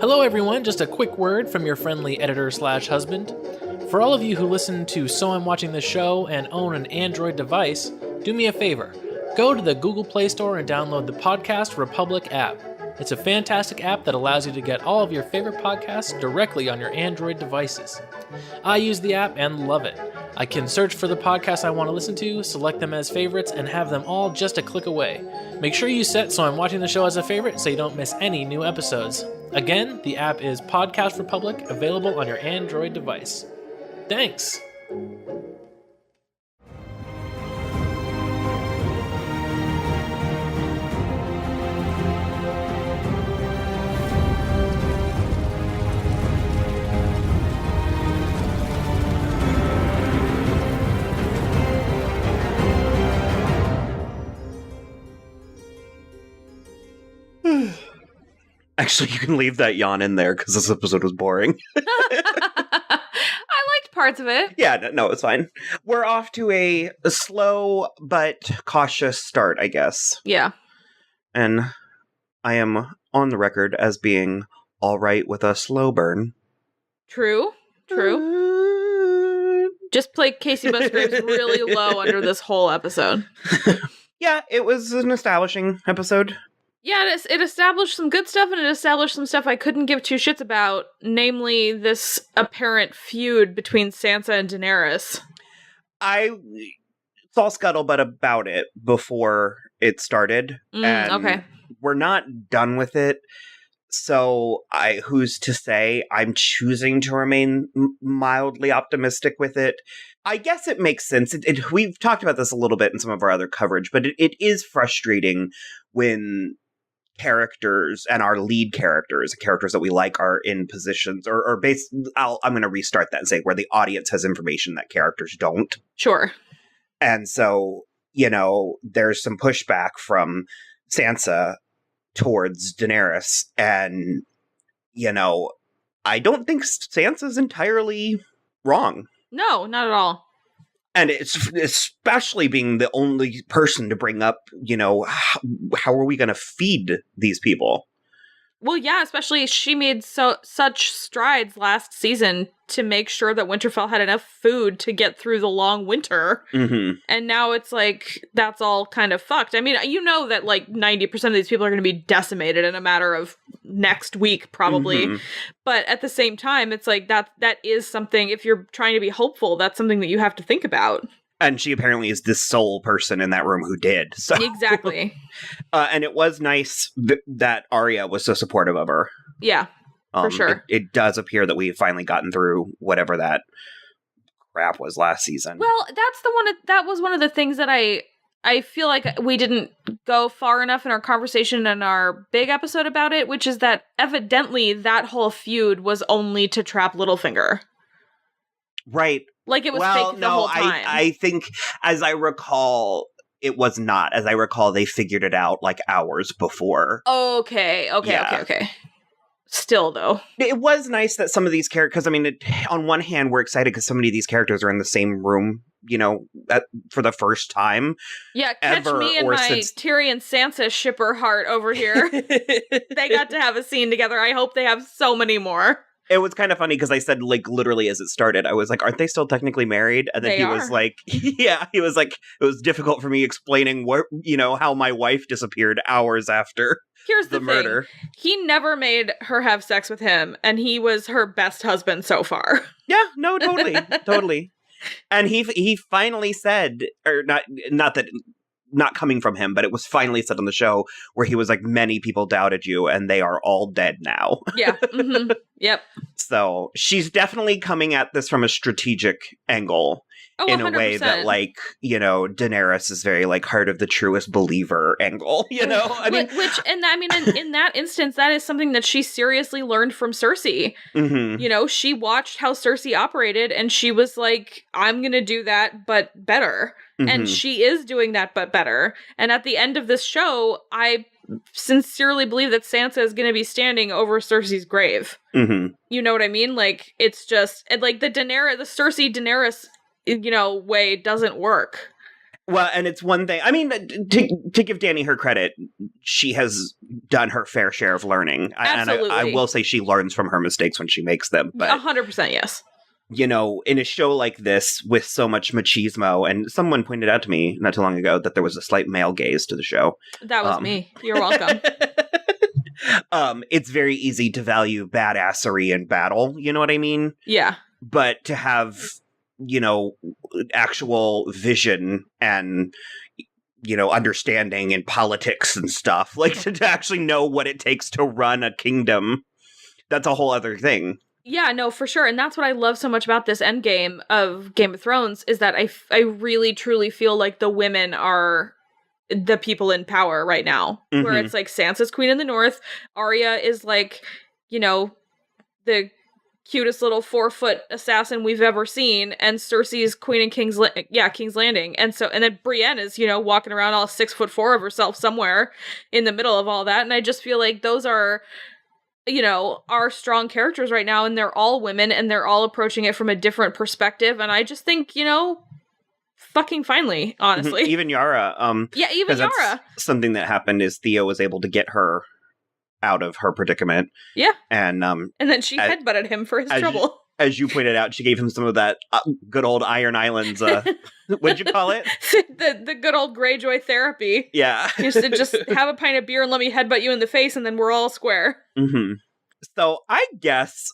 Hello everyone, just a quick word from your friendly editor/husband. For all of you who listen to So I'm Watching This Show and own an Android device, do me a favor. Go to the Google Play Store and download the Podcast Republic app. It's a fantastic app that allows you to get all of your favorite podcasts directly on your Android devices. I use the app and love it. I can search for the podcasts I want to listen to, select them as favorites, and have them all just a click away. Make sure you set So I'm Watching the Show as a favorite so you don't miss any new episodes. Again, the app is Podcast Republic, available on your Android device. Thanks! Actually, you can leave that yawn in there because this episode was boring. I liked parts of it. Yeah, no, it's fine. We're off to a slow but cautious start, I guess. Yeah. And I am on the record as being all right with a slow burn. True. Just play Casey Musgraves really low under this whole episode. Yeah, it was an establishing episode. Yeah, it established some good stuff, and it established some stuff I couldn't give two shits about, namely this apparent feud between Sansa and Daenerys. I saw scuttlebutt about it before it started, and okay. we're not done with it, so who's to say? I'm choosing to remain mildly optimistic with it. I guess it makes sense. We've talked about this a little bit in some of our other coverage, but it is frustrating when characters and our lead characters that we like are in positions I'm going to restart that and say where the audience has information that characters don't. Sure. And so, there's some pushback from Sansa towards Daenerys, and, I don't think Sansa's entirely wrong. No, not at all. And it's especially being the only person to bring up, how are we going to feed these people? Well, yeah, especially she made such strides last season to make sure that Winterfell had enough food to get through the long winter. Mm-hmm. And now it's like, that's all kind of fucked. I mean, you know that like 90% of these people are going to be decimated in a matter of next week, probably. Mm-hmm. But at the same time, it's like that is something, if you're trying to be hopeful, that's something that you have to think about. And she apparently is the sole person in that room who did. So. Exactly. And it was nice that Arya was so supportive of her. Yeah, for sure. It does appear that we've finally gotten through whatever that crap was last season. Well, that was one of the things that I feel like we didn't go far enough in our conversation in our big episode about it, which is that evidently that whole feud was only to trap Littlefinger. Right. Like it was fake the whole time. I think, as I recall, it was not. As I recall, they figured it out like hours before. Okay. Still, though. It was nice that some of these characters, because, I mean, on one hand, we're excited because so many of these characters are in the same room, for the first time. Yeah, catch me and my Tyrion Sansa shipper heart over here. They got to have a scene together. I hope they have so many more. It was kind of funny because I said, like, literally as it started, I was like, aren't they still technically married? And then was like, yeah, he was like, it was difficult for me explaining how my wife disappeared hours after Here's the murder. Thing. He never made her have sex with him, and he was her best husband so far. Yeah, no, totally. And he finally said, or not coming from him, but it was finally said on the show where he was like, many people doubted you and they are all dead now. Yeah. Mm-hmm. Yep. So she's definitely coming at this from a strategic angle in 100%. A way that, like, Daenerys is very like heart of the truest believer angle, I mean, in that instance, that is something that she seriously learned from Cersei. Mm-hmm. She watched how Cersei operated and she was like, I'm going to do that, but better. Mm-hmm. And she is doing that, but better. And at the end of this show, I sincerely believe that Sansa is going to be standing over Cersei's grave. Mm-hmm. You know what I mean? Like, it's just, like, the Cersei Daenerys, way doesn't work. Well, and it's one thing, I mean, to give Dany her credit, she has done her fair share of learning. Absolutely. And I will say she learns from her mistakes when she makes them. But 100% yes. You know, in a show like this with so much machismo, and someone pointed out to me not too long ago that there was a slight male gaze to the show. That was me. You're welcome. It's very easy to value badassery in battle. You know what I mean? Yeah. But to have, you know, actual vision and, you know, understanding in politics and stuff, like to actually know what it takes to run a kingdom, that's a whole other thing. Yeah, no, for sure. And that's what I love so much about this endgame of Game of Thrones is that I really, truly feel like the women are the people in power right now. Mm-hmm. Where it's like Sansa's queen in the north, Arya is like, you know, the cutest little 4-foot assassin we've ever seen, and Cersei's queen in King's Landing. And then Brienne is, you know, walking around all 6'4" of herself somewhere in the middle of all that. And I just feel like those are, you know, are strong characters right now, and they're all women, and they're all approaching it from a different perspective, and I just think, you know, fucking finally, honestly. Even Yara. Even Yara. Something that happened is Theo was able to get her out of her predicament. Yeah. And then she headbutted him for his trouble. As you pointed out, she gave him some of that good old Iron Islands, what'd you call it? the good old Greyjoy therapy. Yeah. You said, just have a pint of beer and let me headbutt you in the face, and then we're all square. Mm-hmm. So I guess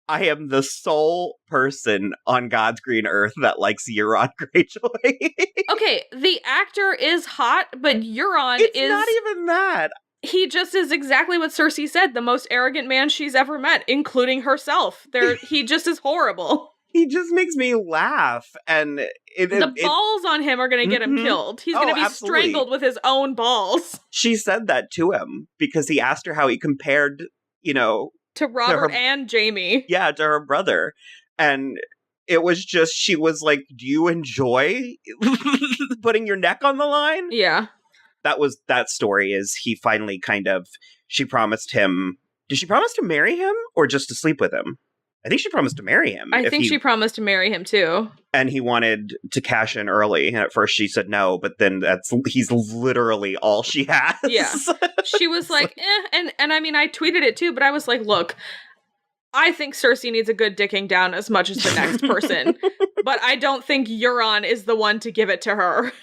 I am the sole person on God's green earth that likes Euron Greyjoy. Okay, the actor is hot, but Euron it's not even that. He just is exactly what Cersei said, the most arrogant man she's ever met, including herself. He just is horrible. He just makes me laugh, and the balls on him are going to get him killed. He's going to be strangled with his own balls. She said that to him because he asked her how he compared, you know, to Robert and Jaime. Yeah, to her brother. And it was just, she was like, do you enjoy putting your neck on the line? Yeah. That story is he finally she promised him, did she promise to marry him or just to sleep with him? I think she promised to marry him. I think she promised to marry him too. And he wanted to cash in early. And at first she said no, but then he's literally all she has. Yeah. She was like, And I mean, I tweeted it too, but I was like, look, I think Cersei needs a good dicking down as much as the next person. But I don't think Euron is the one to give it to her.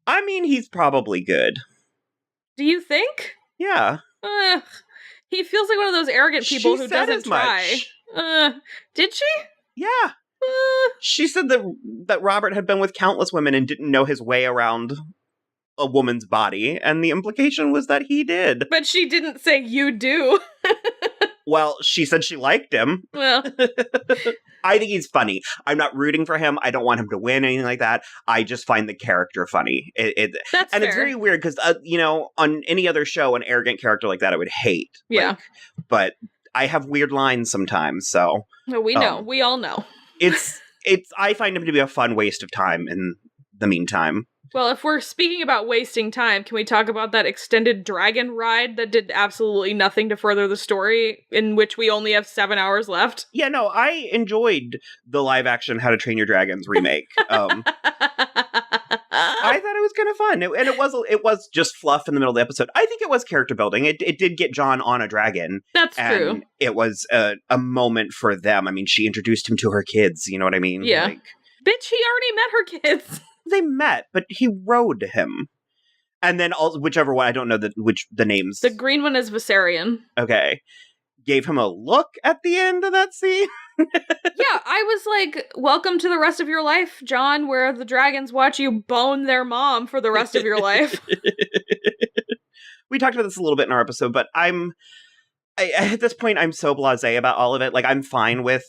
I mean, he's probably good. Do you think? Yeah. He feels like one of those arrogant people who doesn't try. Did she? Yeah. She said that Robert had been with countless women and didn't know his way around a woman's body, and the implication was that he did. But she didn't say you do. Well, she said she liked him. Well. I think he's funny. I'm not rooting for him. I don't want him to win, anything like that. I just find the character funny. That's fair. It's very weird because, you know, on any other show, an arrogant character like that I would hate. Yeah. But I have weird lines sometimes, so. No, we know. We all know. I find him to be a fun waste of time in the meantime. Well, if we're speaking about wasting time, can we talk about that extended dragon ride that did absolutely nothing to further the story, in which we only have 7 hours left? Yeah, no, I enjoyed the live-action How to Train Your Dragons remake. I thought it was kind of fun, and it was just fluff in the middle of the episode. I think it was character building. It did get Jon on a dragon. That's true. It was a moment for them. I mean, she introduced him to her kids. You know what I mean? Yeah. Bitch, he already met her kids. They met, but he rode him. And then also, whichever one, I don't know the names. The green one is Viserion. Okay. Gave him a look at the end of that scene. Yeah, I was like, welcome to the rest of your life, Jon, where the dragons watch you bone their mom for the rest of your life. We talked about this a little bit in our episode, but at this point, I'm so blasé about all of it. Like, I'm fine with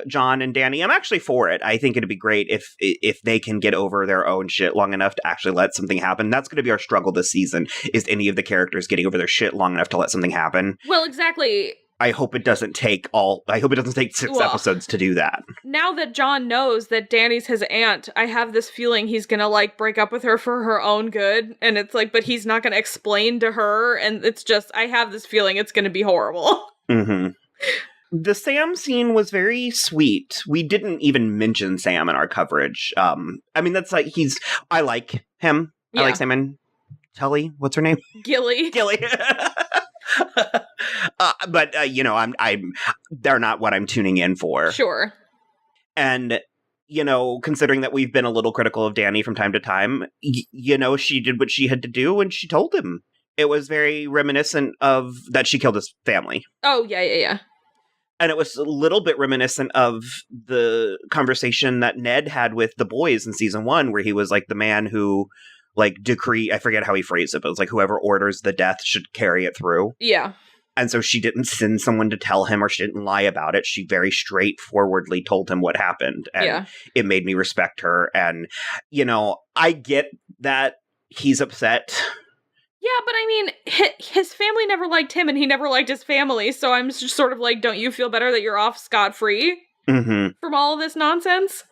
Jon and Dany. I'm actually for it. I think it'd be great if they can get over their own shit long enough to actually let something happen. That's going to be our struggle this season, is any of the characters getting over their shit long enough to let something happen. Well, exactly. I hope it doesn't take 6 episodes to do that. Now that Jon knows that Dany's his aunt, I have this feeling he's gonna, like, break up with her for her own good. And it's like, but he's not gonna explain to her. And it's just, I have this feeling it's gonna be horrible. Mm-hmm. The Sam scene was very sweet. We didn't even mention Sam in our coverage. I mean, that's like, I like him. Yeah. I like Sam and Tully? What's her name? Gilly. Gilly. But I'm they're not what I'm tuning in for. Sure. And considering that we've been a little critical of Dany from time to time, she did what she had to do and she told him. It was very reminiscent of that she killed his family. Oh, yeah. And it was a little bit reminiscent of the conversation that Ned had with the boys in season 1, where he was like the man who decree, I forget how he phrased it, but it was like whoever orders the death should carry it through. Yeah. And so she didn't send someone to tell him, or she didn't lie about it. She very straightforwardly told him what happened. And it made me respect her. And, I get that he's upset. Yeah, but I mean, his family never liked him and he never liked his family. So I'm just sort of like, don't you feel better that you're off scot-free from all of this nonsense?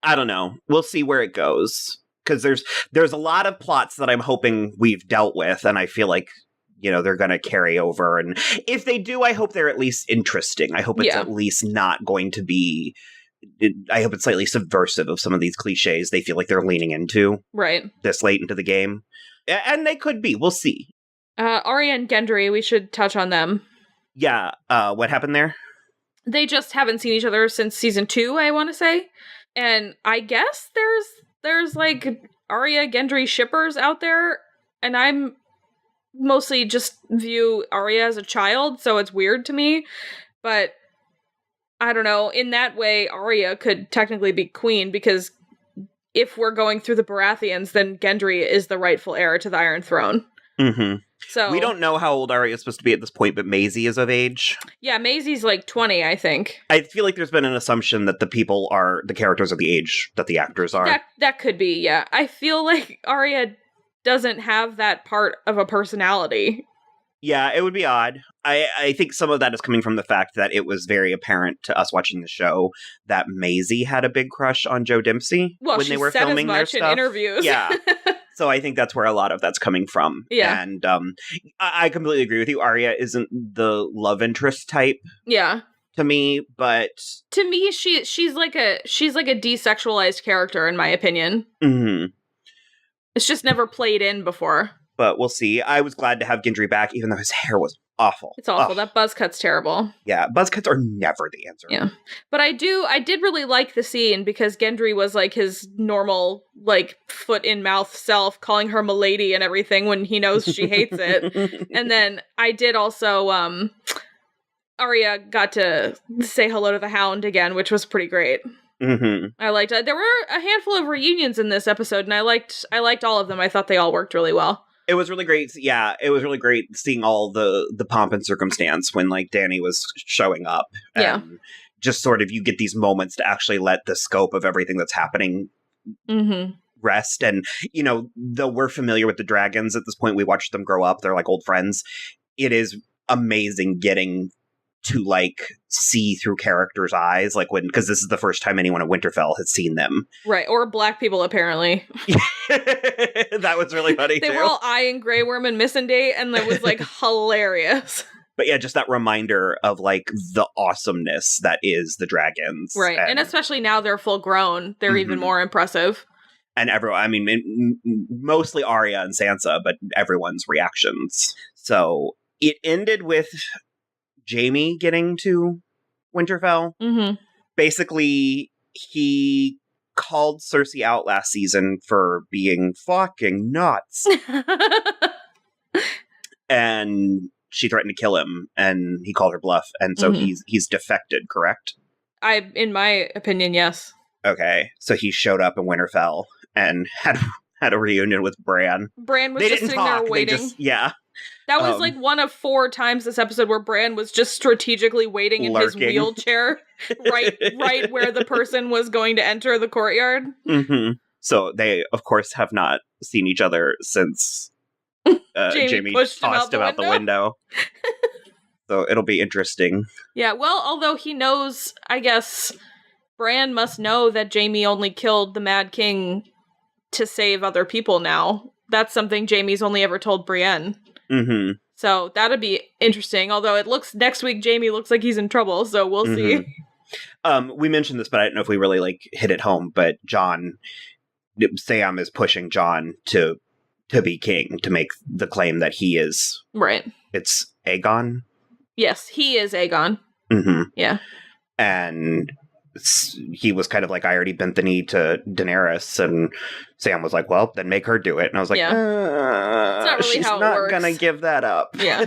I don't know. We'll see where it goes. Because there's a lot of plots that I'm hoping we've dealt with. And I feel like, they're going to carry over. And if they do, I hope they're at least interesting. I hope it's at least not going to be... I hope it's slightly subversive of some of these cliches they feel like they're leaning into. Right. This late into the game. And they could be. We'll see. Arya and Gendry, we should touch on them. Yeah. What happened there? They just haven't seen each other since season 2, I want to say. And I guess there's like Arya Gendry shippers out there. And I'm mostly just view Arya as a child, so it's weird to me. But I don't know. In that way, Arya could technically be queen, because if we're going through the Baratheons, then Gendry is the rightful heir to the Iron Throne. Mm-hmm. So we don't know how old Arya is supposed to be at this point, but Maisie is of age. Yeah, Maisie's like 20, I think. I feel like there's been an assumption that the characters are the age that the actors are. That could be, yeah. I feel like Arya doesn't have that part of a personality. Yeah, it would be odd. I think some of that is coming from the fact that it was very apparent to us watching the show that Maisie had a big crush on Joe Dempsey when they were filming their stuff. In interviews. Yeah. So I think that's where a lot of that's coming from. Yeah. And I completely agree with you. Arya isn't the love interest type. Yeah. To me, but to me, she's like a desexualized character, in my opinion. Mm-hmm. It's just never played in before. But we'll see. I was glad to have Gendry back, even though his hair was awful. It's awful. That buzz cut's terrible. Yeah, buzz cuts are never the answer. Yeah. But I did really like the scene, because Gendry was like his normal, like, foot in mouth self, calling her milady and everything when he knows she hates it. And then I did also, Arya got to say hello to the Hound again, which was pretty great. Mm-hmm. I liked it. There were a handful of reunions in this episode, and I liked all of them. I thought they all worked really well. It was really great. Yeah, it was really great seeing all the pomp and circumstance when Dany was showing up. And just sort of you get these moments to actually let the scope of everything that's happening rest. And, though we're familiar with the dragons at this point, we watched them grow up. They're like old friends. It is amazing getting to see through characters' eyes, because this is the first time anyone at Winterfell has seen them. Right, or black people, apparently. That was really funny, They were all eyeing Grey Worm and Missandei, and it was, hilarious. But yeah, just that reminder of, the awesomeness that is the dragons. Right, and especially now they're full grown, they're even more impressive. And everyone, mostly Arya and Sansa, but everyone's reactions. So, it ended with Jaime getting to Winterfell. Mm-hmm. Basically, he called Cersei out last season for being fucking nuts. And she threatened to kill him, and he called her bluff, and so he's defected, correct? In my opinion, yes. Okay, so he showed up in Winterfell and had a reunion with Bran. Bran was just sitting there waiting. That was one of 4 times this episode where Bran was just strategically waiting in his wheelchair, right where the person was going to enter the courtyard. Mm-hmm. So they, of course, have not seen each other since Jaime tossed him out the window. So it'll be interesting. Yeah, well, although he knows, I guess, Bran must know that Jaime only killed the Mad King to save other people now. That's something Jaime's only ever told Brienne. Mm-hmm. So that'd be interesting. Although next week Jaime looks like he's in trouble, so we'll see. We mentioned this, but I don't know if we really hit it home. But Sam is pushing Jon to to be king, to make the claim that he is. Right. It's Aegon? Yes, he is Aegon. Mm-hmm. Yeah. And he was kind of like, I already bent the knee to Daenerys, and Sam was like, well, then make her do it. And I was like, it's not really she's how it not works. gonna give that up. Yeah.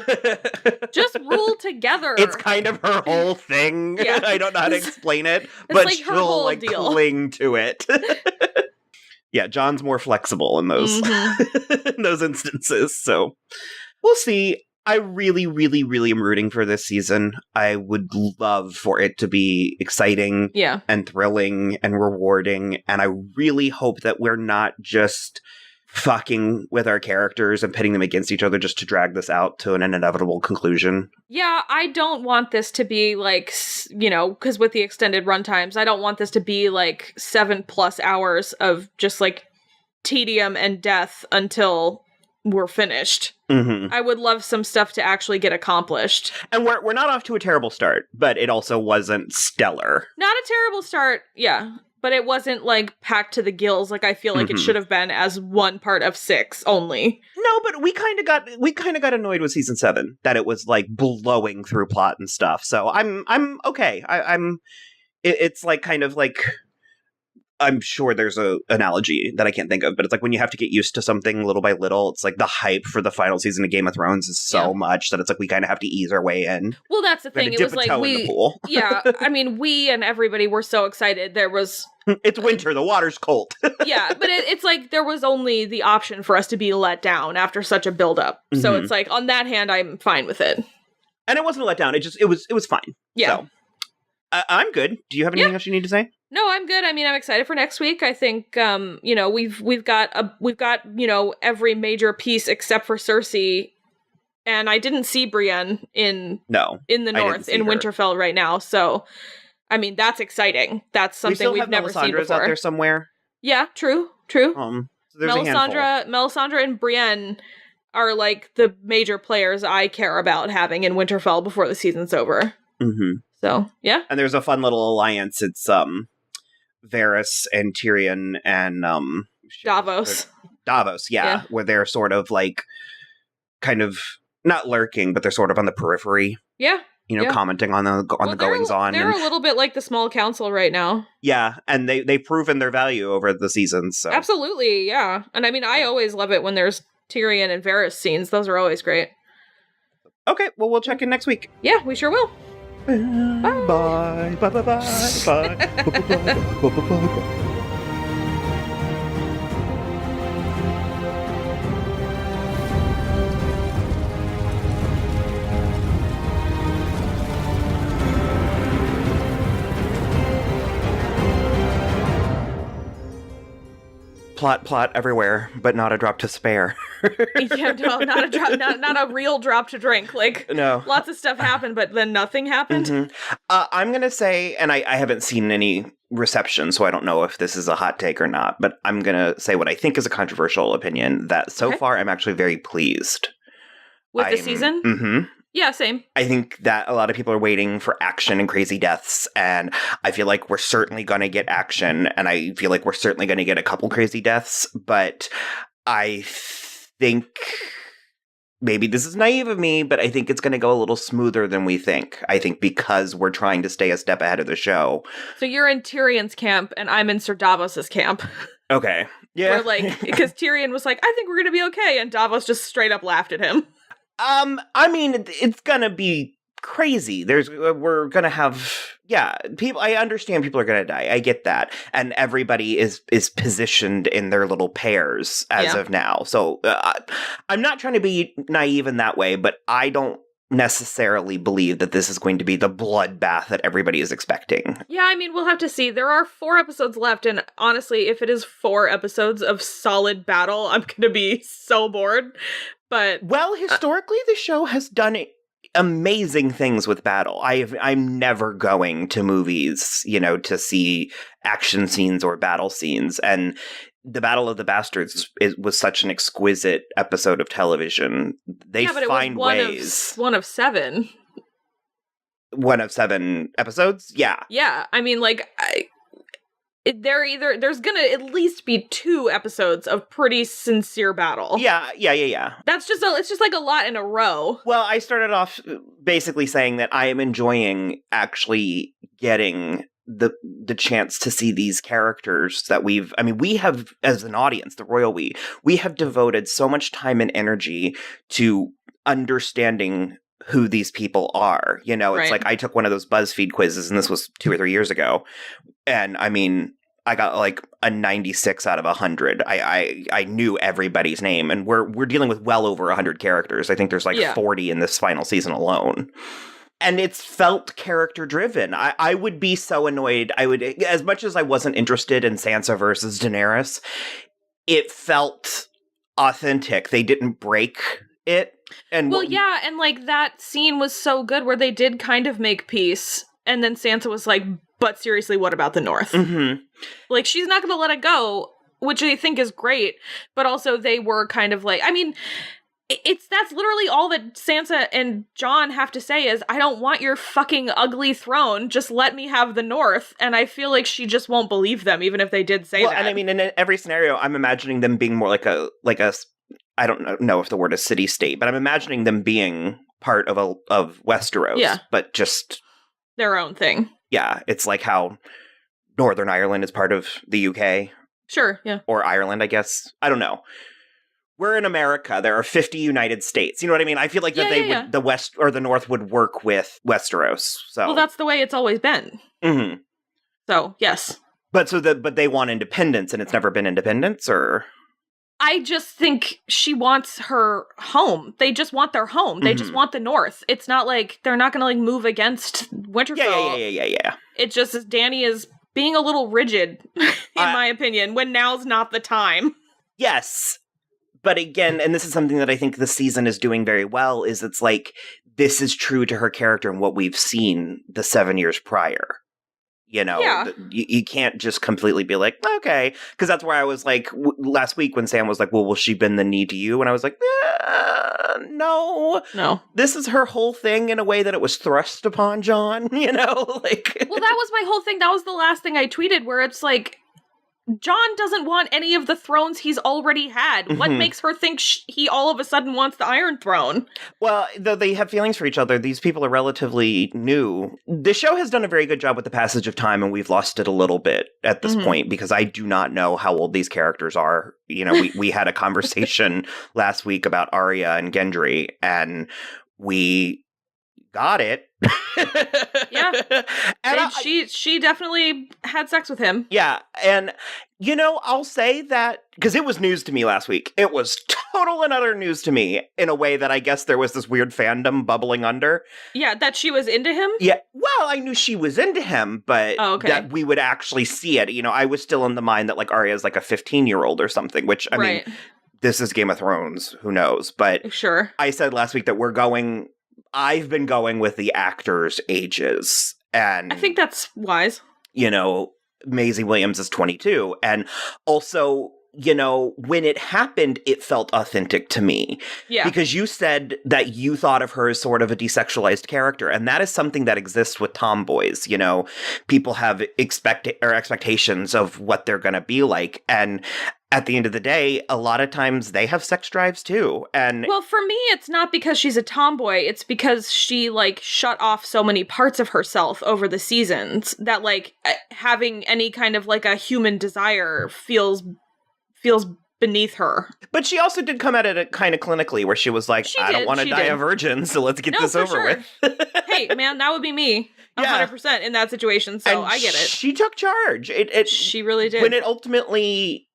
Just rule together. It's kind of her whole thing. Yeah. I don't know how to explain it, but like her she'll whole like deal. cling to it. Yeah, John's more flexible in those in those instances. So we'll see. I really, really, really am rooting for this season. I would love for it to be exciting and thrilling and rewarding. And I really hope that we're not just fucking with our characters and pitting them against each other just to drag this out to an inevitable conclusion. Yeah, I don't want this to be like, because with the extended runtimes, I don't want this to be like 7+ hours of just like tedium and death until we're finished. Mm-hmm. I would love some stuff to actually get accomplished. And we're not off to a terrible start, but it also wasn't stellar. Not a terrible start, yeah. But it wasn't like packed to the gills like I feel like it should have been as one part of 6 only. No, but we kind of got annoyed with season 7 that it was like blowing through plot and stuff. So I'm okay. It's like kind of like, I'm sure there's a analogy that I can't think of, but it's like when you have to get used to something little by little, it's like the hype for the final season of Game of Thrones is so much that it's like we kind of have to ease our way in. Well, that's the thing. It was like yeah, I mean, we and everybody were so excited. There was it's winter, the water's cold. Yeah, but it's like there was only the option for us to be let down after such a buildup. So it's like on that hand, I'm fine with it. And it wasn't a letdown. It was fine. Yeah. So, I'm good. Do you have anything else you need to say? No, I'm good. I mean, I'm excited for next week. I think, we've got every major piece except for Cersei, and I didn't see Brienne in the north in Winterfell right now. So, I mean, that's exciting. That's something we've never seen before. Out there somewhere. Yeah, true. So there's Melisandre and Brienne are like the major players I care about having in Winterfell before the season's over. Mm-hmm. So, yeah. And there's a fun little alliance. It's Varys and Tyrion and Davos. Yeah, where they're sort of like kind of not lurking, but they're sort of on the periphery. Yeah. Commenting on the goings on. They're a little bit like the small council right now. Yeah, and they've proven their value over the seasons. So. Absolutely, yeah. And I mean, I always love it when there's Tyrion and Varys scenes. Those are always great. Okay, well, we'll check in next week. Yeah, we sure will. Bye. Bye. Bye. Bye. Bye. Bye. Bye. Plot everywhere, but not a drop to spare. Yeah, no, not a drop, not a real drop to drink. Like, no, lots of stuff happened, but then nothing happened. Mm-hmm. I'm gonna say, and I haven't seen any reception, so I don't know if this is a hot take or not. But I'm gonna say what I think is a controversial opinion. That so far, I'm actually very pleased with the season. Mm-hmm. Yeah, same. I think that a lot of people are waiting for action and crazy deaths, and I feel like we're certainly going to get action, and I feel like we're certainly going to get a couple crazy deaths, but I think maybe this is naive of me, but I think it's going to go a little smoother than we think. I think because we're trying to stay a step ahead of the show. So you're in Tyrion's camp, and I'm in Sir Davos's camp. Okay. Yeah. Because Tyrion was like, I think we're going to be okay, and Davos just straight up laughed at him. I mean, it's gonna be crazy. We're gonna have, people, I understand people are gonna die. I get that. And everybody is positioned in their little pairs as of now. So, I'm not trying to be naive in that way, but I don't necessarily believe that this is going to be the bloodbath that everybody is expecting. Yeah, I mean, we'll have to see. There are 4 episodes left, and honestly, if it is 4 episodes of solid battle, I'm gonna be so bored. But historically, the show has done amazing things with battle. I'm never going to movies, to see action scenes or battle scenes. And the Battle of the Bastards was such an exquisite episode of television. They find ways. One of 7. 1 of 7 episodes? Yeah. Yeah. I mean, like, there's gonna at least be 2 episodes of pretty sincere battle. Yeah. It's just like a lot in a row. Well, I started off basically saying that I am enjoying actually getting the chance to see these characters that we have, as an audience, the royal we have devoted so much time and energy to understanding who these people are. You know, it's like I took one of those BuzzFeed quizzes, and this was 2 or 3 years ago. And I mean, I got like a 96 out of 100. I knew everybody's name, and we're dealing with well over 100 characters. I think there's like 40 in this final season alone. And it's felt character driven. I would be so annoyed. As much as I wasn't interested in Sansa versus Daenerys, it felt authentic. They didn't break it. And and like that scene was so good where they did kind of make peace, and then Sansa was like, but seriously, what about the North? Mm-hmm. Like, she's not gonna let it go, which I think is great, but also they were kind of like, I mean, that's literally all that Sansa and Jon have to say is, I don't want your fucking ugly throne, just let me have the North, and I feel like she just won't believe them, even if they did say that. And I mean, in every scenario, I'm imagining them being more like a I don't know if the word is city-state, but I'm imagining them being part of Westeros, but just their own thing. Yeah, it's like how Northern Ireland is part of the UK. Sure, yeah. Or Ireland, I guess. I don't know. We're in America. There are 50 United States. You know what I mean? I feel like that the West or the North would work with Westeros. So, well, that's the way it's always been. Mm-hmm. So, yes. But they want independence, and it's never been independence, or? I just think she wants her home. They just want their home. They just want the North. It's not like they're not going to like move against Winterfell. Yeah. It just is Dany is being a little rigid, in my opinion, when now's not the time. Yes. But again, and this is something that I think the season is doing very well, is it's like, this is true to her character and what we've seen the 7 years prior. You know, you can't just completely be like, okay. Because that's where I was like, last week when Sam was like, well, will she bend the knee to you? And I was like, no. This is her whole thing in a way that it was thrust upon Jon, you know? Like, well, that was my whole thing. That was the last thing I tweeted, where it's like, Jon doesn't want any of the thrones he's already had. What makes her think he all of a sudden wants the Iron Throne? Well, though they have feelings for each other, these people are relatively new. The show has done a very good job with the passage of time, and we've lost it a little bit at this point, because I do not know how old these characters are. You know, we had a conversation last week about Arya and Gendry, and we got it. Yeah. And she definitely had sex with him. Yeah. And, you know, I'll say that, because it was news to me last week. It was total and utter news to me in a way that I guess there was this weird fandom bubbling under. Yeah, that she was into him? Yeah. Well, I knew she was into him, but that we would actually see it. You know, I was still in the mind that like Arya is like a 15-year-old or something, which, I mean, this is Game of Thrones. Who knows? But sure. I said last week that I've been going with the actors' ages. And I think that's wise. You know, Maisie Williams is 22. And also, you know, when it happened, it felt authentic to me. Yeah. Because you said that you thought of her as sort of a desexualized character. And that is something that exists with tomboys. You know, people have expectations of what they're going to be like. And at the end of the day, a lot of times they have sex drives too. And well, for me, it's not because she's a tomboy. It's because she like shut off so many parts of herself over the seasons that like having any kind of like a human desire feels beneath her. But she also did come at it kind of clinically, where she was like, I don't want to die a virgin, so let's get this over with. Hey, man, that would be me. 100% in that situation, so and I get it. She took charge. She really did. When it ultimately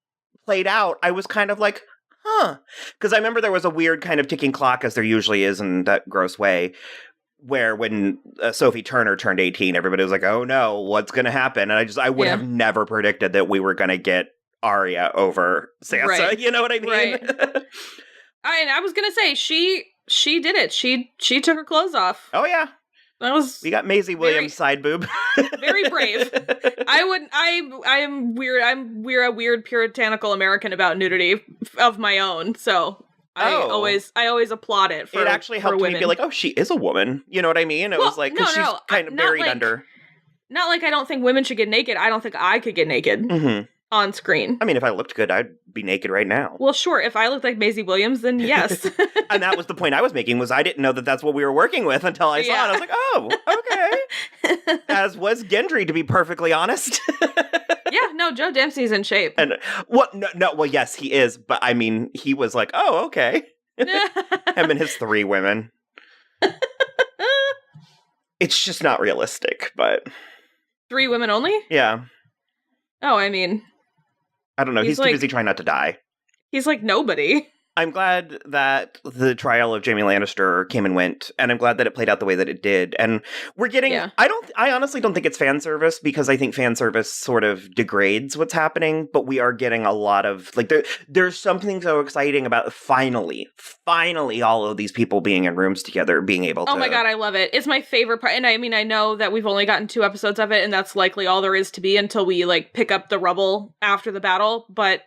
played out, I was kind of like, huh. Because I remember there was a weird kind of ticking clock, as there usually is in that gross way, where when Sophie Turner turned 18, everybody was like, oh no, what's going to happen? And I would have never predicted that we were going to get Arya over Sansa. Right. You know what I mean? Right. I was going to say, she did it. She took her clothes off. Oh yeah. We got Maisie Williams' side boob. Very brave. We're a weird puritanical American about nudity of my own, so I always applaud it. It actually helped me be like, oh, she is a woman. You know what I mean? It was like, because she's kind of buried under. Not like I don't think women should get naked. I don't think I could get naked on screen. I mean, if I looked good, I'd be naked right now. Well, sure. If I looked like Maisie Williams, then yes. And that was the point I was making, was I didn't know that that's what we were working with until I saw it. I was like, oh, okay. As was Gendry, to be perfectly honest. Yeah, no, Joe Dempsey's in shape. And what? No, well, yes, he is. But I mean, he was like, oh, okay. Him and his 3 women. It's just not realistic, but 3 women only? Yeah. Oh, I mean, I don't know. He's too busy trying not to die. He's like nobody. I'm glad that the trial of Jaime Lannister came and went, and I'm glad that it played out the way that it did. And we're getting, I honestly don't think it's fan service, because I think fan service sort of degrades what's happening, but we are getting a lot of, like, there's something so exciting about finally all of these people being in rooms together, being able to. Oh my God, I love it. It's my favorite part. And I mean, I know that we've only gotten 2 episodes of it, and that's likely all there is to be until we, like, pick up the rubble after the battle, but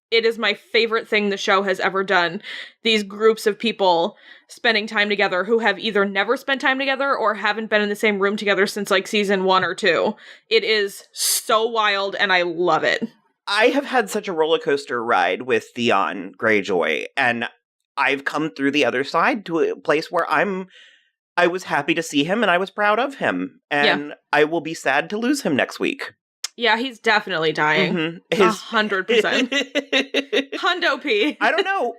it is my favorite thing the show has ever done. These groups of people spending time together who have either never spent time together or haven't been in the same room together since like season 1 or 2. It is so wild and I love it. I have had such a roller coaster ride with Theon Greyjoy, and I've come through the other side to a place where I was happy to see him and I was proud of him. And I will be sad to lose him next week. Yeah, he's definitely dying. 100%. Hundo P. I don't know.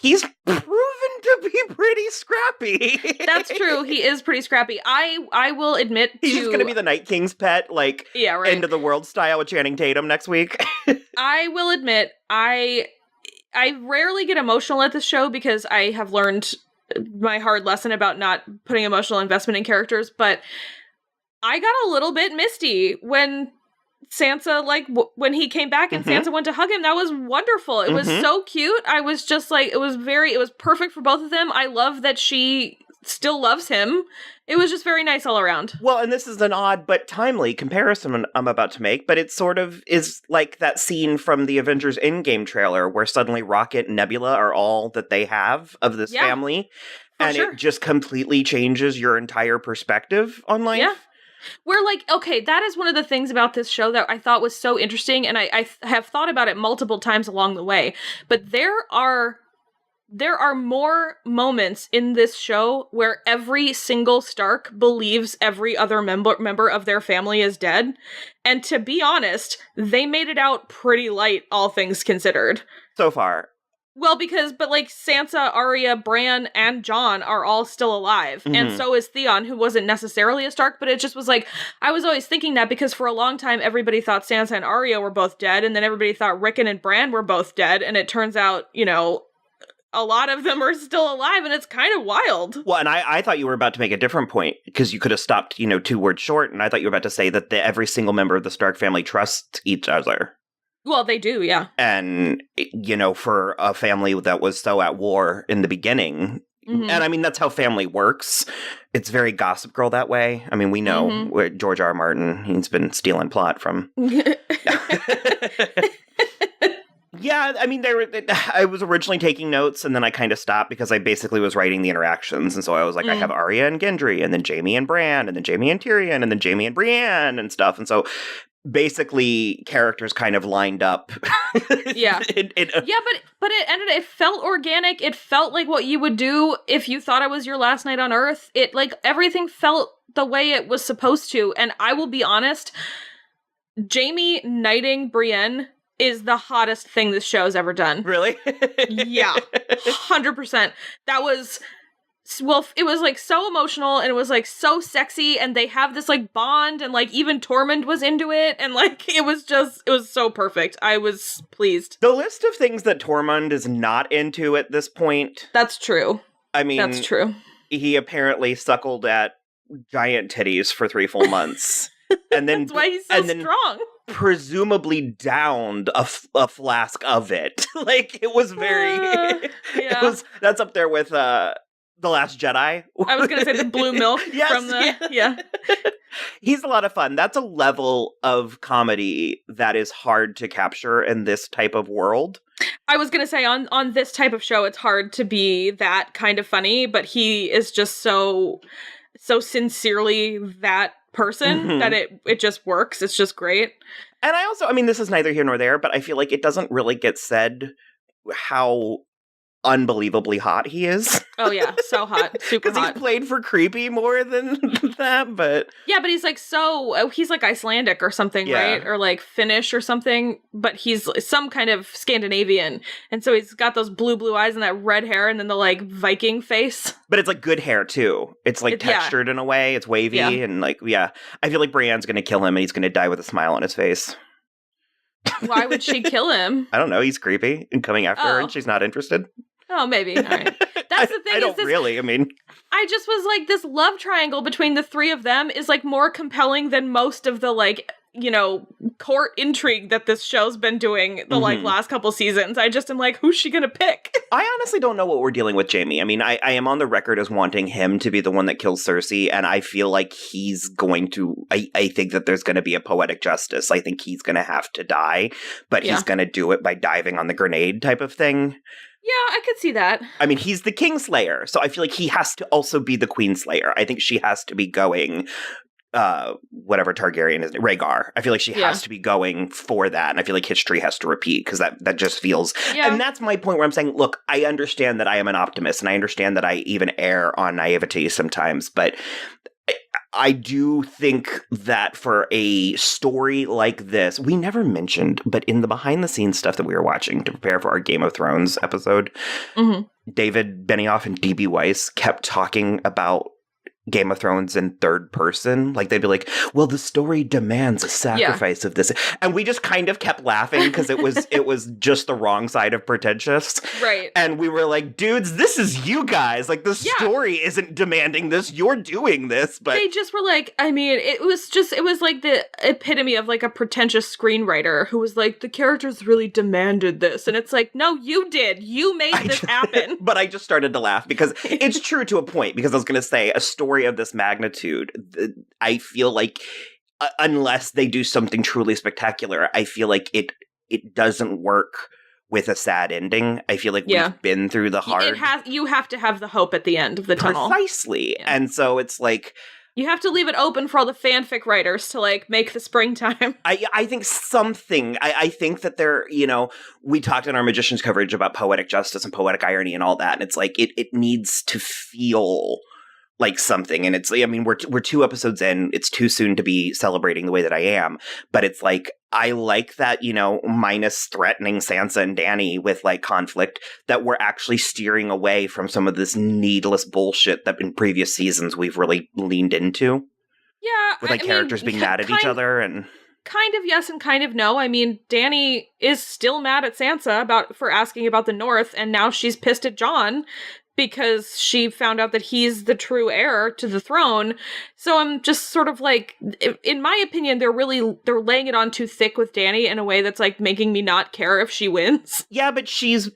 He's proven to be pretty scrappy. That's true. He is pretty scrappy. I will admit he's just going to be the Night King's pet, like, end of the world style with Channing Tatum next week. I will admit, I rarely get emotional at this show because I have learned my hard lesson about not putting emotional investment in characters, but I got a little bit misty when Sansa, like, when he came back and Sansa went to hug him. That was wonderful. It was so cute. I was just like, it was perfect for both of them. I love that she still loves him. It was just very nice all around. Well, and this is an odd but timely comparison I'm about to make, but it sort of is like that scene from the Avengers Endgame trailer where suddenly Rocket and Nebula are all that they have of this family. And it just completely changes your entire perspective on life. Yeah. We're like, okay, that is one of the things about this show that I thought was so interesting, and I have thought about it multiple times along the way, but there are more moments in this show where every single Stark believes every other member of their family is dead, and to be honest, they made it out pretty light, all things considered. So far. Well, but like Sansa, Arya, Bran, and Jon are all still alive. And so is Theon, who wasn't necessarily a Stark, but it just was like, I was always thinking that because for a long time, everybody thought Sansa and Arya were both dead, and then everybody thought Rickon and Bran were both dead, and it turns out, you know, a lot of them are still alive, and it's kind of wild. Well, and I thought you were about to make a different point, because you could have stopped, 2 words short, and I thought you were about to say that every single member of the Stark family trusts each other. Well, they do, yeah. And, for a family that was so at war in the beginning, and I mean, that's how family works. It's very Gossip Girl that way. I mean, we know where George R. R. Martin, he's been stealing plot from. Yeah, I mean, I was originally taking notes, and then I kind of stopped because I basically was writing the interactions, and so I was like, I have Arya and Gendry, and then Jaime and Bran, and then Jaime and Tyrion, and then Jaime and Brienne, and stuff, and so basically characters kind of lined up. Yeah. But it felt organic. It felt like what you would do if you thought it was your last night on Earth. It, like, everything felt the way it was supposed to, and I will be honest, Jaime knighting Brienne is the hottest thing this show's ever done. Really? Yeah. 100%. That was... Well, it was, like, so emotional, and it was, like, so sexy, and they have this, like, bond, and, like, even Tormund was into it, and, like, it was so perfect. I was pleased. The list of things that Tormund is not into at this point... That's true. I mean... That's true. He apparently suckled at giant titties for 3 full months. And then... That's why he's so strong. Presumably downed a flask of it. Like, it was very... Yeah. That's up there with... The Last Jedi. I was going to say the blue milk from the... Yeah. He's a lot of fun. That's a level of comedy that is hard to capture in this type of world. I was going to say, on this type of show, it's hard to be that kind of funny, but he is just so sincerely that person that it just works. It's just great. And I also, I mean, this is neither here nor there, but I feel like it doesn't really get said how unbelievably hot he is. Oh yeah, so hot, super hot. Because he's played for creepy more than that, but yeah, but he's like he's like Icelandic or something, right? Or like Finnish or something, but he's some kind of Scandinavian, and so he's got those blue eyes and that red hair, and then the like Viking face. But it's like good hair too. It's like textured in a way. It's wavy and like I feel like Brienne's gonna kill him, and he's gonna die with a smile on his face. Why would she kill him? I don't know. He's creepy and coming after her, and she's not interested. Oh, maybe. All right. That's the thing. I just was like, this love triangle between the three of them is like more compelling than most of the like, court intrigue that this show's been doing the like last couple seasons. I just am like, who's she gonna pick? I honestly don't know what we're dealing with Jaime. I mean, I am on the record as wanting him to be the one that kills Cersei, and I feel like he's going to, I think that there's going to be a poetic justice. I think he's going to have to die, but he's going to do it by diving on the grenade type of thing. Yeah, I could see that. I mean, he's the Kingslayer, so I feel like he has to also be the Queenslayer. I think she has to be going, whatever Targaryen is, Rhaegar. I feel like she has to be going for that, and I feel like history has to repeat, because that just feels... Yeah. And that's my point where I'm saying, look, I understand that I am an optimist, and I understand that I even err on naivety sometimes, but... I do think that for a story like this, we never mentioned, but in the behind-the-scenes stuff that we were watching to prepare for our Game of Thrones episode, David Benioff and D.B. Weiss kept talking about Game of Thrones in third person. Like, they'd be like, well, the story demands a sacrifice of this. And we just kind of kept laughing because it was just the wrong side of pretentious. Right. And we were like, dudes, this is you guys. Like, the story isn't demanding this. You're doing this. But they just were like, I mean, it was like the epitome of like a pretentious screenwriter who was like, the characters really demanded this. And it's like, no, you did. You made this happen. But I just started to laugh because it's true to a point, because I was going to say a story of this magnitude, I feel like unless they do something truly spectacular, I feel like it doesn't work with a sad ending. I feel like we've been through the hard... You have to have the hope at the end of the tunnel. Precisely. Yeah. And so it's like... You have to leave it open for all the fanfic writers to, like, make the springtime. I think something... I think that there, we talked in our Magicians coverage about poetic justice and poetic irony and all that, and it's like, it needs to feel... like something, and it's, I mean, we're 2 episodes in, it's too soon to be celebrating the way that I am, but it's like, I like that, minus threatening Sansa and Dany with, like, conflict, that we're actually steering away from some of this needless bullshit that in previous seasons we've really leaned into. Yeah, with, like, characters being mad at each other, and... Kind of yes and kind of no. I mean, Dany is still mad at Sansa for asking about the North, and now she's pissed at Jon because she found out that he's the true heir to the throne. So I'm just sort of like, in my opinion, they're laying it on too thick with Dany in a way that's like making me not care if she wins. Yeah, but she's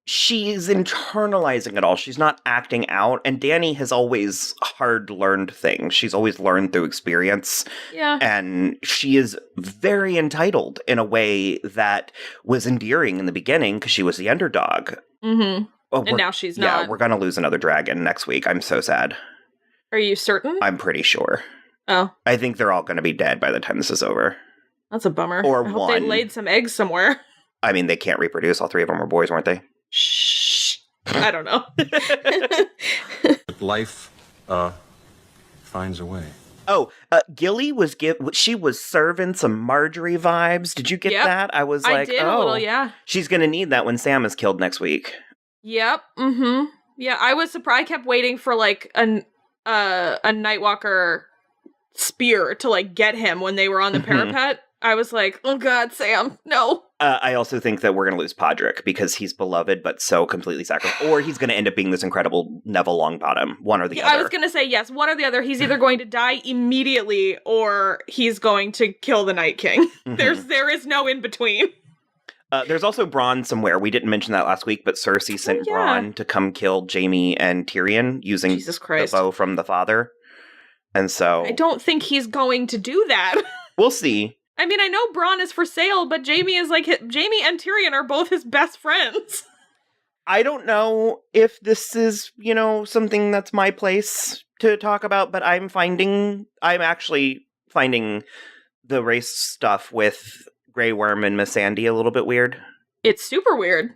internalizing it all. She's not acting out. And Dany has always hard-learned things. She's always learned through experience. Yeah. And she is very entitled in a way that was endearing in the beginning because she was the underdog. Mm-hmm. Oh, and now she's not. Yeah, we're going to lose another dragon next week. I'm so sad. Are you certain? I'm pretty sure. Oh. I think they're all going to be dead by the time this is over. That's a bummer. Or I hope one. they laid some eggs somewhere. I mean, they can't reproduce. All 3 of them were boys, weren't they? Shh. I don't know. Life finds a way. Oh, Gilly was she was serving some Marjorie vibes. Did you get that? I was like, I did a little, yeah. She's going to need that when Sam is killed next week. Yep. Mm-hmm. Yeah, I was surprised. I kept waiting for like a Nightwalker spear to like get him when they were on the parapet. I was like, oh god, Sam, no. I also think that we're going to lose Podrick because he's beloved but so completely sacrificed. Or he's going to end up being this incredible Neville Longbottom, one or the other. I was going to say, yes, one or the other. He's either going to die immediately or he's going to kill the Night King. There is no in between. There's also Bronn somewhere. We didn't mention that last week, but Cersei sent Bronn to come kill Jaime and Tyrion using the bow from the father. And so... I don't think he's going to do that. We'll see. I mean, I know Bronn is for sale, but Jaime and Tyrion are both his best friends. I don't know if this is, something that's my place to talk about, but I'm actually finding the race stuff with Grey Worm and Miss Sandy a little bit weird. It's super weird.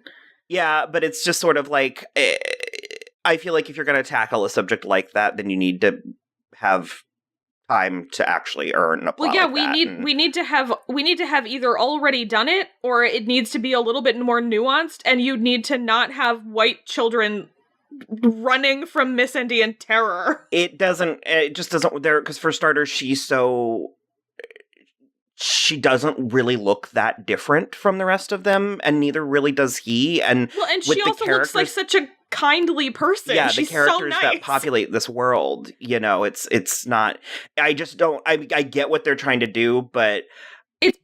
Yeah, but it's just sort of like, I feel like if you're going to tackle a subject like that, then you need to have time to actually earn a plot. Well, yeah, like we need to have either already done it, or it needs to be a little bit more nuanced, and you need to not have white children running from Miss Indy in terror. It just doesn't there, because for starters, she doesn't really look that different from the rest of them, and neither really does he. And she also looks like such a kindly person. Yeah, She's the characters so nice. that populate this world, it's not. I just don't. I get what they're trying to do, but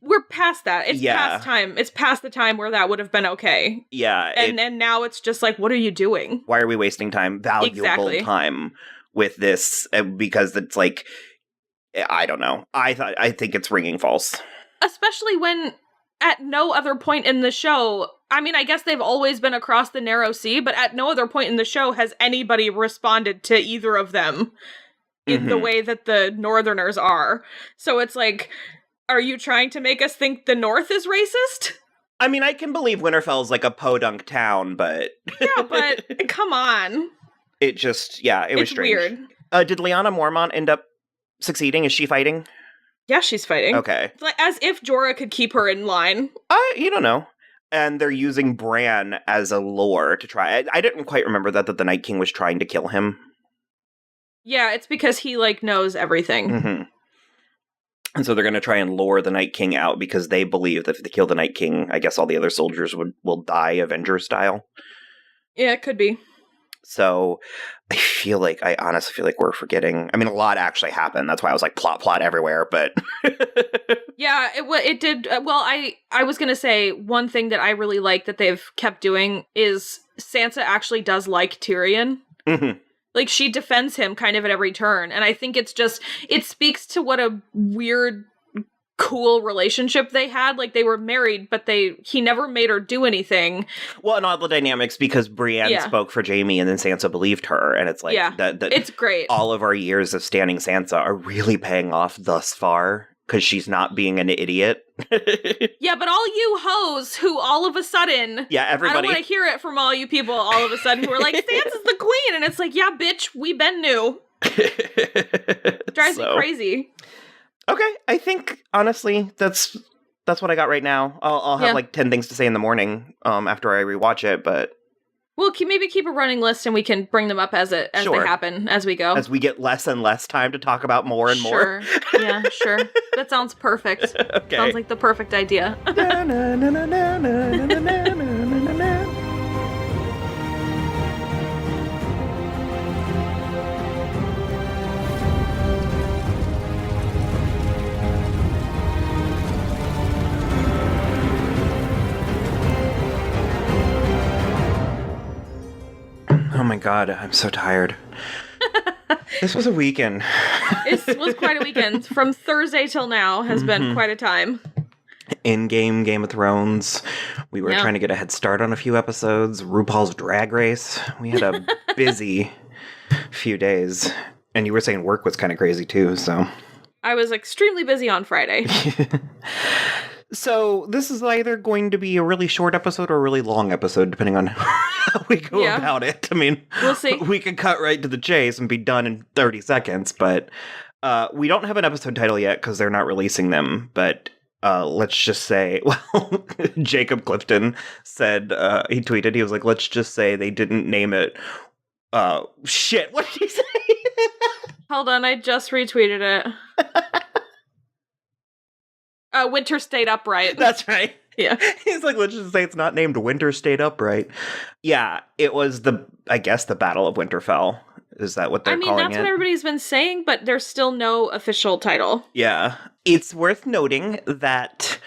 we're past that. It's past time. It's past the time where that would have been okay. Yeah, and now it's just like, what are you doing? Why are we wasting time, valuable time, with this? Because it's like, I don't know. I think it's ringing false. Especially when at no other point in the show, I mean, I guess they've always been across the narrow sea, but at no other point in the show has anybody responded to either of them in the way that the Northerners are. So it's like, are you trying to make us think the North is racist? I mean, I can believe Winterfell's like a podunk town, but... Yeah, but come on. It just, it was strange. Weird. Did Lyanna Mormont end up succeeding? Is she fighting? Yeah, she's fighting. Okay. It's like, as if Jorah could keep her in line. You don't know. And they're using Bran as a lure to try. I didn't quite remember that the Night King was trying to kill him. Yeah, it's because he, knows everything. Mm-hmm. And so they're going to try and lure the Night King out because they believe that if they kill the Night King, I guess all the other soldiers will die Avenger style. Yeah, it could be. So I honestly feel like we're forgetting. I mean, a lot actually happened. That's why I was like, plot everywhere, but... Yeah, it did. Well, I was going to say one thing that I really like that they've kept doing is Sansa actually does like Tyrion. Mm-hmm. Like, she defends him kind of at every turn. And I think it speaks to what a weird, cool relationship they had. Like, they were married, but he never made her do anything. Well, and all the dynamics, because Brienne spoke for Jaime and then Sansa believed her. And it's like, it's great. All of our years of standing Sansa are really paying off thus far. Because she's not being an idiot. Yeah, but all you hoes who all of a sudden... Yeah, everybody... I don't want to hear it from all you people all of a sudden who are like, Sansa's the queen! And it's like, yeah, bitch, we been new. Drives me crazy. Okay, I think, honestly, that's what I got right now. I'll have 10 things to say in the morning after I rewatch it, but... We'll maybe keep a running list and we can bring them up as they happen as we go. As we get less and less time to talk about more and more. Yeah, sure. That sounds perfect. Okay. Sounds like the perfect idea. Oh my god, I'm so tired. This was a weekend. This was quite a weekend. From Thursday till now has been quite a time. In-game Game of Thrones. We were trying to get a head start on a few episodes. RuPaul's Drag Race. We had a busy few days. And you were saying work was kind of crazy too, so... I was extremely busy on Friday. So, this is either going to be a really short episode or a really long episode, depending on how we go about it. I mean, we'll see. We could cut right to the chase and be done in 30 seconds, but we don't have an episode title yet because they're not releasing them, but let's just say, well, Jacob Clifton said, he tweeted, he was like, let's just say they didn't name it, shit, what did he say? Hold on, I just retweeted it. Winter State Upright. That's right. Yeah. He's like, let's just say it's not named Winter State Upright. Yeah, it was the Battle of Winterfell. Is that what they're calling it? I mean, that's what everybody's been saying, but there's still no official title. Yeah. It's worth noting that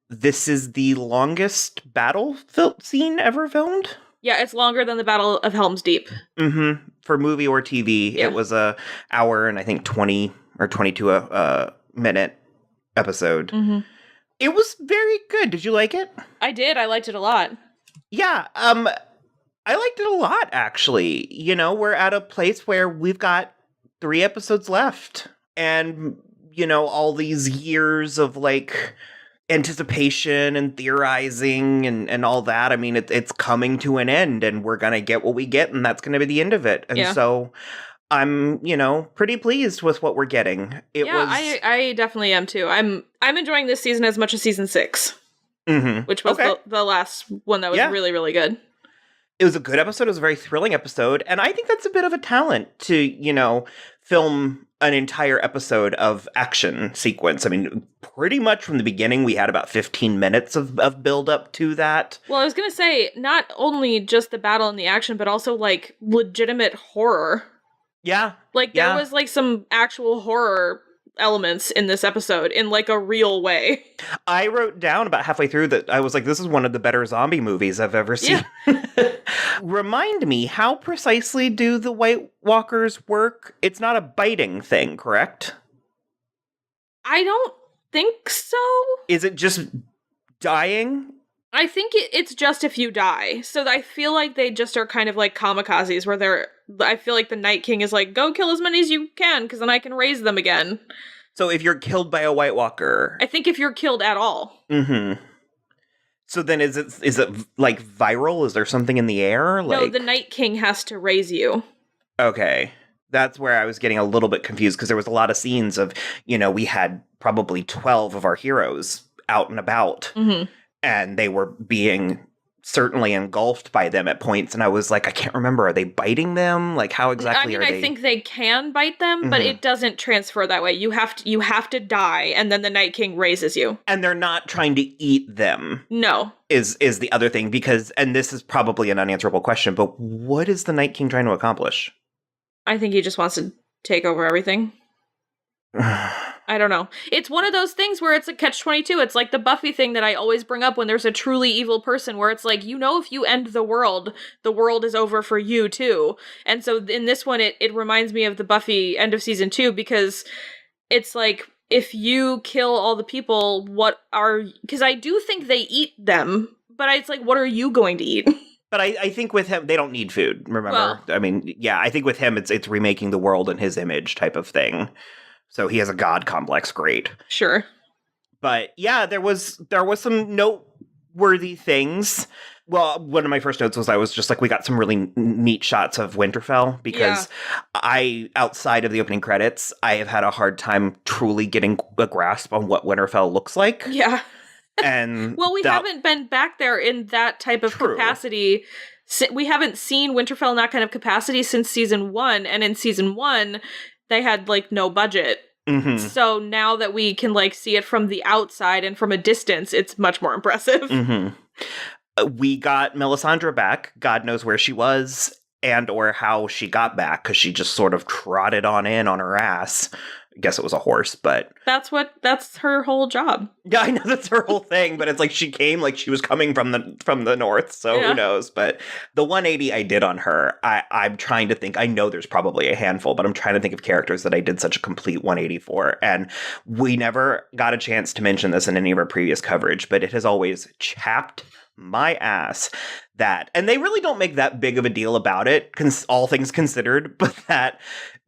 this is the longest battle scene ever filmed. Yeah, it's longer than the Battle of Helm's Deep. Mm-hmm. For movie or TV, it was a hour and I think 20 or 22 minute episode. Mm-hmm. It was very good. Did you like it? I did. I liked it a lot. Yeah. I liked it a lot, actually. You know, we're at a place where we've got 3 episodes left. And, all these years of, like, anticipation and theorizing and all that. I mean, it's coming to an end, and we're going to get what we get, and that's going to be the end of it. And so I'm, pretty pleased with what we're getting. I definitely am too. I'm enjoying this season as much as season 6, which was the last one that was really, really good. It was a good episode. It was a very thrilling episode. And I think that's a bit of a talent to, film an entire episode of action sequence. I mean, pretty much from the beginning, we had about 15 minutes of build up to that. Well, I was going to say, not only just the battle and the action, but also, like, legitimate horror. Yeah. Like, there was, like, some actual horror elements in this episode in, like, a real way. I wrote down about halfway through that I was like, this is one of the better zombie movies I've ever seen. Yeah. Remind me, how precisely do the White Walkers work? It's not a biting thing, correct? I don't think so. Is it just dying? I think it's just if you die. So I feel like they just are kind of like kamikazes where I feel like the Night King is like, go kill as many as you can, because then I can raise them again. So if you're killed by a White Walker... I think if you're killed at all. Mm-hmm. So then is it like viral? Is there something in the air? No, the Night King has to raise you. Okay. That's where I was getting a little bit confused, because there was a lot of scenes of, we had probably 12 of our heroes out and about. Mm-hmm. And they were being certainly engulfed by them at points. And I was like, I can't remember. Are they biting them? Like, how exactly are they? I think they can bite them, but it doesn't transfer that way. You have to die, and then the Night King raises you. And they're not trying to eat them. No. Is the other thing. Because, and this is probably an unanswerable question, but what is the Night King trying to accomplish? I think he just wants to take over everything. I don't know. It's one of those things where it's a catch-22. It's like the Buffy thing that I always bring up when there's a truly evil person, where it's like, if you end the world is over for you too. And so in this one, it reminds me of the Buffy end of season 2, because it's like, if you kill all the people, because I do think they eat them, but it's like, what are you going to eat? But I think with him, they don't need food, remember? Well, I mean, yeah, I think with him, it's remaking the world in his image type of thing. So he has a god complex, great. Sure. But yeah, there was some noteworthy things. Well, one of my first notes was I was just like, we got some really neat shots of Winterfell, because outside of the opening credits, I have had a hard time truly getting a grasp on what Winterfell looks like. Yeah. And well, we haven't been back there in that type of capacity. We haven't seen Winterfell in that kind of capacity since season 1, and in season 1, they had, like, no budget. Mm-hmm. So now that we can, like, see it from the outside and from a distance, it's much more impressive. Mm-hmm. We got Melisandre back. God knows where she was and or how she got back, because she just sort of trotted on in on her ass. I guess it was a horse, but... That's her whole job. Yeah, I know that's her whole thing, but it's like she came like she was coming from the north, so who knows? But the 180 I did on her, I'm trying to think, I know there's probably a handful, but I'm trying to think of characters that I did such a complete 180 for, and we never got a chance to mention this in any of our previous coverage, but it has always chapped my ass that, and they really don't make that big of a deal about it, all things considered, but that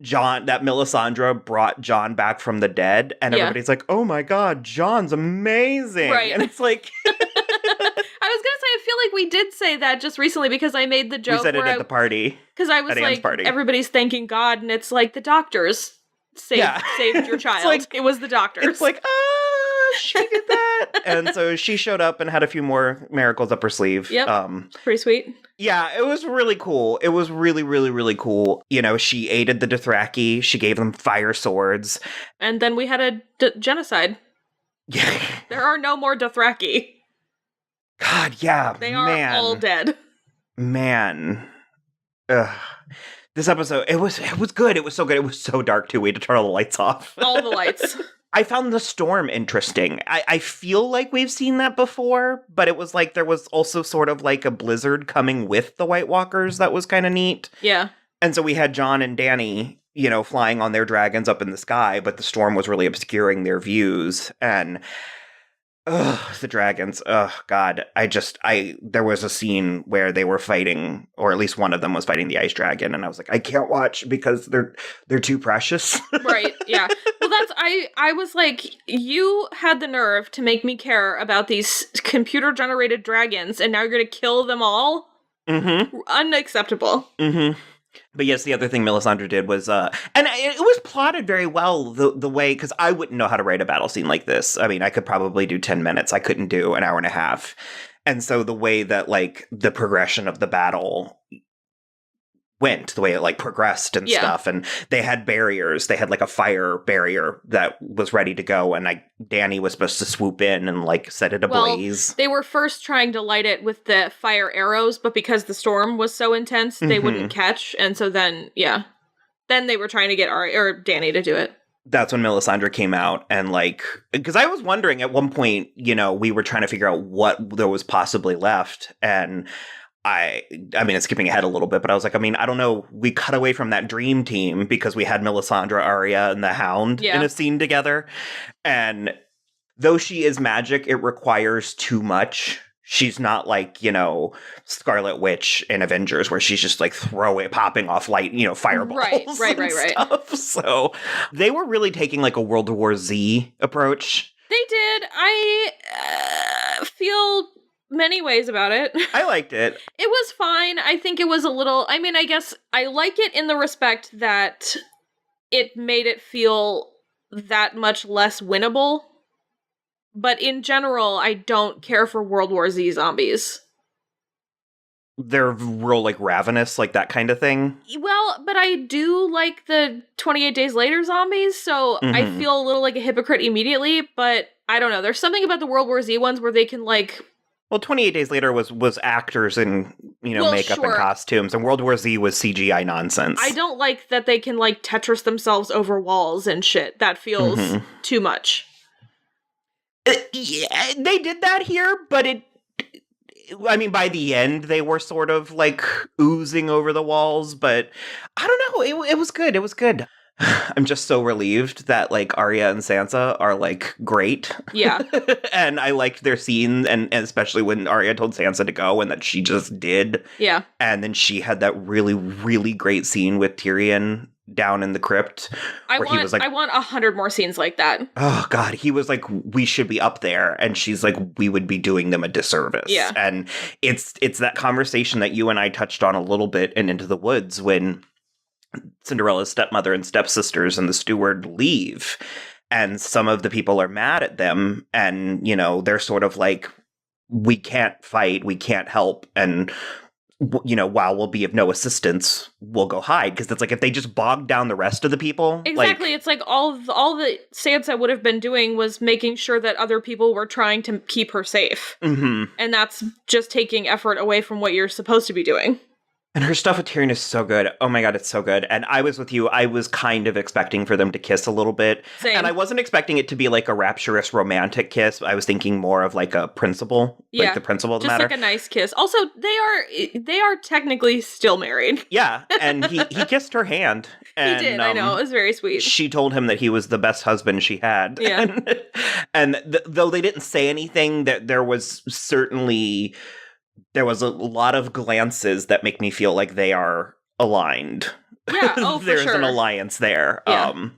Melisandre brought Jon back from the dead, and everybody's like, oh my god, Jon's amazing. Right. And it's like... I was gonna say, I feel like we did say that just recently, because I made the joke. We said it at the party. Because I was like, everybody's thanking God, and it's like, the doctors saved your child. Like, it was the doctors. It's like, she did that. And so she showed up and had a few more miracles up her sleeve. Yep. Pretty sweet. Yeah, it was really cool. It was really, really, really cool. She aided the Dothraki. She gave them fire swords. And then we had a genocide. Yeah. There are no more Dothraki. God, yeah. They are all dead. Man. Ugh. This episode, it was good. It was so good. It was so dark, too. We had to turn all the lights off. All the lights. I found the storm interesting. I feel like we've seen that before, but it was like there was also sort of like a blizzard coming with the White Walkers that was kind of neat. Yeah. And so we had Jon and Dany, flying on their dragons up in the sky, but the storm was really obscuring their views. And Ugh, the dragons. Ugh, God. There was a scene where they were fighting, or at least one of them was fighting the ice dragon, and I was like, I can't watch because they're too precious. Right, yeah. Well, I was like, you had the nerve to make me care about these computer-generated dragons, and now you're gonna kill them all? Mm-hmm. Unacceptable. Mm-hmm. But yes, the other thing Melisandre did was, and it was plotted very well the way, because I wouldn't know how to write a battle scene like this. I mean, I could probably do 10 minutes. I couldn't do an hour and a half. And so the way that, like, the progression of the battle went, the way it, like, progressed and stuff, and they had barriers. They had, like, a fire barrier that was ready to go, and Dany was supposed to swoop in and, like, set it ablaze. Well, they were first trying to light it with the fire arrows, but because the storm was so intense, they wouldn't catch, and so then, then they were trying to get Dany to do it. That's when Melisandre came out, and, like, because I was wondering at one point, we were trying to figure out what there was possibly left, and I mean, it's skipping ahead a little bit, but I was like, I don't know. We cut away from that dream team because we had Melisandre, Arya, and the Hound in a scene together. And though she is magic, it requires too much. She's not like, Scarlet Witch in Avengers, where she's just like popping off light, fireballs. Right. Stuff. So they were really taking like a World War Z approach. They did. I feel many ways about it. I liked it. It was fine. I think it was a little, I guess I like it in the respect that it made it feel that much less winnable. But in general, I don't care for World War Z zombies. They're real, like, ravenous, like that kind of thing? Well, but I do like the 28 Days Later zombies, so I feel a little like a hypocrite immediately, but I don't know. There's something about the World War Z ones where they can, like... Well, 28 Days Later was actors in, makeup and costumes, and World War Z was CGI nonsense. I don't like that they can, like, Tetris themselves over walls and shit. That feels too much. Yeah, they did that here, but by the end, they were sort of, like, oozing over the walls, but I don't know, it was good, it was good. I'm just so relieved that, like, Arya and Sansa are, like, great. Yeah. And I liked their scene, and especially when Arya told Sansa to go, and that she just did. Yeah. And then she had that really, really great scene with Tyrion down in the crypt. I want 100 more scenes like that. Oh, God. He was like, we should be up there. And she's like, we would be doing them a disservice. Yeah. And it's that conversation that you and I touched on a little bit in Into the Woods when Cinderella's stepmother and stepsisters and the steward leave, and some of the people are mad at them, and they're sort of like, we can't fight, we can't help, and while we'll be of no assistance, we'll go hide, because it's like if they just bogged down the rest of the people, exactly, it's like all that Sansa would have been doing was making sure that other people were trying to keep her safe, and that's just taking effort away from what you're supposed to be doing. And her stuff with Tyrion is so good. Oh my God, it's so good. And I was with you. I was kind of expecting for them to kiss a little bit. Same. And I wasn't expecting it to be like a rapturous romantic kiss. I was thinking more of like a principle. Yeah. Like the principle of the matter. Just like a nice kiss. Also, they are technically still married. Yeah. And he kissed her hand. And, he did, I know. It was very sweet. She told him that he was the best husband she had. Yeah. And though they didn't say anything, that there was a lot of glances that make me feel like they are aligned. Yeah, oh, for There's sure. an alliance there. Yeah.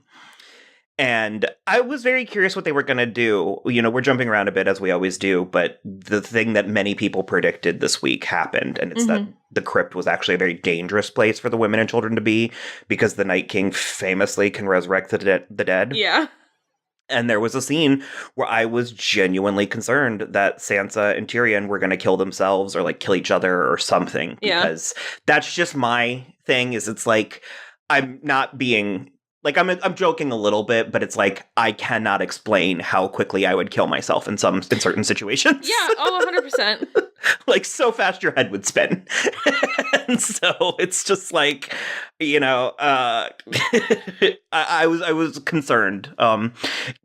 And I was very curious what they were going to do. We're jumping around a bit as we always do, but the thing that many people predicted this week happened, and it's that the crypt was actually a very dangerous place for the women and children to be, because the Night King famously can resurrect the dead. Yeah. And there was a scene where I was genuinely concerned that Sansa and Tyrion were going to kill themselves or like kill each other or something. Yeah. Because that's just my thing, is it's like, I'm not being like, I'm joking a little bit, but it's like, I cannot explain how quickly I would kill myself in certain situations. Yeah. Oh, 100%. Like, so fast your head would spin. And so it's just like, I was concerned.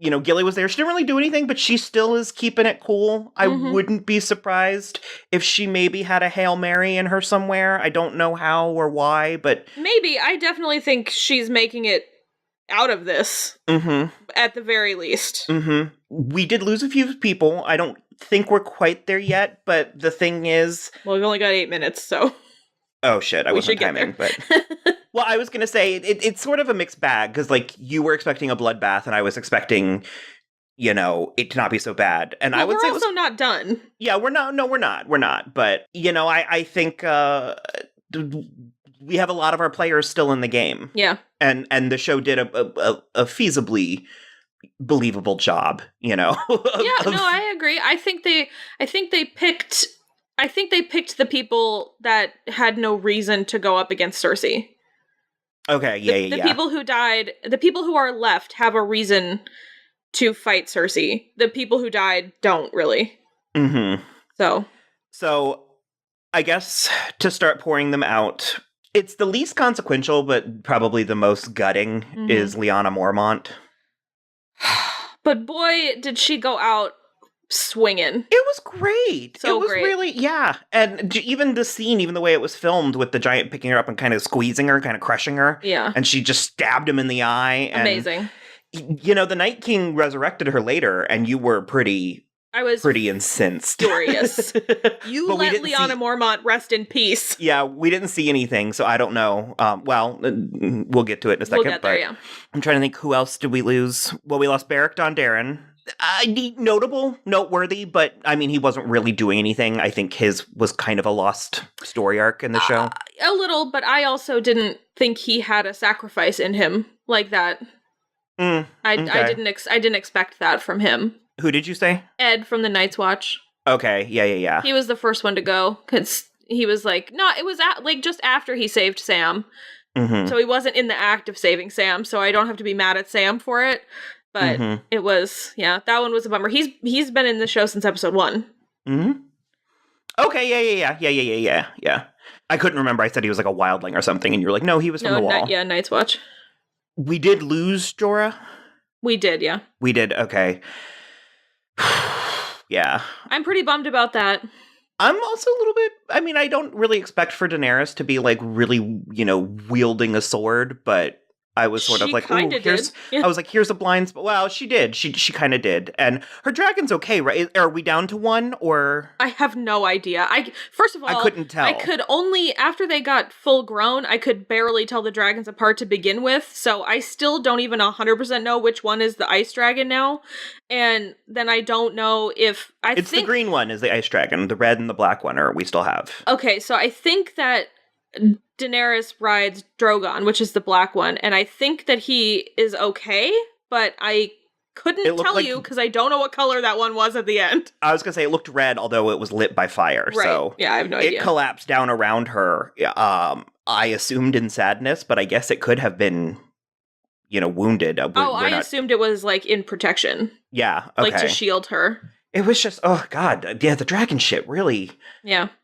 Gilly was there. She didn't really do anything, but she still is keeping it cool. I wouldn't be surprised if she maybe had a Hail Mary in her somewhere. I don't know how or why, but maybe. I definitely think she's making it out of this, at the very least. We did lose a few people. I don't think we're quite there yet, but the thing is... Well, we've only got 8 minutes, so... Oh, shit, I wasn't timing, but... Well, I was going to say, it's sort of a mixed bag, because, like, you were expecting a bloodbath, and I was expecting, you know, it to not be so bad. And I would say we're also not done. Yeah, we're not. No, we're not. But, you know, I think we have a lot of our players still in the game. Yeah. And the show did a feasibly believable job, you know? I agree. I think they picked the people that had no reason to go up against Cersei. Okay, The people who died, the people who are left have a reason to fight Cersei. The people who died don't really. So I guess to start pouring them out, it's the least consequential, but probably the most gutting is Lyanna Mormont. But boy, did she go out swinging. It was great. So it was great. Really, yeah. And even the scene, even the way it was filmed with the giant picking her up and kind of squeezing her, kind of crushing her. Yeah. And she just stabbed him in the eye. And, amazing. You know, the Night King resurrected her later, and you were pretty incensed. Furious. You let Lyanna Mormont rest in peace. Yeah, we didn't see anything, so I don't know. We'll get to it in a second. We'll get there, yeah. I'm trying to think, who else did we lose? Well, we lost Beric Dondarrion. Noteworthy, but I mean, he wasn't really doing anything. I think his was kind of a lost story arc in the show. A little, but I also didn't think he had a sacrifice in him like that. Okay. I didn't expect that from him. Who did you say? Ed from the Night's Watch. Okay, yeah. He was the first one to go, because he was like, it was just after he saved Sam. So he wasn't in the act of saving Sam, so I don't have to be mad at Sam for it. But it was, that one was a bummer. He's been in the show since episode 1. Okay, yeah. I couldn't remember. I said he was like a wildling or something, and you were like, no, he was from the wall. Night's Watch. We did lose Jorah? We did, yeah. We did, okay. Yeah. I'm pretty bummed about that. I'm also a little bit, I mean, I don't really expect for Daenerys to be like really, wielding a sword, but I was sort of like, here's, I was like, here's a blind spot. Well, she did. She kind of did. And her dragon's okay, right? Are we down to 1 or? I have no idea. First of all, I couldn't tell. I could only, after they got full grown, I could barely tell the dragons apart to begin with. So I still don't even 100% know which one is the ice dragon now. And then I don't know if It's the green one is the ice dragon. The red and the black one we still have. Okay, so I think that Daenerys rides Drogon, which is the black one, and I think that he is okay, but I couldn't tell you because I don't know what color that one was at the end. I was going to say it looked red, although it was lit by fire. Right. So yeah, I have no idea. It collapsed down around her. I assumed in sadness, but I guess it could have been, wounded. I assumed it was like in protection. Yeah, okay. Like to shield her. It was just, oh god, yeah, the dragon shit really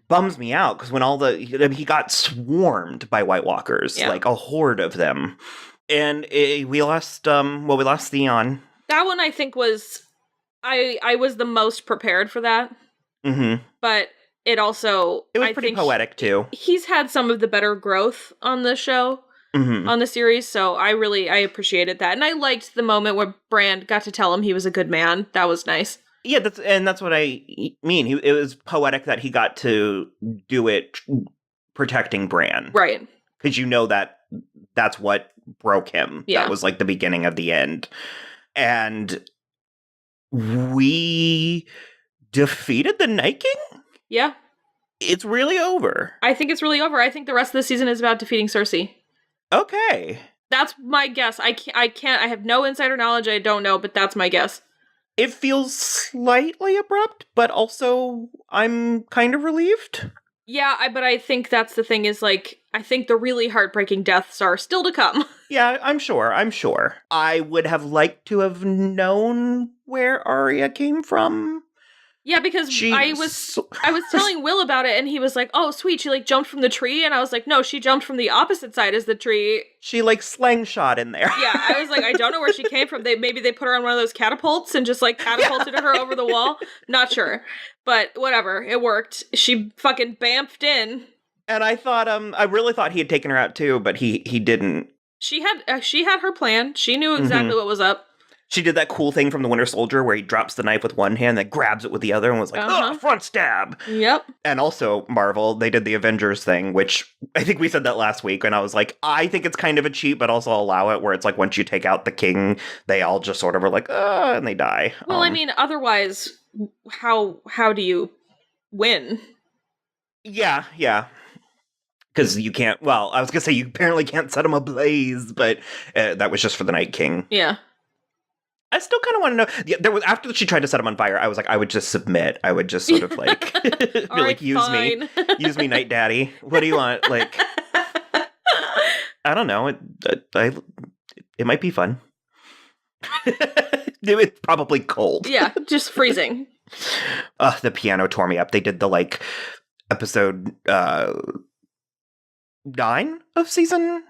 bums me out, because when he got swarmed by White Walkers, like a horde of them, and we lost Theon. That one I think was, I was the most prepared for that, but it was pretty poetic too. He's had some of the better growth on the show. On the series, so I appreciated that, and I liked the moment where Bran got to tell him he was a good man. That was nice. Yeah, that's what I mean. It was poetic that he got to do it protecting Bran. Right. Because that's what broke him. Yeah. That was like the beginning of the end. And we defeated the Night King? Yeah. It's really over. I think it's really over. I think the rest of the season is about defeating Cersei. Okay. That's my guess. I have no insider knowledge. I don't know, but that's my guess. It feels slightly abrupt, but also I'm kind of relieved. Yeah, but I think that's the thing is, like, I think the really heartbreaking deaths are still to come. Yeah, I'm sure. I would have liked to have known where Arya came from. Yeah, because I was telling Will about it, and he was like, oh, sweet, she, like, jumped from the tree, and I was like, no, she jumped from the opposite side as the tree. She, like, slingshot in there. Yeah, I was like, I don't know where she came from. Maybe they put her on one of those catapults and just, like, catapulted her over the wall. Not sure. But whatever, it worked. She fucking bamfed in. And I thought, I really thought he had taken her out, too, but he didn't. She had her plan. She knew exactly what was up. She did that cool thing from The Winter Soldier where he drops the knife with one hand, then grabs it with the other, and was like, front stab! Yep. And also, Marvel, they did the Avengers thing, which I think we said that last week, and I was like, I think it's kind of a cheat, but also allow it, where it's like, once you take out the king, they all just sort of are like, and they die. Well, I mean, otherwise, how do you win? Yeah. Because you can't, well, I was going to say, you apparently can't set him ablaze, but that was just for the Night King. Yeah. I still kind of want to know. Yeah, there was, after she tried to set him on fire, I was like, I would just submit. I would just sort of like be like, use me, Night Daddy. What do you want? Like, I don't know. It might be fun. It's probably cold. Yeah, just freezing. The piano tore me up. They did the like episode 9 of season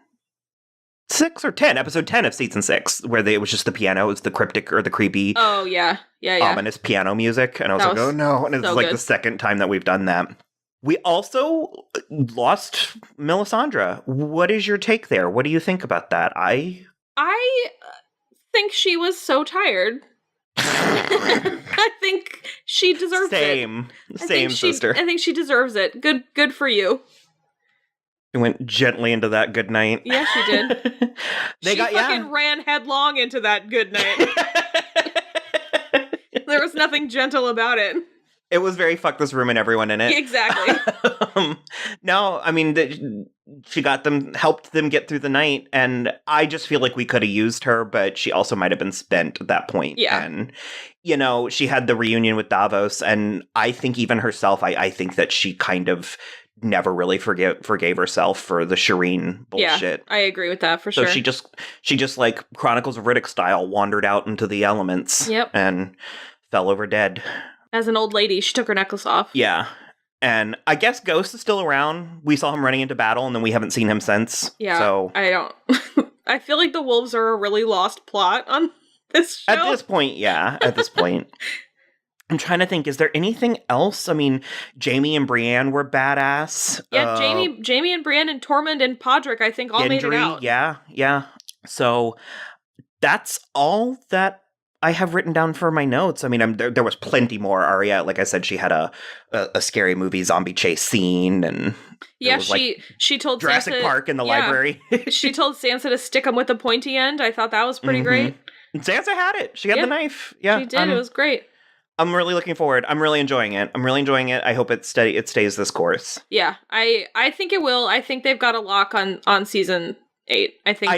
6 or 10, episode 10 of season 6, where it was just the piano. It was the cryptic or the creepy, ominous piano music. And I was like, oh no. And it's so like the second time that we've done that. We also lost Melisandre. What is your take there? What do you think about that? I think she was so tired. I think she deserves it. Same, sister. I think she deserves it. Good for you. She went gently into that good night. Yeah, she did. She ran headlong into that good night. There was nothing gentle about it. It was very fuck this room and everyone in it. Exactly. No, I mean, she helped them get through the night, and I just feel like we could have used her, but she also might have been spent at that point. Yeah. And, she had the reunion with Davos, and I think even herself, I think that she kind of never really forgave herself for the Shireen bullshit. Yeah, I agree with that for so sure. She just like Chronicles of Riddick style wandered out into the elements. Yep. And fell over dead. As an old lady, she took her necklace off. Yeah. And I guess Ghost is still around. We saw him running into battle, and then we haven't seen him since. Yeah. So I don't. I feel like the wolves are a really lost plot on this show. At this point, yeah. At this point. I'm trying to think, is there anything else? I mean, Jaime and Brienne were badass. Yeah, Jaime and Brienne and Tormund and Podrick, I think, all made it out. Yeah. So that's all that I have written down for my notes. I mean, there was plenty more. Arya, like I said, she had a scary movie zombie chase scene, and yeah, she told Jurassic Sansa, Park in the library. She told Sansa to stick him with the pointy end. I thought that was pretty great. And Sansa had it. She had the knife. Yeah, she did. It was great. I'm really looking forward. I'm really enjoying it. I hope it stays this course. Yeah, I think it will. I think they've got a lock on season 8. I think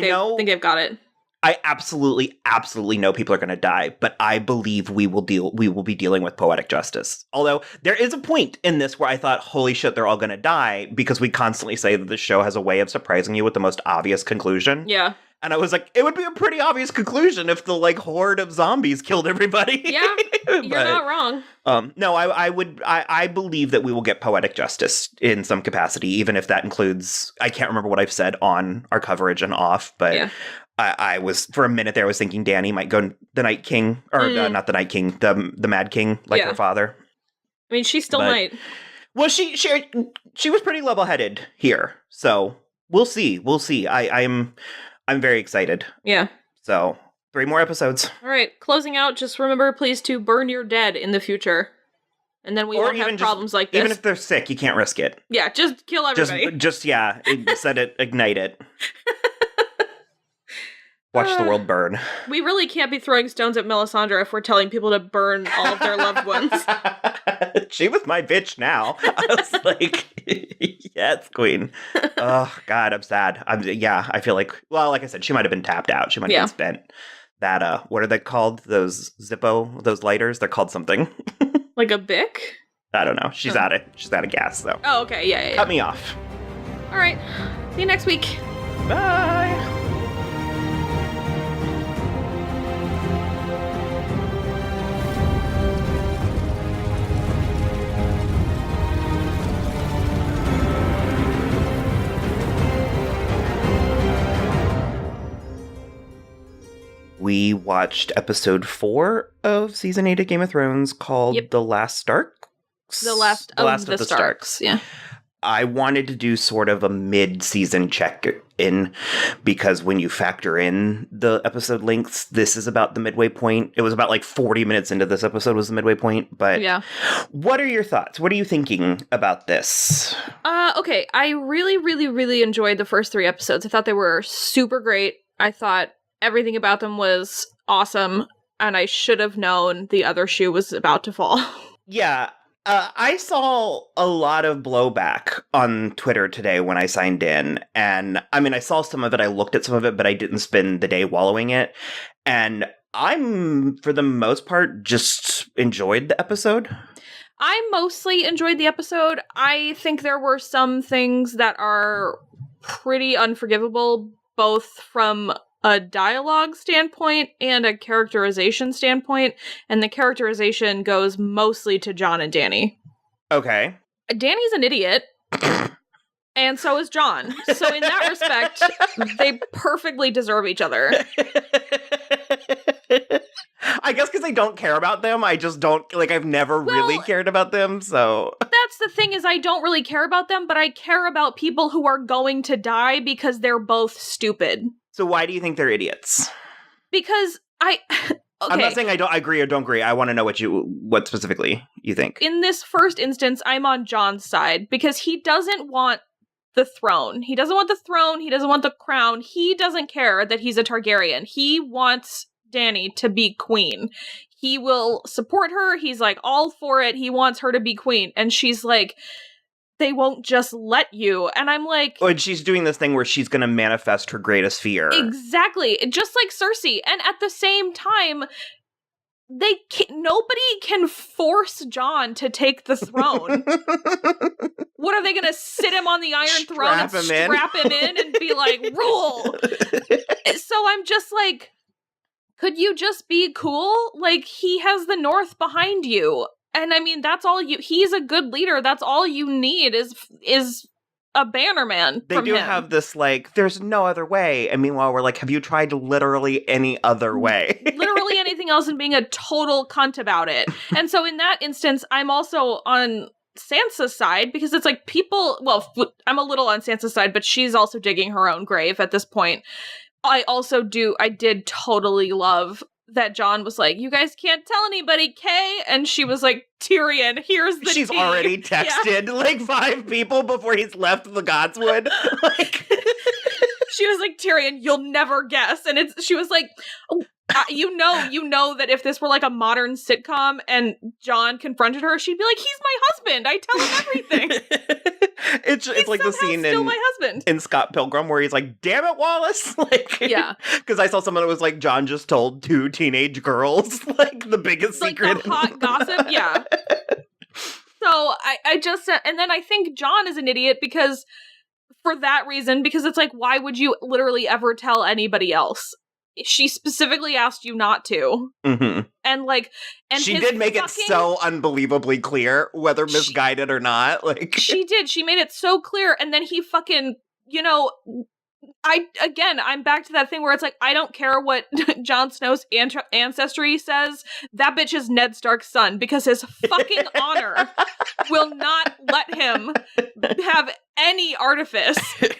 they've got it. I absolutely know people are going to die, but I believe we will be dealing with poetic justice. Although there is a point in this where I thought, holy shit, they're all going to die, because we constantly say that the show has a way of surprising you with the most obvious conclusion. Yeah. And I was like, it would be a pretty obvious conclusion if the like horde of zombies killed everybody. Yeah, you're not wrong. No, I believe that we will get poetic justice in some capacity, even if that includes, I can't remember what I've said on our coverage and off, but yeah. I was, for a minute there, I was thinking Dany might go the Night King, or not the Night King, the Mad King, like her father. I mean, she still might. Well, she was pretty level-headed here, so we'll see. I'm very excited. Yeah. So, 3 more episodes. All right, closing out, just remember, please, to burn your dead in the future. And then we won't have problems like this. Even if they're sick, you can't risk it. Yeah, just kill everybody. Just set it, ignite it. Watch the world burn. We really can't be throwing stones at Melisandre if we're telling people to burn all of their loved ones. She was my bitch now. I was like, yes, queen. Oh, God, I'm sad. I feel like, well, like I said, she might have been tapped out. She might have been spent. That, what are they called? Those Zippo, those lighters? They're called something. Like a Bic? I don't know. She's out of gas, though. Oh, okay. Yeah. Cut me off. All right. See you next week. Bye. We watched episode 4 of season 8 of Game of Thrones called The Last Starks. The Last of the Starks. Yeah. I wanted to do sort of a mid-season check in, because when you factor in the episode lengths, this is about the midway point. It was about like 40 minutes into this episode was the midway point. But yeah. What are your thoughts? What are you thinking about this? Okay, I really, really, really enjoyed the first 3 episodes. I thought they were super great. I thought everything about them was awesome, and I should have known the other shoe was about to fall. Yeah. I saw a lot of blowback on Twitter today when I signed in. And I mean, I saw some of it, I looked at some of it, but I didn't spend the day wallowing it. And I'm, for the most part, just enjoyed the episode. I mostly enjoyed the episode. I think there were some things that are pretty unforgivable, both from a dialogue standpoint and a characterization standpoint, and the characterization goes mostly to John and Danny. Okay. Danny's an idiot, and so is John. So in that respect, they perfectly deserve each other. I guess because I don't care about them, I just don't, like, I've never really cared about them, so... That's the thing, is I don't really care about them, but I care about people who are going to die because they're both stupid. So why do you think they're idiots? Because okay. I'm not saying I agree or don't agree. I want to know what specifically you think. In this first instance, I'm on John's side because he doesn't want the throne. He doesn't want the throne. He doesn't want the crown. He doesn't care that he's a Targaryen. He wants Dany to be queen. He will support her. He's like all for it. He wants her to be queen. And she's like, they won't just let you. And I'm like... Oh, and she's doing this thing where she's going to manifest her greatest fear. Exactly. Just like Cersei. And at the same time, nobody can force Jon to take the throne. What are they going to sit him on the Iron Throne and strap him in and be like, rule? So I'm just like, could you just be cool? Like, he has the North behind you. And I mean, that's all he's a good leader. That's all you need is a bannerman. They do him. have this, like, there's no other way. And meanwhile, we're like, have you tried literally any other way? Literally anything else and being a total cunt about it. And so in that instance, I'm also on Sansa's side because it's like I'm a little on Sansa's side, but she's also digging her own grave at this point. I did totally love that Jon was like, you guys can't tell anybody, Kay? And she was like, Tyrion, here's the She's tea. already texted like 5 people before he's left the Godswood. Like, she was like, Tyrion, you'll never guess. And she was like, you know that if this were like a modern sitcom and Jon confronted her, she'd be like, he's my husband. I tell him everything. It's like the scene in Scott Pilgrim where he's like, damn it, Wallace. Like, yeah. Because I saw someone that was like, Jon just told 2 teenage girls like the biggest secret. Like the hot gossip. Yeah. So I just said, and then I think Jon is an idiot because for that reason, because it's like, why would you literally ever tell anybody else? She specifically asked you not to. Mm-hmm. And she did make it so unbelievably clear, whether misguided or not. Like, she did. She made it so clear. And then he fucking, I'm back to that thing where it's like, I don't care what Jon Snow's ancestry says. That bitch is Ned Stark's son because his fucking honor will not let him have any artifice.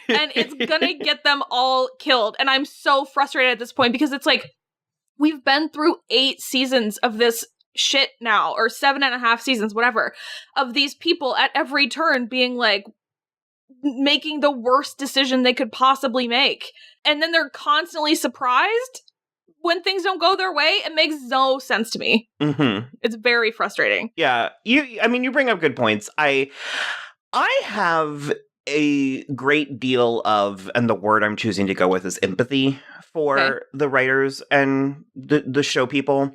And it's gonna get them all killed. And I'm so frustrated at this point because it's like, we've been through 8 seasons of this shit now, or 7.5 seasons, whatever, of these people at every turn being like, making the worst decision they could possibly make. And then they're constantly surprised when things don't go their way. It makes no sense to me. Mm-hmm. It's very frustrating. Yeah. You bring up good points. I have a great deal of, and the word I'm choosing to go with is empathy for the writers and the show people,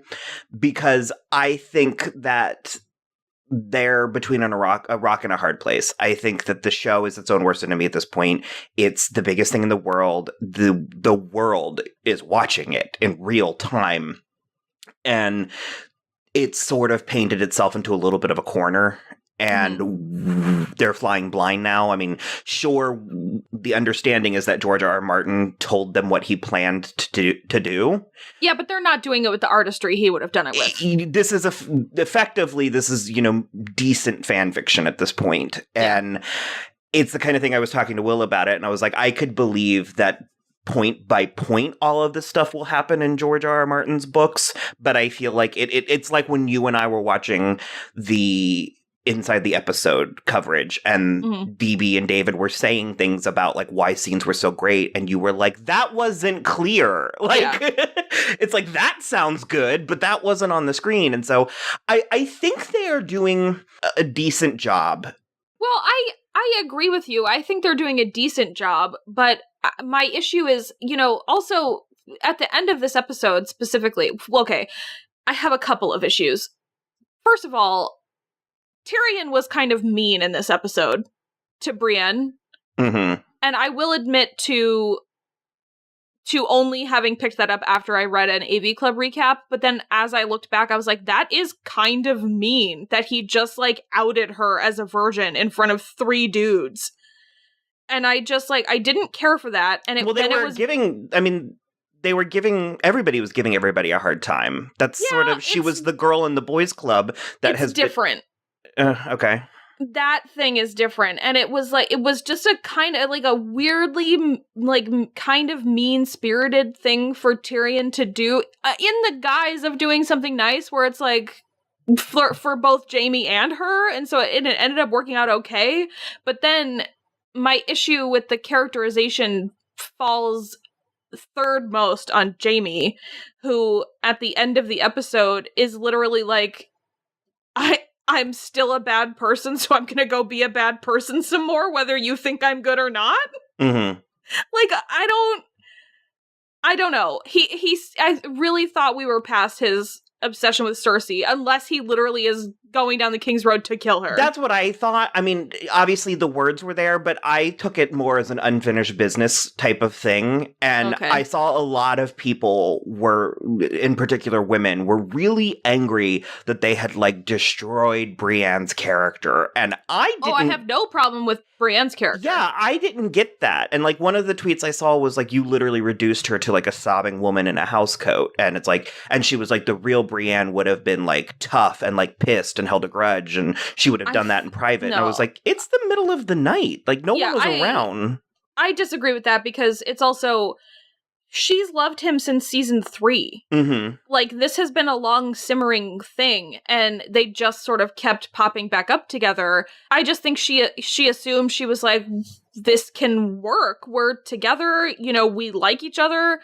because I think that they're between a rock and a hard place. I think that the show is its own worst enemy at this point. It's the biggest thing in the world. The world is watching it in real time. And it's sort of painted itself into a little bit of a corner. And they're flying blind now. I mean, sure, the understanding is that George R.R. Martin told them what he planned to do. Yeah, but they're not doing it with the artistry he would have done it with. This is effectively, decent fan fiction at this point. And it's the kind of thing I was talking to Will about it, and I was like, I could believe that point by point all of this stuff will happen in George R. R. Martin's books, but I feel like it's like when you and I were watching the inside the episode coverage and DB and David were saying things about like why scenes were so great, and you were like, that wasn't clear. Like it's like, that sounds good, but that wasn't on the screen. And so I think they are doing a decent job. Well, I agree with you. I think they're doing a decent job, but my issue is, also at the end of this episode specifically, okay, I have a couple of issues. First of all, Tyrion was kind of mean in this episode to Brienne. And I will admit to only having picked that up after I read an AV Club recap, but then as I looked back, I was like, that is kind of mean that he just, like, outed her as a virgin in front of 3 dudes. And I just, like, I didn't care for that. And everybody was giving everybody a hard time. That's sort of, she was the girl in the boys club that has different. Okay. That thing is different. And it was just a kind of like a weirdly, like, kind of mean-spirited thing for Tyrion to do in the guise of doing something nice, where it's like for both Jaime and her. And so it ended up working out okay. But then my issue with the characterization falls third most on Jaime, who at the end of the episode is literally like, I'm still a bad person, so I'm gonna go be a bad person some more, whether you think I'm good or not. Like, I don't know. I really thought we were past his obsession with Cersei, unless he literally is going down the King's Road to kill her. That's what I thought. I mean, obviously the words were there, but I took it more as an unfinished business type of thing. And I saw a lot of people were, in particular women, were really angry that they had, like, destroyed Brienne's character. And I didn't... I have no problem with Brienne's character. Yeah, I didn't get that. And, like, one of the tweets I saw was, like, you literally reduced her to, like, a sobbing woman in a housecoat. And it's like, and she was like, the real Brienne would have been, like, tough and, like, pissed and held a grudge, and she would have done that in private. And I was like, it's the middle of the night. Like, no one was around. I disagree with that, because it's also, she's loved him since season 3. Like, this has been a long simmering thing, and they just sort of kept popping back up together. I just think she assumed, she was like, this can work. We're together, we like each other.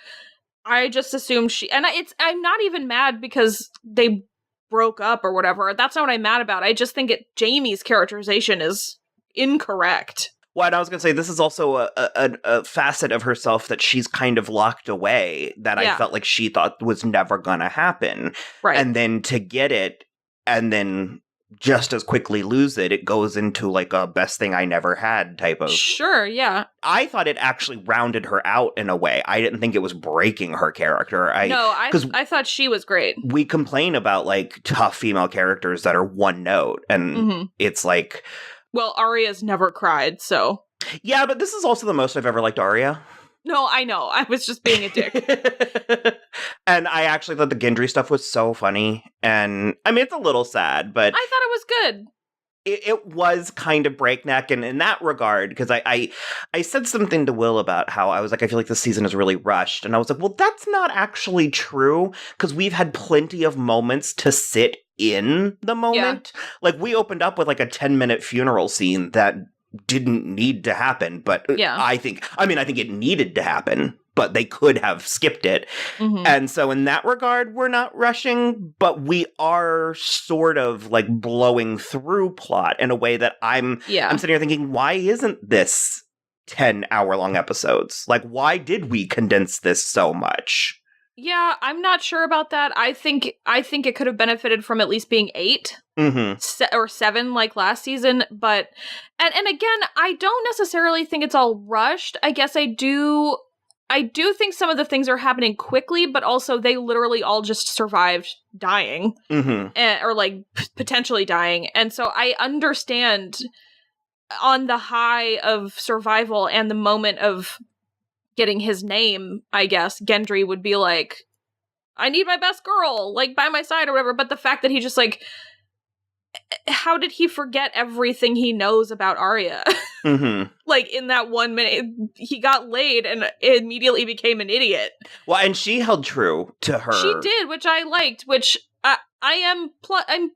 I just assumed I'm not even mad because they broke up or whatever. That's not what I'm mad about. I just think Jaime's characterization is incorrect. Well, and I was going to say, this is also a facet of herself that she's kind of locked away, that I felt like she thought was never going to happen. Right. And then to get it, and then just as quickly lose it, it goes into like a best thing I never had type of... Sure, yeah. I thought it actually rounded her out in a way. I didn't think it was breaking her character. I thought she was great. We complain about, like, tough female characters that are one note, and it's like... Well, Arya's never cried, so... Yeah, but this is also the most I've ever liked Arya. No, I know. I was just being a dick. And I actually thought the Gendry stuff was so funny. And, I mean, it's a little sad, but... I thought it was good. It was kind of breakneck, and in that regard, because I said something to Will about how I was like, I feel like this season is really rushed. And I was like, well, that's not actually true, because we've had plenty of moments to sit in the moment. Yeah. Like, we opened up with, like, a 10-minute funeral scene that didn't need to happen, but I think it needed to happen, but they could have skipped it. And so in that regard, we're not rushing, but we are sort of like blowing through plot in a way that I'm sitting here thinking, why isn't this 10-hour-long episodes? Like, why did we condense this so much? Yeah, I'm not sure about that. I think it could have benefited from at least being 8 or 7 like last season. But and again, I don't necessarily think it's all rushed. I guess I do think some of the things are happening quickly, but also they literally all just survived dying or like potentially dying. And so I understand on the high of survival and the moment of getting his name, I guess, Gendry would be like, I need my best girl, like, by my side or whatever. But the fact that he just, like, how did he forget everything he knows about Arya? Like, in that 1 minute, he got laid and immediately became an idiot. Well, and she held true to her. She did, which I liked, which I'm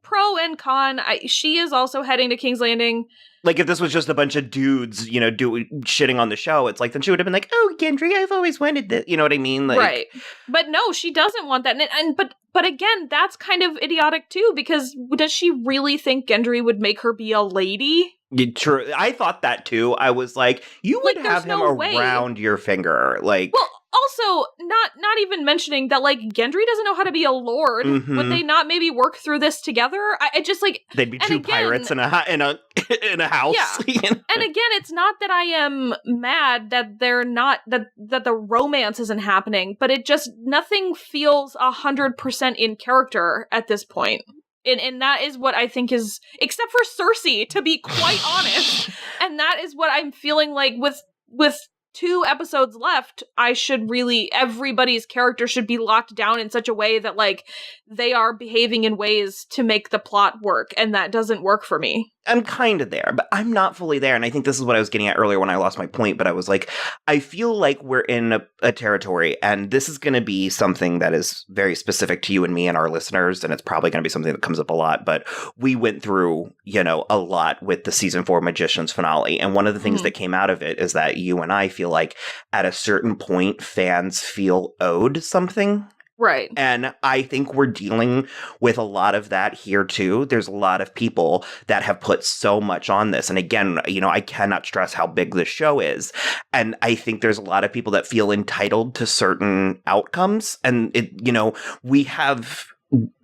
pro and con. She is also heading to King's Landing. Like, if this was just a bunch of dudes, you know, shitting on the show, it's like, then she would have been like, oh, Gendry, I've always wanted this. You know what I mean? Like, right. But no, she doesn't want that. But again, that's kind of idiotic too, because does she really think Gendry would make her be a lady? True. I thought that too. I was like, you would have him around your finger. Like, well, also, not even mentioning that, like, Gendry doesn't know how to be a lord. Would they not maybe work through this together? I just, like... They'd be two pirates in a house. Yeah. And again, it's not that I am mad that they're not... That the romance isn't happening, but it just... Nothing feels 100% in character at this point. And that is what I think is... Except for Cersei, to be quite honest. And that is what I'm feeling like with 2 episodes left, everybody's character should be locked down in such a way that, like, they are behaving in ways to make the plot work, and that doesn't work for me. I'm kind of there, but I'm not fully there, and I think this is what I was getting at earlier when I lost my point, but I was like, I feel like we're in a territory, and this is going to be something that is very specific to you and me and our listeners, and it's probably going to be something that comes up a lot, but we went through, you know, a lot with the season 4 Magicians finale, and one of the things that came out of it is that you and I feel like at a certain point, fans feel owed something. Right. And I think we're dealing with a lot of that here too. There's a lot of people that have put so much on this. And again, you know, I cannot stress how big this show is. And I think there's a lot of people that feel entitled to certain outcomes. And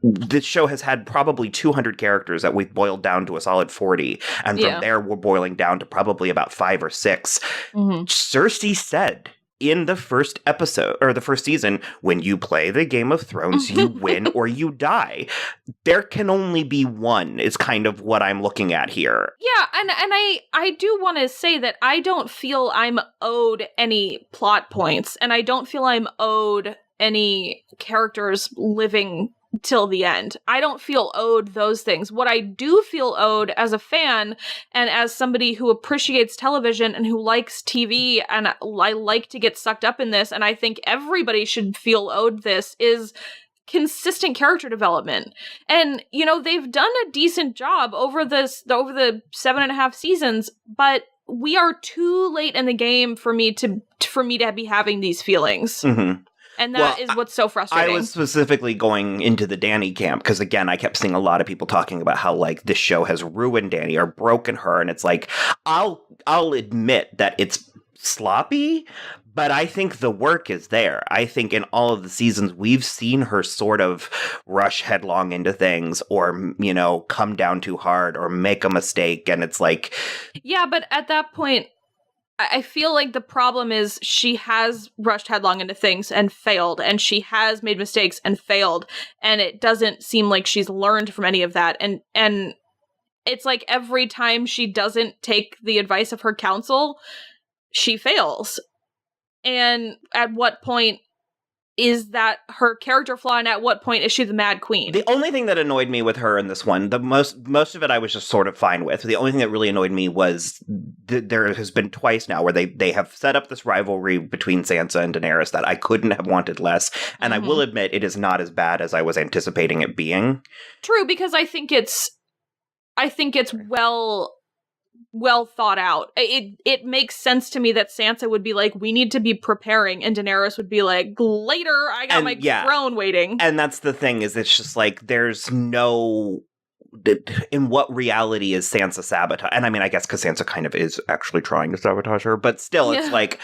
this show has had probably 200 characters that we've boiled down to a solid 40. And from there, we're boiling down to probably about 5 or 6. Cersei said in the first episode, or the first season, when you play the Game of Thrones, you win or you die. There can only be one, is kind of what I'm looking at here. Yeah, and I do want to say that I don't feel I'm owed any plot points, and I don't feel I'm owed any characters living till the end. I don't feel owed those things. What I do feel owed as a fan and as somebody who appreciates television and who likes TV, and I like to get sucked up in this, and I think everybody should feel owed this, is consistent character development. And, you know, they've done a decent job over the 7.5 seasons, but we are too late in the game for me to be having these feelings. And that is what's so frustrating. I was specifically going into the Dany camp because, again, I kept seeing a lot of people talking about how, like, this show has ruined Dany or broken her. And it's like, I'll admit that it's sloppy, but I think the work is there. I think in all of the seasons, we've seen her sort of rush headlong into things or, you know, come down too hard or make a mistake. And it's like... Yeah, but at that point, I feel like the problem is she has rushed headlong into things and failed, and she has made mistakes and failed, and it doesn't seem like she's learned from any of that. And it's like every time she doesn't take the advice of her counsel, she fails. And at what point is that her character flaw, and at what point is she the Mad Queen? The only thing that annoyed me with her in this one, the most of it I was just sort of fine with. The only thing that really annoyed me was there has been twice now where they have set up this rivalry between Sansa and Daenerys that I couldn't have wanted less. And I will admit it is not as bad as I was anticipating it being. True, because I think it's well thought out. It makes sense to me that Sansa would be like, we need to be preparing, and Daenerys would be like, later, I got my throne waiting. And that's the thing, is it's just like, there's no... In what reality is Sansa sabotage? And I mean, I guess because Sansa kind of is actually trying to sabotage her, but still, it's like,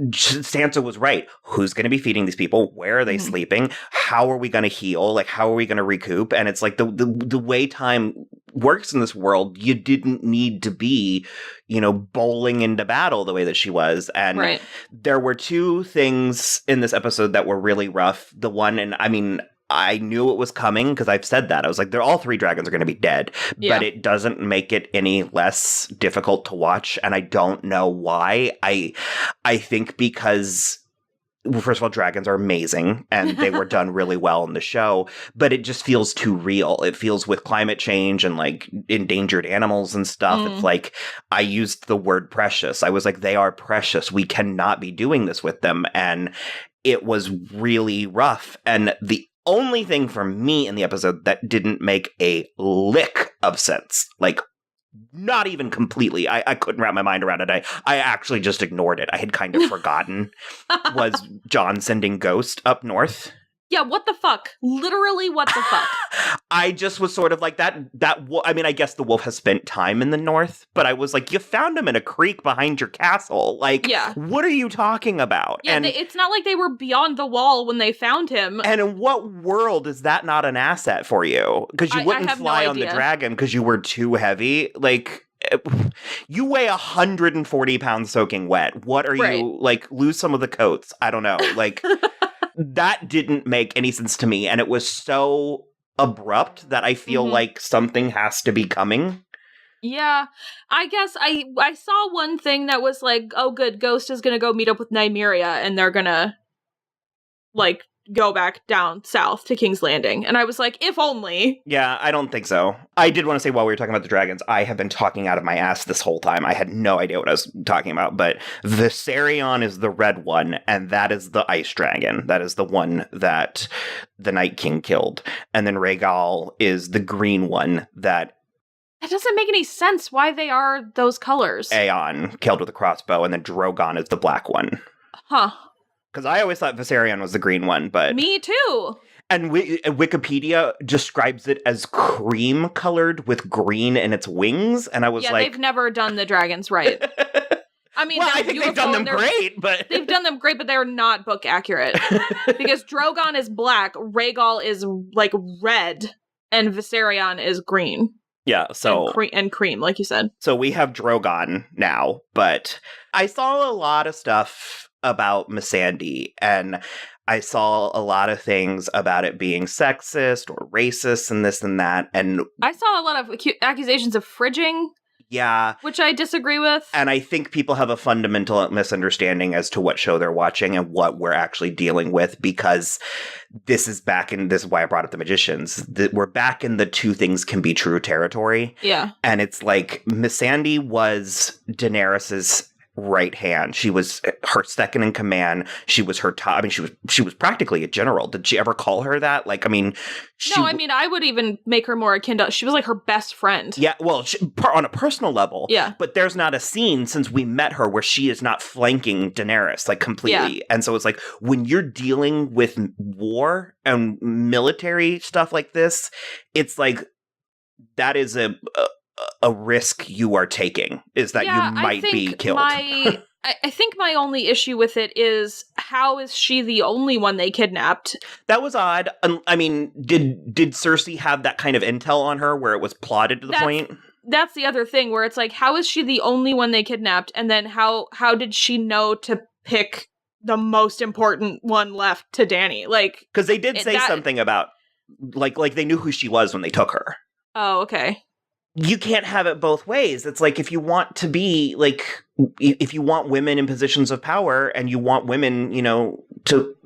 Sansa was right. Who's going to be feeding these people? Where are they sleeping? How are we going to heal? Like, how are we going to recoup? And it's like, the way time works in this world, you didn't need to be, you know, bowling into battle the way that she was. And there were 2 things in this episode that were really rough. The one, and I mean... I knew it was coming because I've said that. I was like, all 3 dragons are going to be dead. Yeah. But it doesn't make it any less difficult to watch. And I don't know why. I think because first of all, dragons are amazing, and they were done really well in the show, but it just feels too real. It feels with climate change and, like, endangered animals and stuff. It's like, I used the word precious. I was like, they are precious. We cannot be doing this with them. And it was really rough. And the only thing for me in the episode that didn't make a lick of sense, like, not even completely, I couldn't wrap my mind around it. I actually just ignored it. I had kind of forgotten, was John sending Ghost up north. Yeah, what the fuck? Literally, what the fuck? I just was sort of like that. I mean, I guess the wolf has spent time in the north, but I was like, you found him in a creek behind your castle. Like, what are you talking about? Yeah, and it's not like they were beyond the wall when they found him. And in what world is that not an asset for you? Because you wouldn't fly on the dragon because you were too heavy. Like, you weigh 140 pounds soaking wet. What are you, like, lose some of the coats? I don't know. Like... That didn't make any sense to me, and it was so abrupt that I feel like something has to be coming. Yeah, I guess I saw one thing that was like, oh good, Ghost is gonna go meet up with Nymeria, and they're gonna, like, go back down south to King's Landing. And I was like, if only. Yeah, I don't think so. I did want to say, while we were talking about the dragons, I have been talking out of my ass this whole time. I had no idea what I was talking about, but Viserion is the red one, and that is the ice dragon. That is the one that the Night King killed. And then Rhaegal is the green one that... That doesn't make any sense why they are those colors. Aeon killed with a crossbow, and then Drogon is the black one. Huh. Because I always thought Viserion was the green one, but... Me too! And Wikipedia describes it as cream-colored with green in its wings, and I was like... Yeah, they've never done the dragons right. I mean, well, I think they've done them great, but... They've done them great, but they're not book accurate. Because Drogon is black, Rhaegal is, like, red, and Viserion is green. Yeah, so... And cream, like you said. So we have Drogon now, but I saw a lot of stuff about Missandei, and I saw a lot of things about it being sexist or racist and this and that, and... I saw a lot of accusations of fridging. Yeah. Which I disagree with. And I think people have a fundamental misunderstanding as to what show they're watching and what we're actually dealing with, because this is why I brought up The Magicians. We're back in the two things can be true territory. Yeah. And it's like, Missandei was Daenerys's right hand. She was her second in command. She was her top. I mean, she was practically a general. Did she ever call her that? Like, I mean, I would even make her more akin to. She was like her best friend. Yeah, well, on a personal level. Yeah. But there's not a scene since we met her where she is not flanking Daenerys, like, completely. Yeah. And so it's like, when you're dealing with war and military stuff like this, it's like, that is a risk you are taking, is that you might be killed. I think my only issue with it is, how is she the only one they kidnapped? That was odd. I mean, did Cersei have that kind of intel on her where it was plotted to the point? That's the other thing, where it's like, how is she the only one they kidnapped? And then how did she know to pick the most important one left to Dany? Like, because they did say something about, like they knew who she was when they took her. Oh, okay. You can't have it both ways. It's like, if you want to be, like, if you want women in positions of power and you want women, you know, to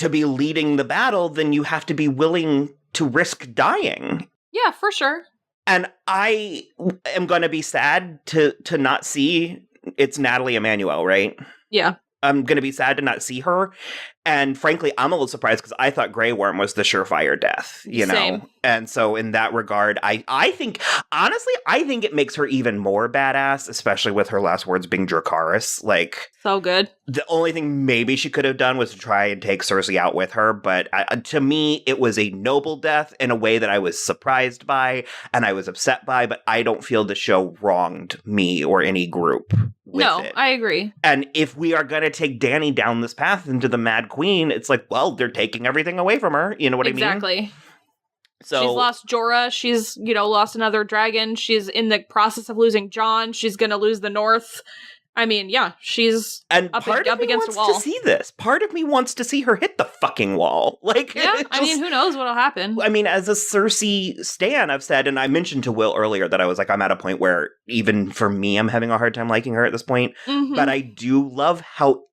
be leading the battle, then you have to be willing to risk dying. Yeah, for sure. And I am going to be sad to not see, it's Natalie Emmanuel, right? Yeah. I'm going to be sad to not see her. And frankly, I'm a little surprised because I thought Grey Worm was the surefire death, you know? Same. And so in that regard, I think, honestly, I think it makes her even more badass, especially with her last words being Dracarys. Like, so good. The only thing maybe she could have done was to try and take Cersei out with her. But to me, it was a noble death in a way that I was surprised by and I was upset by. But I don't feel the show wronged me or any group. No, I agree. And if we are going to take Dany down this path into the Mad Queen, it's like, well, they're taking everything away from her. You know what I mean? Exactly. So she's lost Jorah. She's, lost another dragon. She's in the process of losing Jon. She's going to lose the North. I mean, yeah, she's up against a wall. To see this. Part of me wants to see her hit the fucking wall. Like, yeah, I mean, who knows what'll happen? I mean, as a Cersei stan, I've said, and I mentioned to Will earlier that I was like, I'm at a point where even for me, I'm having a hard time liking her at this point. Mm-hmm. But I do love how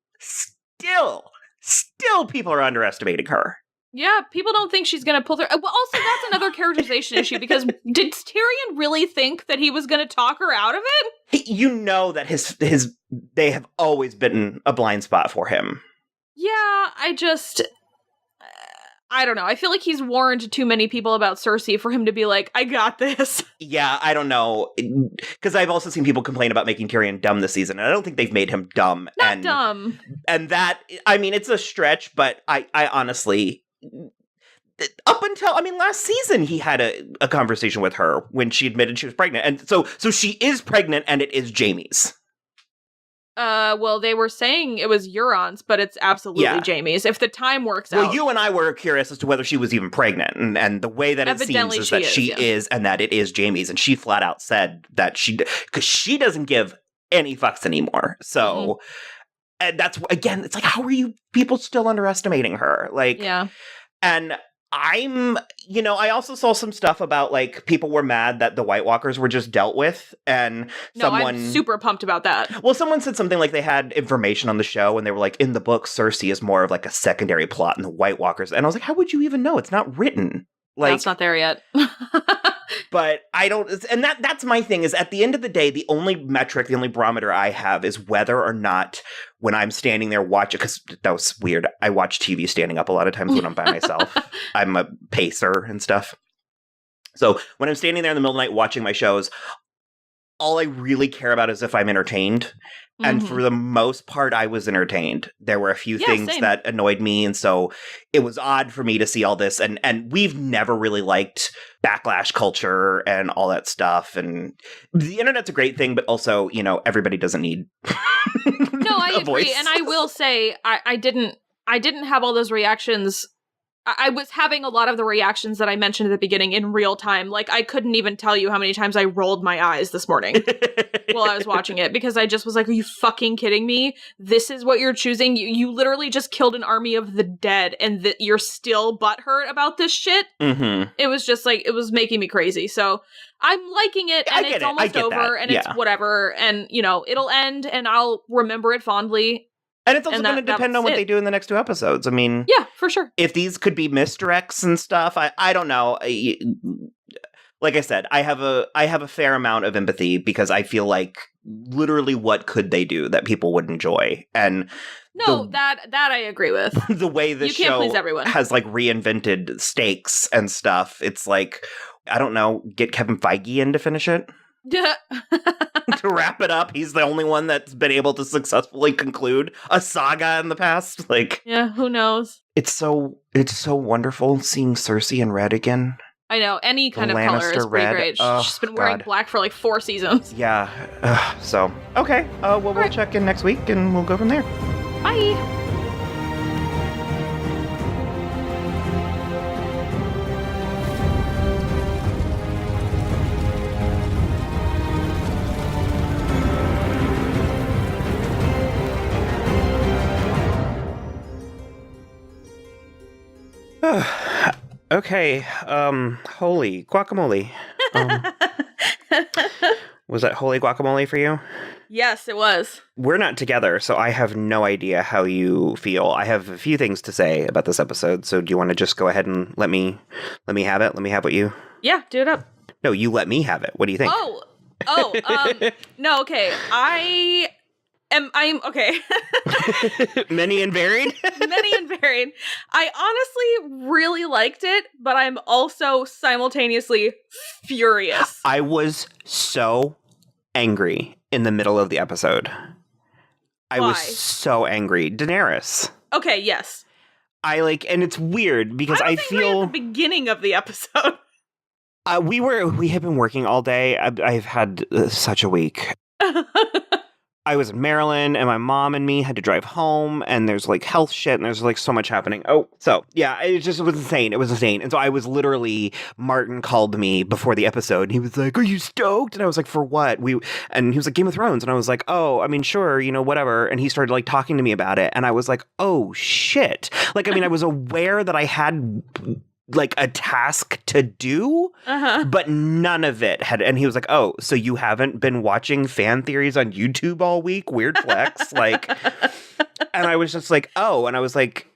still people are underestimating her. Yeah, people don't think she's going to pull through. Well, also, that's another characterization issue, because did Tyrion really think that he was going to talk her out of it? You know that they have always been a blind spot for him. Yeah, I don't know. I feel like he's warned too many people about Cersei for him to be like, I got this. Yeah, I don't know. Because I've also seen people complain about making Tyrion dumb this season, and I don't think they've made him dumb. Not dumb. And that, I mean, it's a stretch, but I honestly... Up until, last season he had a conversation with her when she admitted she was pregnant. And so she is pregnant, and it is Jaime's. Well, they were saying it was Euron's, but it's absolutely Jaime's. If the time works out. Well, you and I were curious as to whether she was even pregnant, and the way that it seems is that she is, and that it is Jaime's, and she flat out said that because she doesn't give any fucks anymore. So, and that's, again, it's like, how are you people still underestimating her? Like, yeah. And I also saw some stuff about, like, people were mad that the White Walkers were just dealt with, and I'm super pumped about that. Well, someone said something like they had information on the show, and they were like, in the book, Cersei is more of, like, a secondary plot in the White Walkers. And I was like, how would you even know? It's not written. Like, it's not there yet. But I don't, and that's my thing, is at the end of the day, the only metric, the only barometer I have is whether or not when I'm standing there watching, because that was weird. I watch TV standing up a lot of times when I'm by myself. I'm a pacer and stuff. So when I'm standing there in the middle of the night watching my shows, all I really care about is if I'm entertained. And for the most part, I was entertained. There were a few things that annoyed me, and so it was odd for me to see all this. And we've never really liked backlash culture and all that stuff. And the internet's a great thing, but also, everybody doesn't need No, I agree. Voice. And I will say, I didn't have all those reactions. I was having a lot of the reactions that I mentioned at the beginning in real time. Like, I couldn't even tell you how many times I rolled my eyes this morning while I was watching it, because I just was like, are you fucking kidding me? This is what you're choosing? You literally just killed an army of the dead, and that you're still butthurt about this shit? It was just like, it was making me crazy. So I'm liking it, and it's almost over, and it's whatever, and, it'll end, and I'll remember it fondly. And it's also going to depend on what they do in the next 2 episodes. Yeah, for sure. If these could be misdirects and stuff, I don't know. Like I said, I have a fair amount of empathy, because I feel like literally what could they do that people would enjoy? And that I agree with. The way this show please everyone. Has like reinvented stakes and stuff, it's like, I don't know, get Kevin Feige in to finish it. To wrap it up. He's the only one that's been able to successfully conclude a saga in the past. Like, yeah, who knows? It's so wonderful seeing Cersei in red again. I know, any kind of color is pretty great. She's been wearing black for like 4 seasons. Yeah. So, okay. We'll check in next week, and we'll go from there. Bye. Okay, holy guacamole. Was that holy guacamole for you? Yes, it was. We're not together, so I have no idea how you feel. I have a few things to say about this episode, so do you want to just go ahead and let me have it? Let me have what you... Yeah, do it up. No, you let me have it. What do you think? No, okay. I'm okay. Many and varied? Many and varied. I honestly really liked it, but I'm also simultaneously furious. I was so angry in the middle of the episode. I was so angry. Daenerys. Okay, yes. And it's weird because I feel at the beginning of the episode. We have been working all day. I've had such a week. I was in Maryland, and my mom and me had to drive home, and there's like health shit, and there's like so much happening. So yeah, it was insane. It was insane. And so I was literally, Martin called me before the episode, and he was like, "Are you stoked?" And I was like, "For what?" And he was like, "Game of Thrones," and I was like, "Oh, I mean, sure, whatever." And he started like talking to me about it, and I was like, "Oh shit!" Like, I mean, I was aware that I had like a task to do, but none of it had. And he was like, "Oh, so you haven't been watching fan theories on YouTube all week? Weird flex." Like, and I was just like, "Oh," and I was like,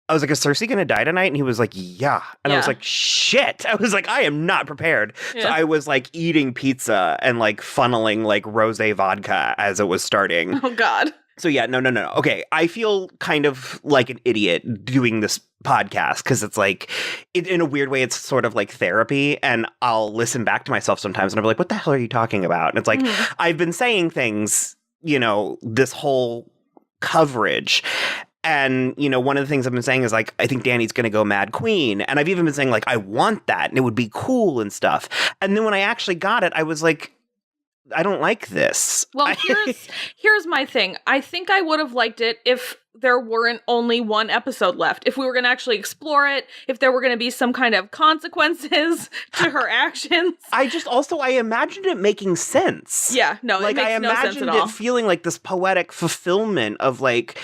"Is Cersei gonna die tonight?" And he was like, "Yeah." And I was like, "Shit." I was like, "I am not prepared." So I was like eating pizza and like funneling like rosé vodka as it was starting. Oh God. So yeah, no. Okay, I feel kind of like an idiot doing this podcast because it's like, in a weird way, it's sort of like therapy, and I'll listen back to myself sometimes and I'll be like, what the hell are you talking about? And it's like, I've been saying things, this whole coverage. And, one of the things I've been saying is, like, I think Dany's going to go Mad Queen. And I've even been saying, like, I want that and it would be cool and stuff. And then when I actually got it, I was like, I don't like this. Well, here's my thing. I think I would have liked it if there weren't only one episode left. If we were going to actually explore it, if there were going to be some kind of consequences to her actions. I imagined it making sense. Yeah, no, like, it makes no sense at all. I imagined it feeling like this poetic fulfillment of like,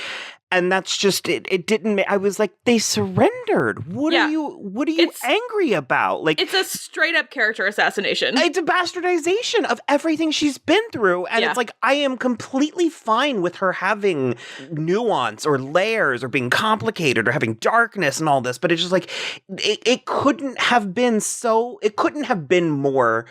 and that's just it. It didn't. I was like, they surrendered. What are you angry about? Like, it's a straight up character assassination. It's a bastardization of everything she's been through, and it's like, I am completely fine with her having nuance or layers or being complicated or having darkness and all this, but it's just like it couldn't have been so. It couldn't have been more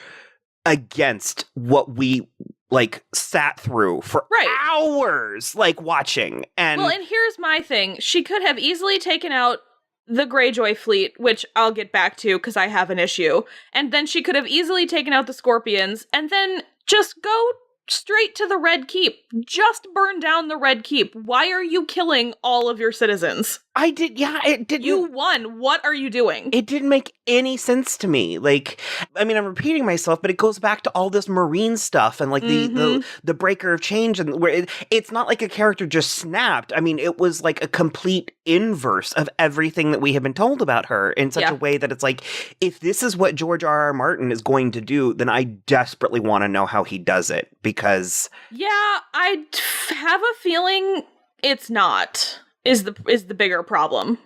against what we like sat through for hours, like watching. And here's my thing. She could have easily taken out the Greyjoy fleet, which I'll get back to because I have an issue. And then she could have easily taken out the Scorpions and then just go straight to the Red Keep. Just burn down the Red Keep. Why are you killing all of your citizens? It didn't. You won. What are you doing? It didn't make any sense to me. Like, I mean, I'm repeating myself, but it goes back to all this Marine stuff and like the breaker of change, and where it's not like a character just snapped. I mean, it was like a complete inverse of everything that we have been told about her in such a way that it's like, if this is what George R.R. Martin is going to do, then I desperately want to know how he does it, because I have a feeling it's not. Is the bigger problem.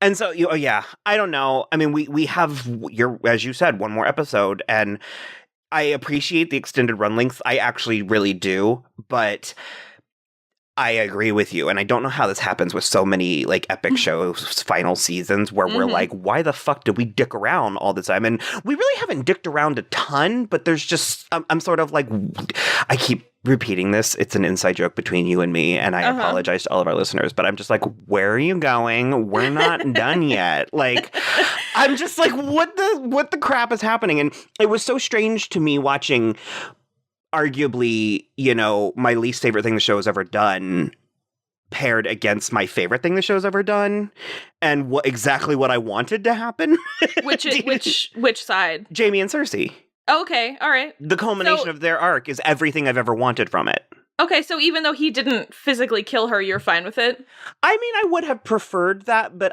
And so, I don't know. I mean, we have, as you said, one more episode, and I appreciate the extended run length. I actually really do, but I agree with you. And I don't know how this happens with so many like epic shows, final seasons, where we're like, why the fuck did we dick around all the time? And we really haven't dicked around a ton, but there's just, I'm sort of like, I keep repeating this. It's an inside joke between you and me, and I apologize to all of our listeners, but I'm just like, where are you going? We're not done yet. Like, I'm just like, what the crap is happening? And it was so strange to me watching arguably, my least favorite thing the show has ever done paired against my favorite thing the show's ever done, and exactly what I wanted to happen. Which side? Jaime and Cersei. Okay, all right. The culmination of their arc is everything I've ever wanted from it. Okay, so even though he didn't physically kill her, you're fine with it? I mean, I would have preferred that, but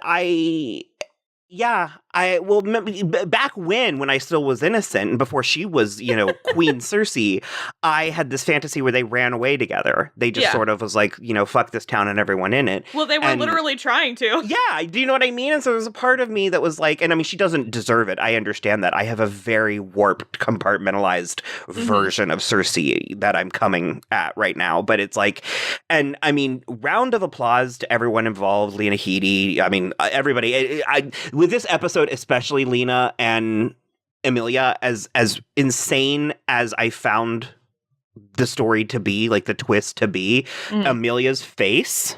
back when I still was innocent and before she was, Queen Cersei, I had this fantasy where they ran away together. They just sort of was like, fuck this town and everyone in it. Well, they were literally trying to. Yeah, do you know what I mean? And so there's a part of me that was like, and I mean, she doesn't deserve it. I understand that. I have a very warped, compartmentalized version of Cersei that I'm coming at right now. But it's like, and I mean, round of applause to everyone involved, Lena Headey. I mean, everybody. With this episode, especially Lena and Emilia, as insane as I found the story to be, like the twist to be, Emilia's face.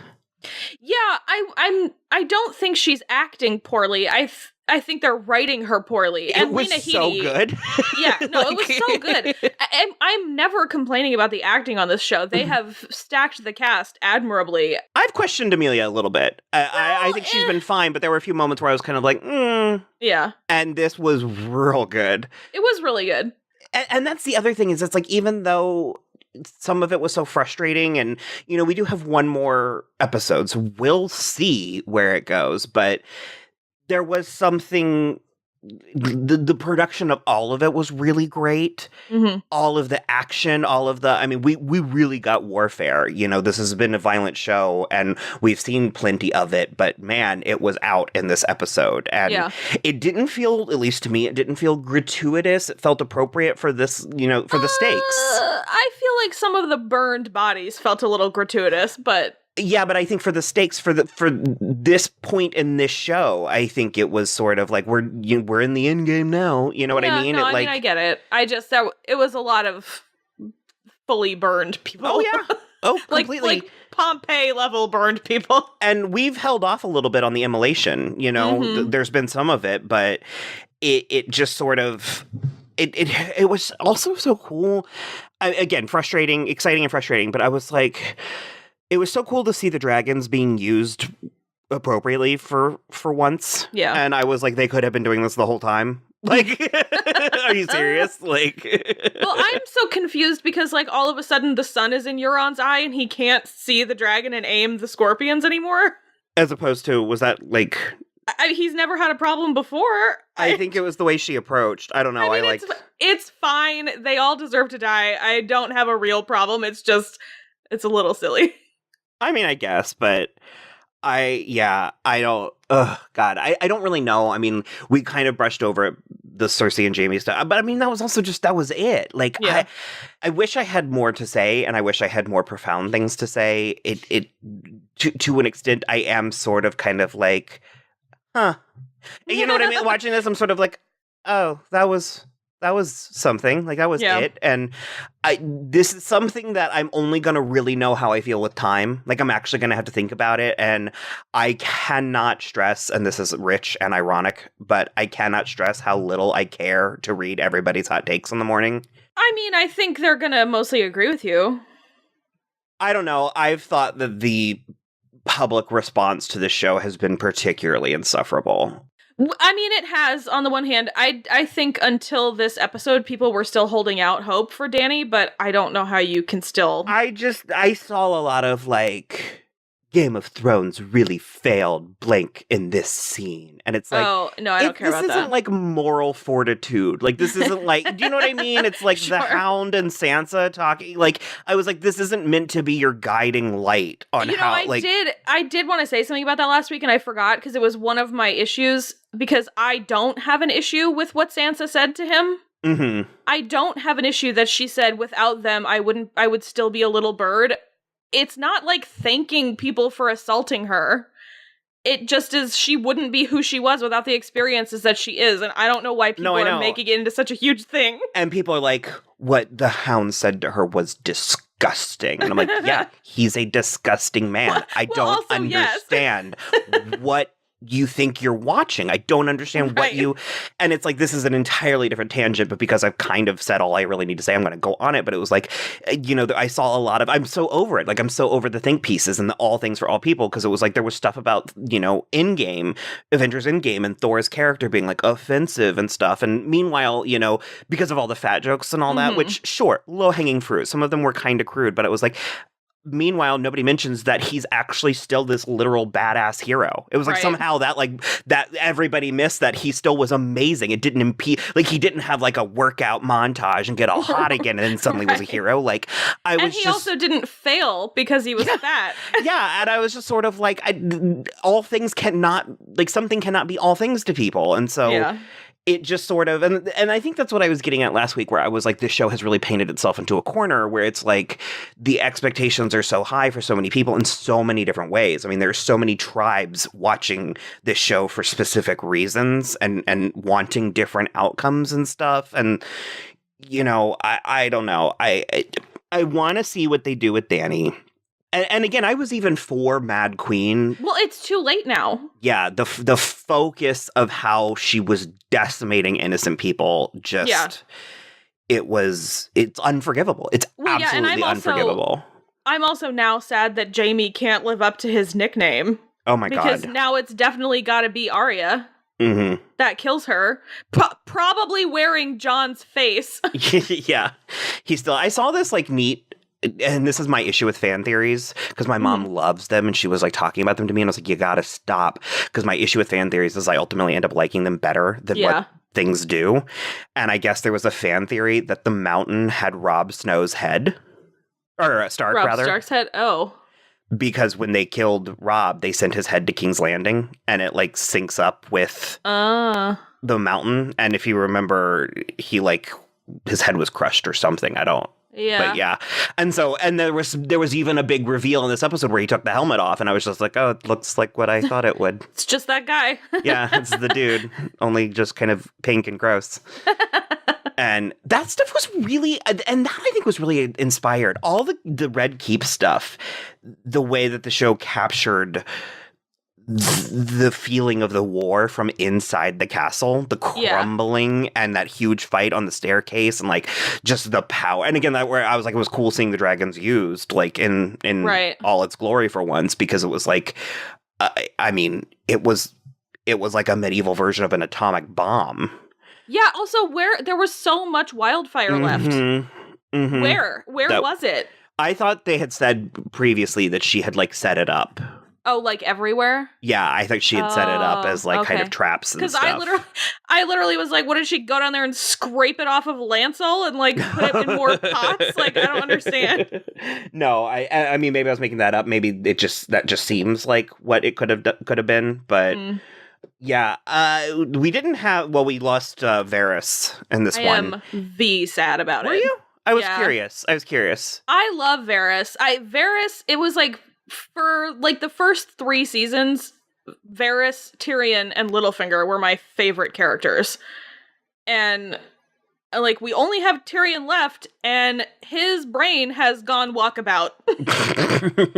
Yeah, I don't think she's acting poorly. I think they're writing her poorly. And it was Lena so Headey, good. Yeah, no, it was so good. I'm never complaining about the acting on this show. They have stacked the cast admirably. I've questioned Emilia a little bit. I think she's been fine, but there were a few moments where I was kind of like, Yeah. And this was real good. It was really good. And that's the other thing, is it's like, even though some of it was so frustrating, and, we do have one more episode, so we'll see where it goes, but there was something the production of all of it was really great. Mm-hmm. All of the action, we really got warfare. This has been a violent show and we've seen plenty of it, but man, it was out in this episode. And it didn't feel, at least to me, it didn't feel gratuitous. It felt appropriate for this, for the stakes. I feel like some of the burned bodies felt a little gratuitous, but... Yeah, but I think for the stakes, for this point in this show, I think it was sort of like we're in the end game now. You know what I mean? No, I get it. It was a lot of fully burned people. Oh yeah, completely. like Pompeii level burned people. And we've held off a little bit on the immolation. There's been some of it, but it just sort of it was also so cool. Again, exciting and frustrating. But I was like. It was so cool to see the dragons being used appropriately for once. Yeah. And I was like, they could have been doing this the whole time. Like, are you serious? Like, well, I'm so confused because, like, all of a sudden the sun is in Euron's eye and he can't see the dragon and aim the scorpions anymore. As opposed to, was that like... he's never had a problem before. I think it was the way she approached. I don't know. It's fine. They all deserve to die. I don't have a real problem. It's a little silly. I mean, I guess, but I don't, God, I don't really know. I mean, we kind of brushed over the Cersei and Jaime stuff, but I mean, that was also that was it. Like, yeah. I wish I had more to say, and I wish I had more profound things to say. To an extent, I am sort of kind of like, huh. You know what I mean? Watching this, I'm sort of like, oh, that was something. Like, that was it. And this is something that I'm only going to really know how I feel with time. Like, I'm actually going to have to think about it. And I cannot stress, and this is rich and ironic, but I cannot stress how little I care to read everybody's hot takes in the morning. I mean, I think they're going to mostly agree with you. I don't know. I've thought that the public response to the show has been particularly insufferable. I mean, it has, on the one hand. I think until this episode, people were still holding out hope for Dany, but I don't know how you can still... I saw a lot of, like, Game of Thrones really failed blank in this scene. And it's like... Oh, no, I don't care about that. This isn't, like, moral fortitude. Like, this isn't, like... Do you know what I mean? It's, like, Sure. The Hound and Sansa talking... Like, I was like, this isn't meant to be your guiding light on how... I did want to say something about that last week, and I forgot, because it was one of my issues... Because I don't have an issue with what Sansa said to him. Mm-hmm. I don't have an issue that she said without them, I would still be a little bird. It's not like thanking people for assaulting her. It just is she wouldn't be who she was without the experiences that she is. And I don't know why people are making it into such a huge thing. And people are like, what the Hound said to her was disgusting. And I'm like, yeah, he's a disgusting man. I don't understand what you think you're watching. I don't understand what you... And it's like, this is an entirely different tangent, but because I've kind of said all I really need to say, I'm going to go on it. But it was like, I saw a lot of... I'm so over it. Like, I'm so over the think pieces and the all things for all people, because it was like, there was stuff about, Endgame, Avengers Endgame, and Thor's character being, like, offensive and stuff. And meanwhile, because of all the fat jokes and all that, which, sure, low-hanging fruit. Some of them were kind of crude, but it was like... Meanwhile, nobody mentions that he's actually still this literal badass hero. It was like somehow that everybody missed that he still was amazing. It didn't impede, like he didn't have like a workout montage and get all hot again and then suddenly was a hero. Like also didn't fail because he was fat. Yeah, and I was just sort of like, all things cannot, like something cannot be all things to people. And so it just sort of, and I think that's what I was getting at last week, where I was like, this show has really painted itself into a corner where it's like the expectations are so high for so many people in so many different ways. I mean, there's so many tribes watching this show for specific reasons and wanting different outcomes and stuff. And, I don't know. I want to see what they do with Dany. And again, I was even for Mad Queen. Well, it's too late now. Yeah, the focus of how she was decimating innocent people it's unforgivable. It's absolutely unforgivable. I'm also now sad that Jaime can't live up to his nickname. Oh my God. Because now it's definitely got to be Arya. Mm-hmm. That kills her. Probably wearing Jon's face. Yeah. I saw this like neat and this is my issue with fan theories, because my mom loves them, and she was like talking about them to me, and I was like, you gotta stop, because my issue with fan theories is I ultimately end up liking them better than what things do. And I guess there was a fan theory that the mountain had Rob Snow's head, or Stark, Rob rather. Stark's head. Oh, because when they killed Rob, they sent his head to King's Landing, and it like syncs up with the mountain. And if you remember, he like his head was crushed or something. I don't. Yeah. But yeah. And there was even a big reveal in this episode where he took the helmet off, and I was just like, oh, it looks like what I thought it would. It's just that guy. Yeah, it's the dude, only just kind of pink and gross. And that stuff was really, and that I think was really inspired. All the Red Keep stuff, the way that the show captured the feeling of the war from inside the castle, the crumbling and that huge fight on the staircase, and like just the power. And again, that where I was like, it was cool seeing the dragons used like in all its glory for once, because it was like, I mean, it was like a medieval version of an atomic bomb. Yeah. Also, where there was so much wildfire left. Mm-hmm. Where was it? I thought they had said previously that she had like set it up. Oh, like everywhere? Yeah, I think she had set it up as like kind of traps and stuff. Because I literally was like, what did she go down there and scrape it off of Lancel and like put it in more pots? Like, I don't understand. No, I mean, maybe I was making that up. Maybe that just seems like what it could have been. But yeah, we didn't have. Well, we lost Varys in this one. I am sad about it. Were you? I was curious. I love Varys. Varys. It was like. For, like, the first 3 seasons, Varys, Tyrion, and Littlefinger were my favorite characters. And, like, we only have Tyrion left, and his brain has gone walkabout.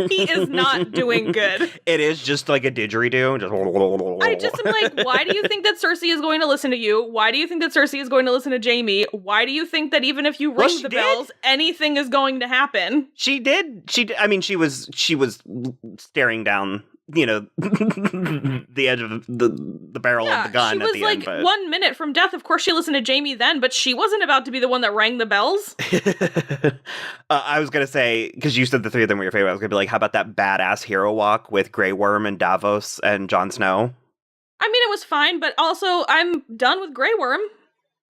He is not doing good. It is just like a didgeridoo. I just am like, why do you think that Cersei is going to listen to you? Why do you think that Cersei is going to listen to Jaime? Why do you think that even if you ring the bells, anything is going to happen? She did. I mean, she was staring down, you know, the edge of the barrel of the gun. She was like 1 minute from death. Of course, she listened to Jaime then, but she wasn't about to be the one that rang the bells. I was gonna say, because you said the 3 of them were your favorite, I was gonna be like, how about that badass hero walk with Grey Worm and Davos and Jon Snow? I mean, it was fine, but also I'm done with Grey Worm.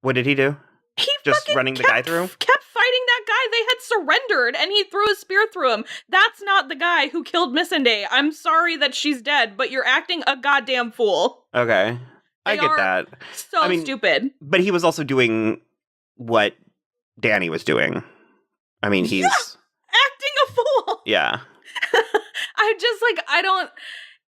What did he do? He just running the guy through? Kept fighting that guy. They had surrendered, and he threw his spear through him. That's not the guy who killed Missandei. I'm sorry that she's dead, but you're acting a goddamn fool. Okay. I get that. So stupid. But he was also doing what Dany was doing. I mean, he's... acting a fool! Yeah. I just, like, I don't...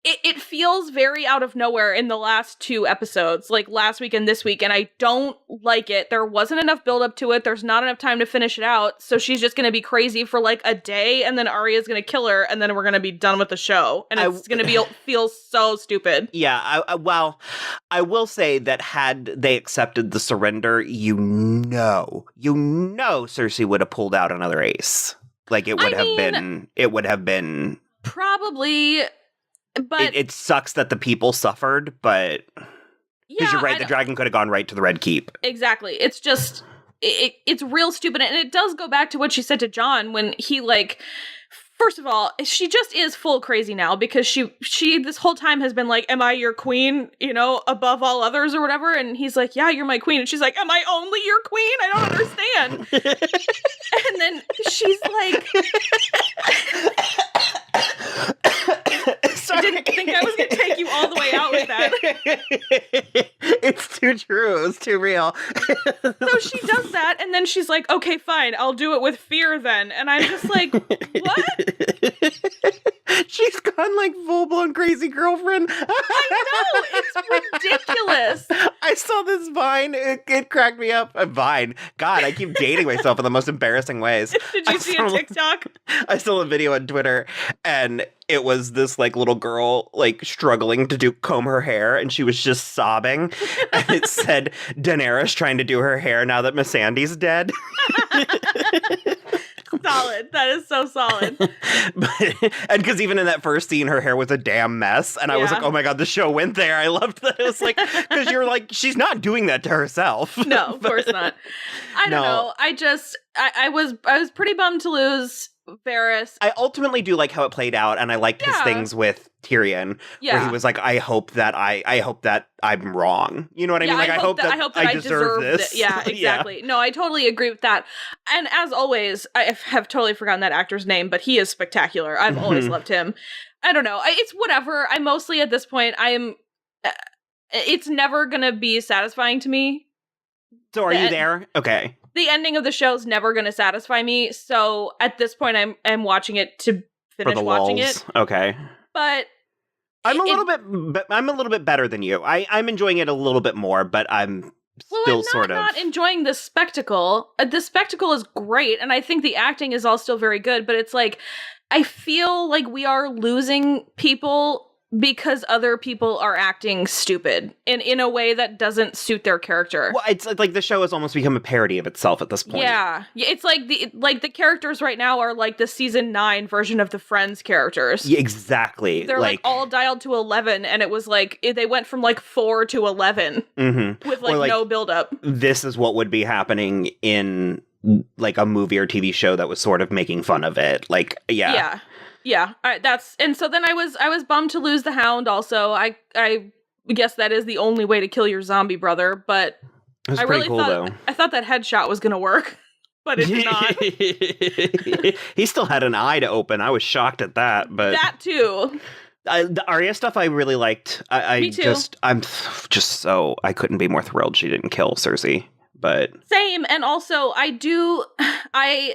It feels very out of nowhere in the last 2 episodes, like last week and this week, and I don't like it. There wasn't enough build up to it. There's not enough time to finish it out, so she's just gonna be crazy for like a day, and then Arya's gonna kill her, and then we're gonna be done with the show, and it's gonna feel so stupid. Yeah, well, I will say that had they accepted the surrender, you know, Cersei would have pulled out another ace. Like it would have been probably. But it sucks that the people suffered, but because you're right, the dragon could have gone right to the Red Keep. Exactly. It's just it's real stupid, and it does go back to what she said to Jon when he like. First of all, she just is full crazy now because she this whole time has been like, am I your queen, you know, above all others or whatever? And he's like, yeah, you're my queen. And she's like, am I only your queen? I don't understand. And then she's like... I didn't think I was going to take you all the way out with that. It's too true. It's too real. So she does that, and then she's like, okay, fine, I'll do it with fear then. And I'm just like, what? She's gone like full-blown crazy girlfriend. I know, it's ridiculous. I saw this Vine. It cracked me up. A Vine. God, I keep dating myself in the most embarrassing ways. Did you see a TikTok? I saw a video on Twitter, and it was this like little girl like struggling to comb her hair, and she was just sobbing. And it said Daenerys trying to do her hair now that Missandei's dead. Solid. That is so solid. And because even in that first scene, her hair was a damn mess. And I was like, oh my God, the show went there. I loved that. It was like, because you're like, she's not doing that to herself. No, of course not. I don't know. I was pretty bummed to lose Varys. I ultimately do like how it played out, and I liked his things with Tyrion, where he was like, I hope that I'm wrong. You know what I mean? Like, I hope that I deserve this. Yeah, exactly. No, I totally agree with that. And as always, I have totally forgotten that actor's name, but he is spectacular. I've always loved him. I don't know. It's whatever. I mostly, at this point, it's never gonna be satisfying to me. So are you there? Okay. The ending of the show is never going to satisfy me, so at this point, I'm watching it to finish watching it. Okay, but I'm a little bit better than you. I'm enjoying it a little bit more, but I'm still not enjoying the spectacle. The spectacle is great, and I think the acting is all still very good. But it's like I feel like we are losing people because other people are acting stupid in a way that doesn't suit their character. Well, it's like the show has almost become a parody of itself at this point. Yeah, it's like the characters right now are like the season 9 version of the Friends characters. Yeah, exactly. They're like all dialed to 11, and it was like they went from like 4 to 11 with like no buildup. This is what would be happening in like a movie or TV show that was sort of making fun of it. Like, yeah. Yeah, and so then I was bummed to lose the Hound. Also, I guess that is the only way to kill your zombie brother. But I really thought that headshot was gonna work, but it did not. He still had an eye to open. I was shocked at that, but that too. The Arya stuff I really liked. Me too. I couldn't be more thrilled she didn't kill Cersei. But same, and also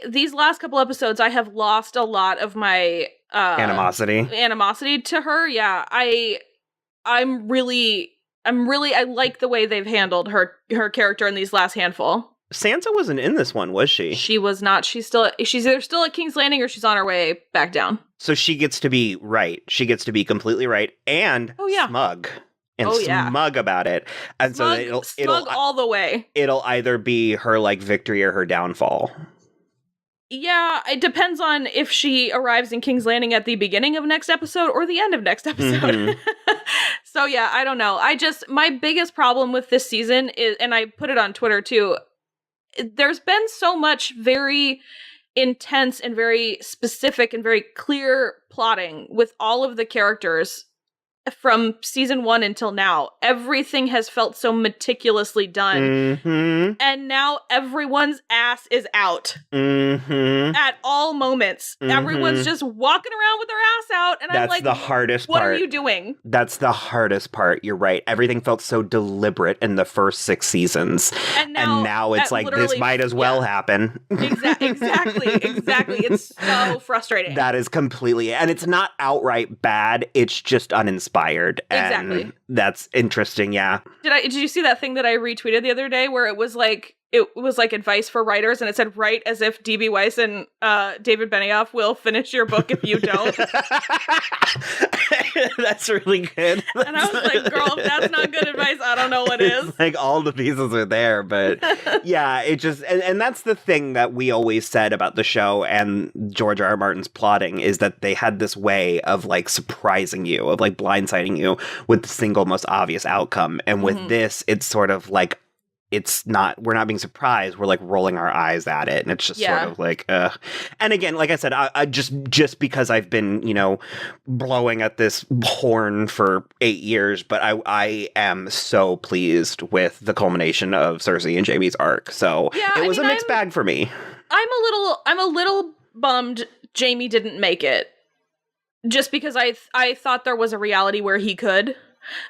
these last couple episodes I have lost a lot of my animosity to her. Yeah, I like the way they've handled her character in these last handful. Sansa wasn't in this one, was she? She was not. She's either still at King's Landing or she's on her way back down. So she gets to be right. She gets to be completely right and smug. And smug about it. And smug, so it'll all the way. It'll either be her like victory or her downfall. Yeah, it depends on if she arrives in King's Landing at the beginning of next episode or the end of next episode. So yeah, I don't know. My biggest problem with this season is, and I put it on Twitter too, there's been so much very intense and very specific and very clear plotting with all of the characters from season 1 until now. Everything has felt so meticulously done. And now everyone's ass is out. At all moments. Everyone's just walking around with their ass out. And I'm like, the hardest part. What are you doing? That's the hardest part. You're right. Everything felt so deliberate in the first 6 seasons. And now it's like, this might as well happen. Exactly. It's so frustrating. That is completely, and it's not outright bad. It's just uninspired. And that's interesting. Yeah. Did you see that thing that I retweeted the other day where it was like advice for writers, and it said, write as if D.B. Weiss and David Benioff will finish your book if you don't. That's really good. And I was like, girl, if that's not good advice, I don't know what is. Like, all the pieces are there, but yeah, it just, and that's the thing that we always said about the show and George R. R. Martin's plotting, is that they had this way of like surprising you, of like blindsiding you with the single most obvious outcome. And with this, it's sort of like, we're not being surprised. We're like rolling our eyes at it. And it's just sort of like, and again, like I said, I just because I've been, blowing at this horn for 8 years, but I am so pleased with the culmination of Cersei and Jaime's arc. So it was a mixed bag for me. I'm a little bummed Jaime didn't make it, just because I thought there was a reality where he could,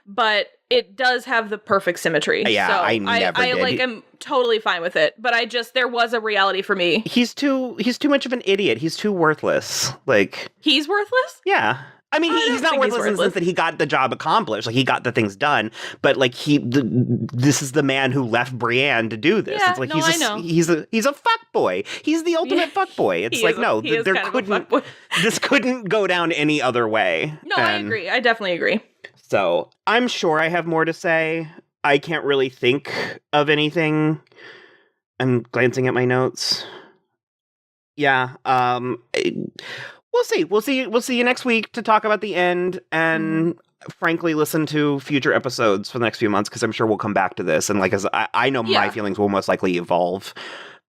but it does have the perfect symmetry. Yeah, so I never did. I'm totally fine with it, but there was a reality for me. He's too much of an idiot. He's too worthless. Like, he's worthless? Yeah. I mean, he's not worthless in the sense that he got the job accomplished. Like, he got the things done, but like this is the man who left Brienne to do this. Yeah, it's like he's a fuckboy. He's the ultimate fuckboy. It's this couldn't go down any other way. No, I agree. I definitely agree. So I'm sure I have more to say. I can't really think of anything. I'm glancing at my notes. Yeah. We'll see. We'll see you next week to talk about the end and frankly listen to future episodes for the next few months, because I'm sure we'll come back to this. And as I know my feelings will most likely evolve.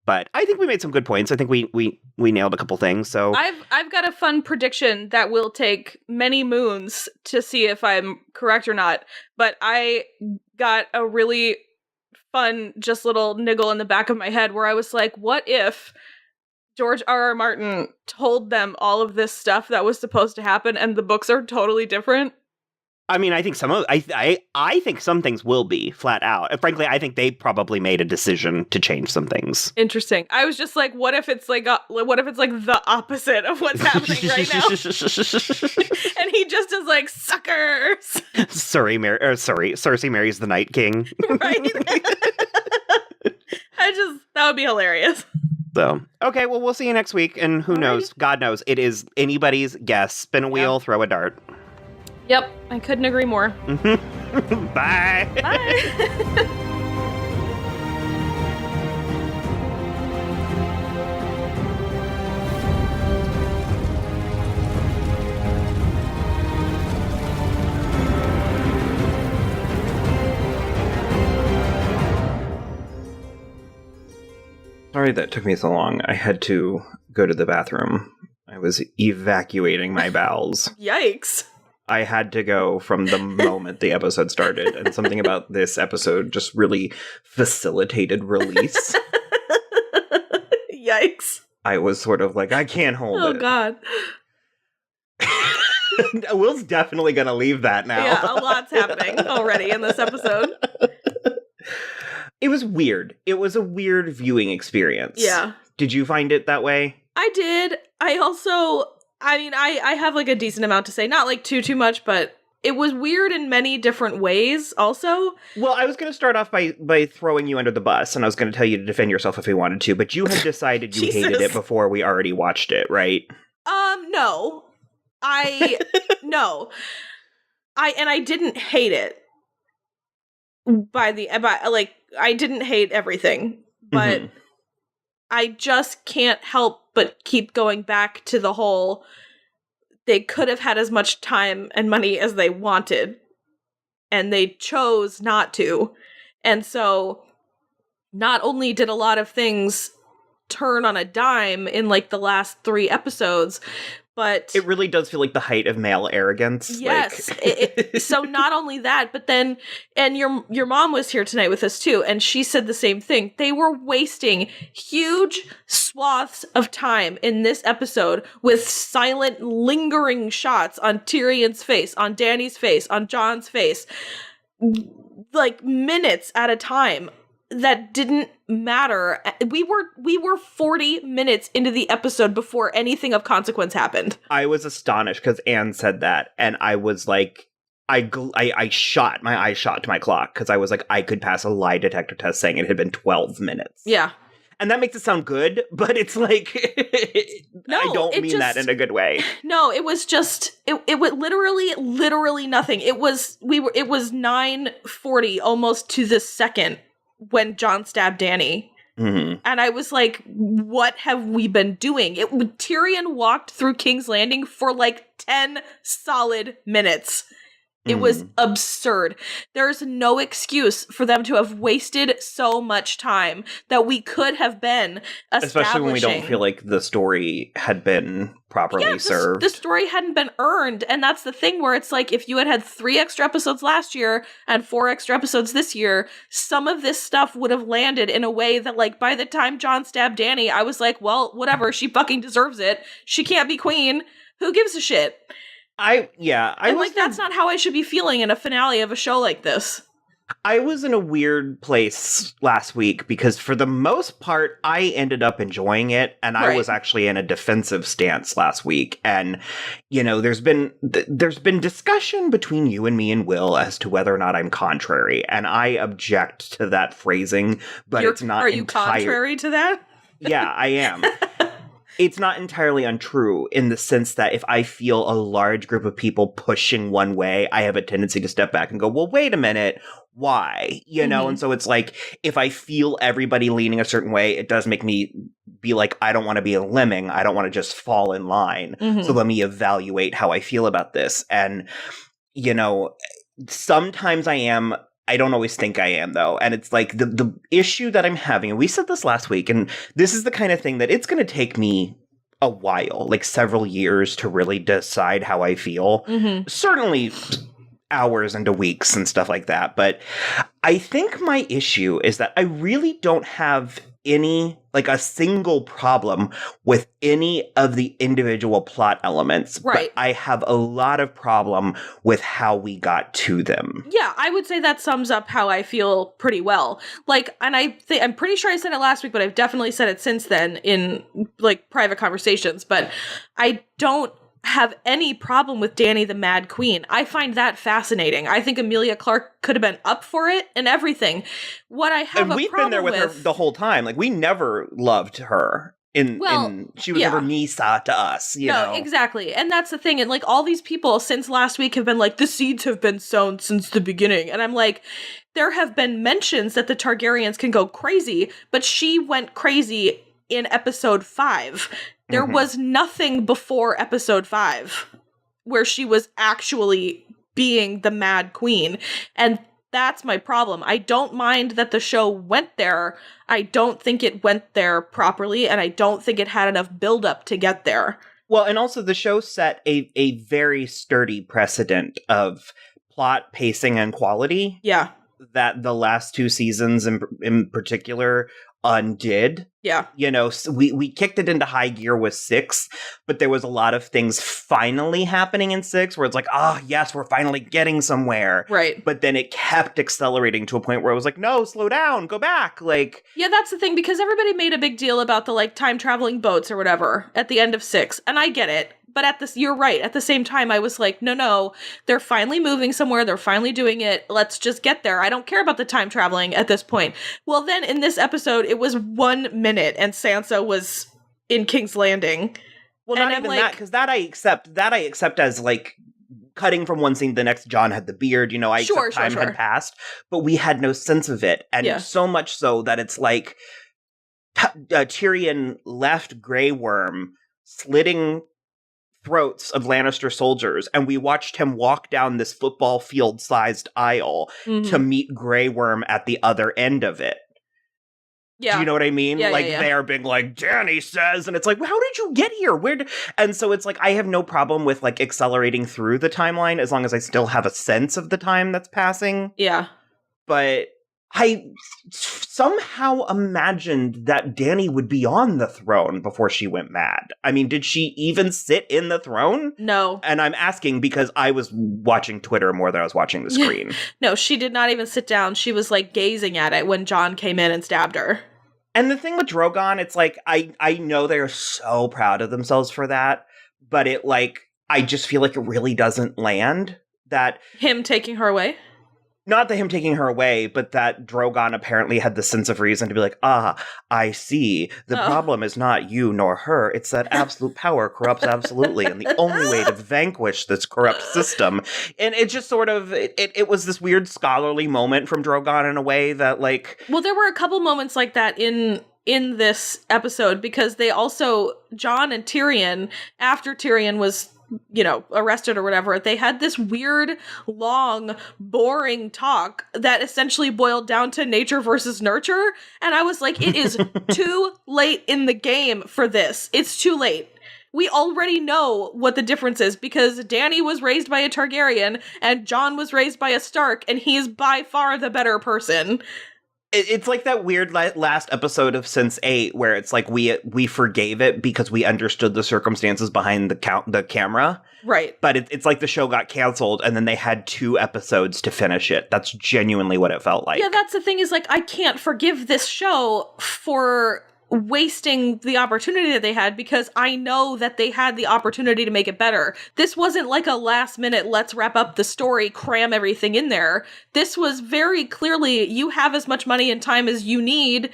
But I think we made some good points. I think we nailed a couple things. So I've got a fun prediction that will take many moons to see if I'm correct or not. But I got a really fun just little niggle in the back of my head where I was like, what if George R.R. Martin told them all of this stuff that was supposed to happen and the books are totally different? I mean, I think I think some things will be flat out. And frankly, I think they probably made a decision to change some things. Interesting. I was just like, what if it's like the opposite of what's happening right now? And he just is like, suckers. Cersei marries the Night King. Right. That would be hilarious. So, okay, well, we'll see you next week. And who knows? God knows. It is anybody's guess. Spin a wheel, throw a dart. Yep, I couldn't agree more. Bye. Bye. Sorry that took me so long. I had to go to the bathroom. I was evacuating my bowels. Yikes. I had to go from the moment the episode started, and something about this episode just really facilitated release. Yikes. I was sort of like, I can't hold it. Oh, God. Will's definitely going to leave that now. Yeah, a lot's happening already in this episode. It was weird. It was a weird viewing experience. Yeah. Did you find it that way? I did. I have like a decent amount to say. Not like too much, but it was weird in many different ways also. Well, I was going to start off by throwing you under the bus, and I was going to tell you to defend yourself if you wanted to, but you had decided you hated it before we already watched it, right? No. No. I didn't hate it. I didn't hate everything, but I just can't help but keep going back to the whole, they could have had as much time and money as they wanted, and they chose not to. And so, not only did a lot of things turn on a dime in like the last 3 episodes, but it really does feel like the height of male arrogance. Yes. So not only that, but then, and your mom was here tonight with us too, and she said the same thing. They were wasting huge swaths of time in this episode with silent, lingering shots on Tyrion's face, on Dany's face, on Jon's face, like minutes at a time. That didn't matter. We were 40 minutes into the episode before anything of consequence happened. I was astonished because Anne said that, and I was like, I shot to my clock because I was like, I could pass a lie detector test saying it had been 12 minutes. Yeah. And that makes it sound good, but it's like, no, I don't mean that in a good way. No, it was just, it was literally nothing. It was 9:40 almost to the second when Jon stabbed Dany. Mm-hmm. And I was like, what have we been doing? Tyrion walked through King's Landing for like 10 solid minutes. It was absurd. There's no excuse for them to have wasted so much time that we could have been establishing. Especially when we don't feel like the story had been properly served. The story hadn't been earned. And that's the thing where it's like, if you had 3 extra episodes last year and 4 extra episodes this year, some of this stuff would have landed in a way that, like, by the time Jon stabbed Dany, I was like, well, whatever, she fucking deserves it. She can't be queen. Who gives a shit? That's not how I should be feeling in a finale of a show like this. I was in a weird place last week because for the most part, I ended up enjoying it, and I was actually in a defensive stance last week. And, you know, there's been discussion between you and me and Will as to whether or not I'm contrary, and I object to that phrasing, but it's not. Are you contrary to that? Yeah, I am. It's not entirely untrue in the sense that if I feel a large group of people pushing one way, I have a tendency to step back and go, well, wait a minute, why? You know? And so it's like, if I feel everybody leaning a certain way, it does make me be like, I don't want to be a lemming. I don't want to just fall in line. So let me evaluate how I feel about this. And, you know, sometimes I am. I don't always think I am, though. And it's like the issue that I'm having, and we said this last week, and this is the kind of thing that it's going to take me a while, like several years to really decide how I feel. Certainly hours into weeks and stuff like that. But I think my issue is that I really don't have a single problem with any of the individual plot elements. Right. But I have a lot of problem with how we got to them. Yeah, I would say that sums up how I feel pretty well. Like, and I'm pretty sure I said it last week, but I've definitely said it since then in, like, private conversations. But I don't have any problem with Dany the Mad Queen. I find that fascinating. I think Emilia Clarke could have been up for it and everything. What I have and we've been there with her the whole time. Like, we never loved her. She was never Misa to us, you know? Exactly. And that's the thing. And, like, all these people since last week have been like, the seeds have been sown since the beginning. And I'm like, there have been mentions that the Targaryens can go crazy, but she went crazy in episode 5. There was nothing before episode 5 where she was actually being the Mad Queen. And that's my problem. I don't mind that the show went there. I don't think it went there properly, and I don't think it had enough buildup to get there. Well, and also the show set a very sturdy precedent of plot, pacing, and quality. Yeah. That the last 2 seasons in particular undid. Yeah. You know, so we kicked it into high gear with 6, but there was a lot of things finally happening in 6 where it's like, yes, we're finally getting somewhere. Right. But then it kept accelerating to a point where it was like, no, slow down, go back. Like, yeah, that's the thing, because everybody made a big deal about the, like, time traveling boats or whatever at the end of 6, and I get it. But you're right. At the same time, I was like, no, they're finally moving somewhere. They're finally doing it. Let's just get there. I don't care about the time traveling at this point. Well, then in this episode, it was 1 minute and Sansa was in King's Landing. Well, not even that, because that I accept as, like, cutting from one scene to the next. John had the beard, you know, I accept time had passed, but we had no sense of it. And so much so that it's like Tyrion left Grey Worm slitting throats of Lannister soldiers, and we watched him walk down this football field-sized aisle to meet Grey Worm at the other end of it. Yeah. Do you know what I mean? Yeah, they're being like, Dany says, and it's like, well, how did you get here? And so it's like, I have no problem with, like, accelerating through the timeline as long as I still have a sense of the time that's passing. Yeah. But I somehow imagined that Dany would be on the throne before she went mad. I mean, did she even sit in the throne? No. And I'm asking because I was watching Twitter more than I was watching the screen. No, she did not even sit down. She was, like, gazing at it when Jon came in and stabbed her. And the thing with Drogon, it's like, I know they're so proud of themselves for that, but it, like, I just feel like it really doesn't land. That him taking her away? Not that him taking her away, but that Drogon apparently had the sense of reason to be like, I see. The problem is not you nor her. It's that absolute power corrupts absolutely. And the only way to vanquish this corrupt system. And it just sort of, it was this weird scholarly moment from Drogon in a way that, like... Well, there were a couple moments like that in this episode, because they also, Jon and Tyrion, after Tyrion was, you know, arrested or whatever, they had this weird, long, boring talk that essentially boiled down to nature versus nurture. And I was like, it is too late in the game for this. It's too late. We already know what the difference is, because Dany was raised by a Targaryen and Jon was raised by a Stark, and he is by far the better person. It's like that weird last episode of Sense8 where it's like we forgave it because we understood the circumstances behind the camera. Right. But it's like the show got canceled and then they had 2 episodes to finish it. That's genuinely what it felt like. Yeah, that's the thing, is like, I can't forgive this show for wasting the opportunity that they had, because I know that they had the opportunity to make it better. This wasn't like a last minute, let's wrap up the story, cram everything in there. This was very clearly, you have as much money and time as you need,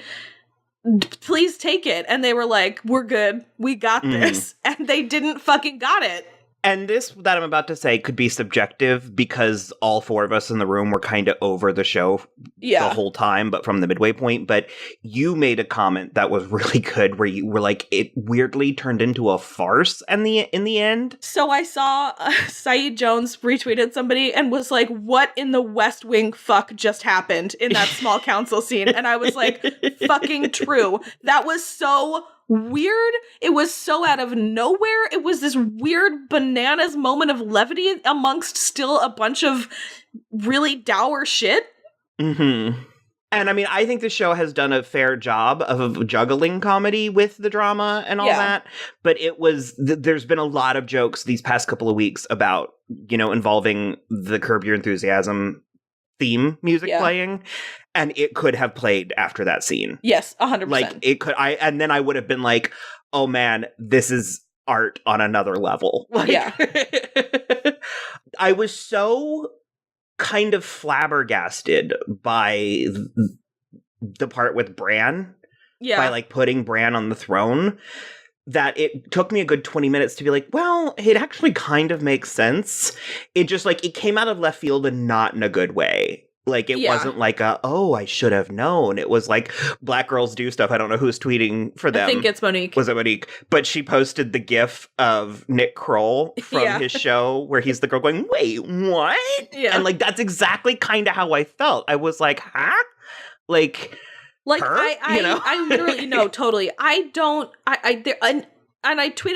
please take it. And they were like, we're good, we got this. And they didn't fucking got it. And this that I'm about to say could be subjective because all four of us in the room were kind of over the show the whole time, but from the midway point. But you made a comment that was really good where you were like, it weirdly turned into a farce in the end. So I saw Saeed Jones retweeted somebody and was like, what in the West Wing fuck just happened in that small council scene? And I was like, fucking true. That was so weird. It was so out of nowhere. It was this weird bananas moment of levity amongst still a bunch of really dour shit. Mm-hmm. And I mean, I think the show has done a fair job of juggling comedy with the drama and all that. But it was, there's been a lot of jokes these past couple of weeks about, involving the Curb Your Enthusiasm theme music playing. And it could have played after that scene. Yes, 100%. Like, it could, and then I would have been like, oh man, this is art on another level. Like, I was so kind of flabbergasted by the part with Bran. By, like, putting Bran on the throne. That it took me a good 20 minutes to be like, well, it actually kind of makes sense. It just, like, it came out of left field and not in a good way. Like, it wasn't like I should have known. It was like, black girls do stuff. I don't know who's tweeting for them. I think it's Monique. Was it Monique? But she posted the gif of Nick Kroll from his show where he's the girl going, wait, what? Yeah. And, like, that's exactly kind of how I felt. I was like, huh? Like her? I literally, no, totally. I tweeted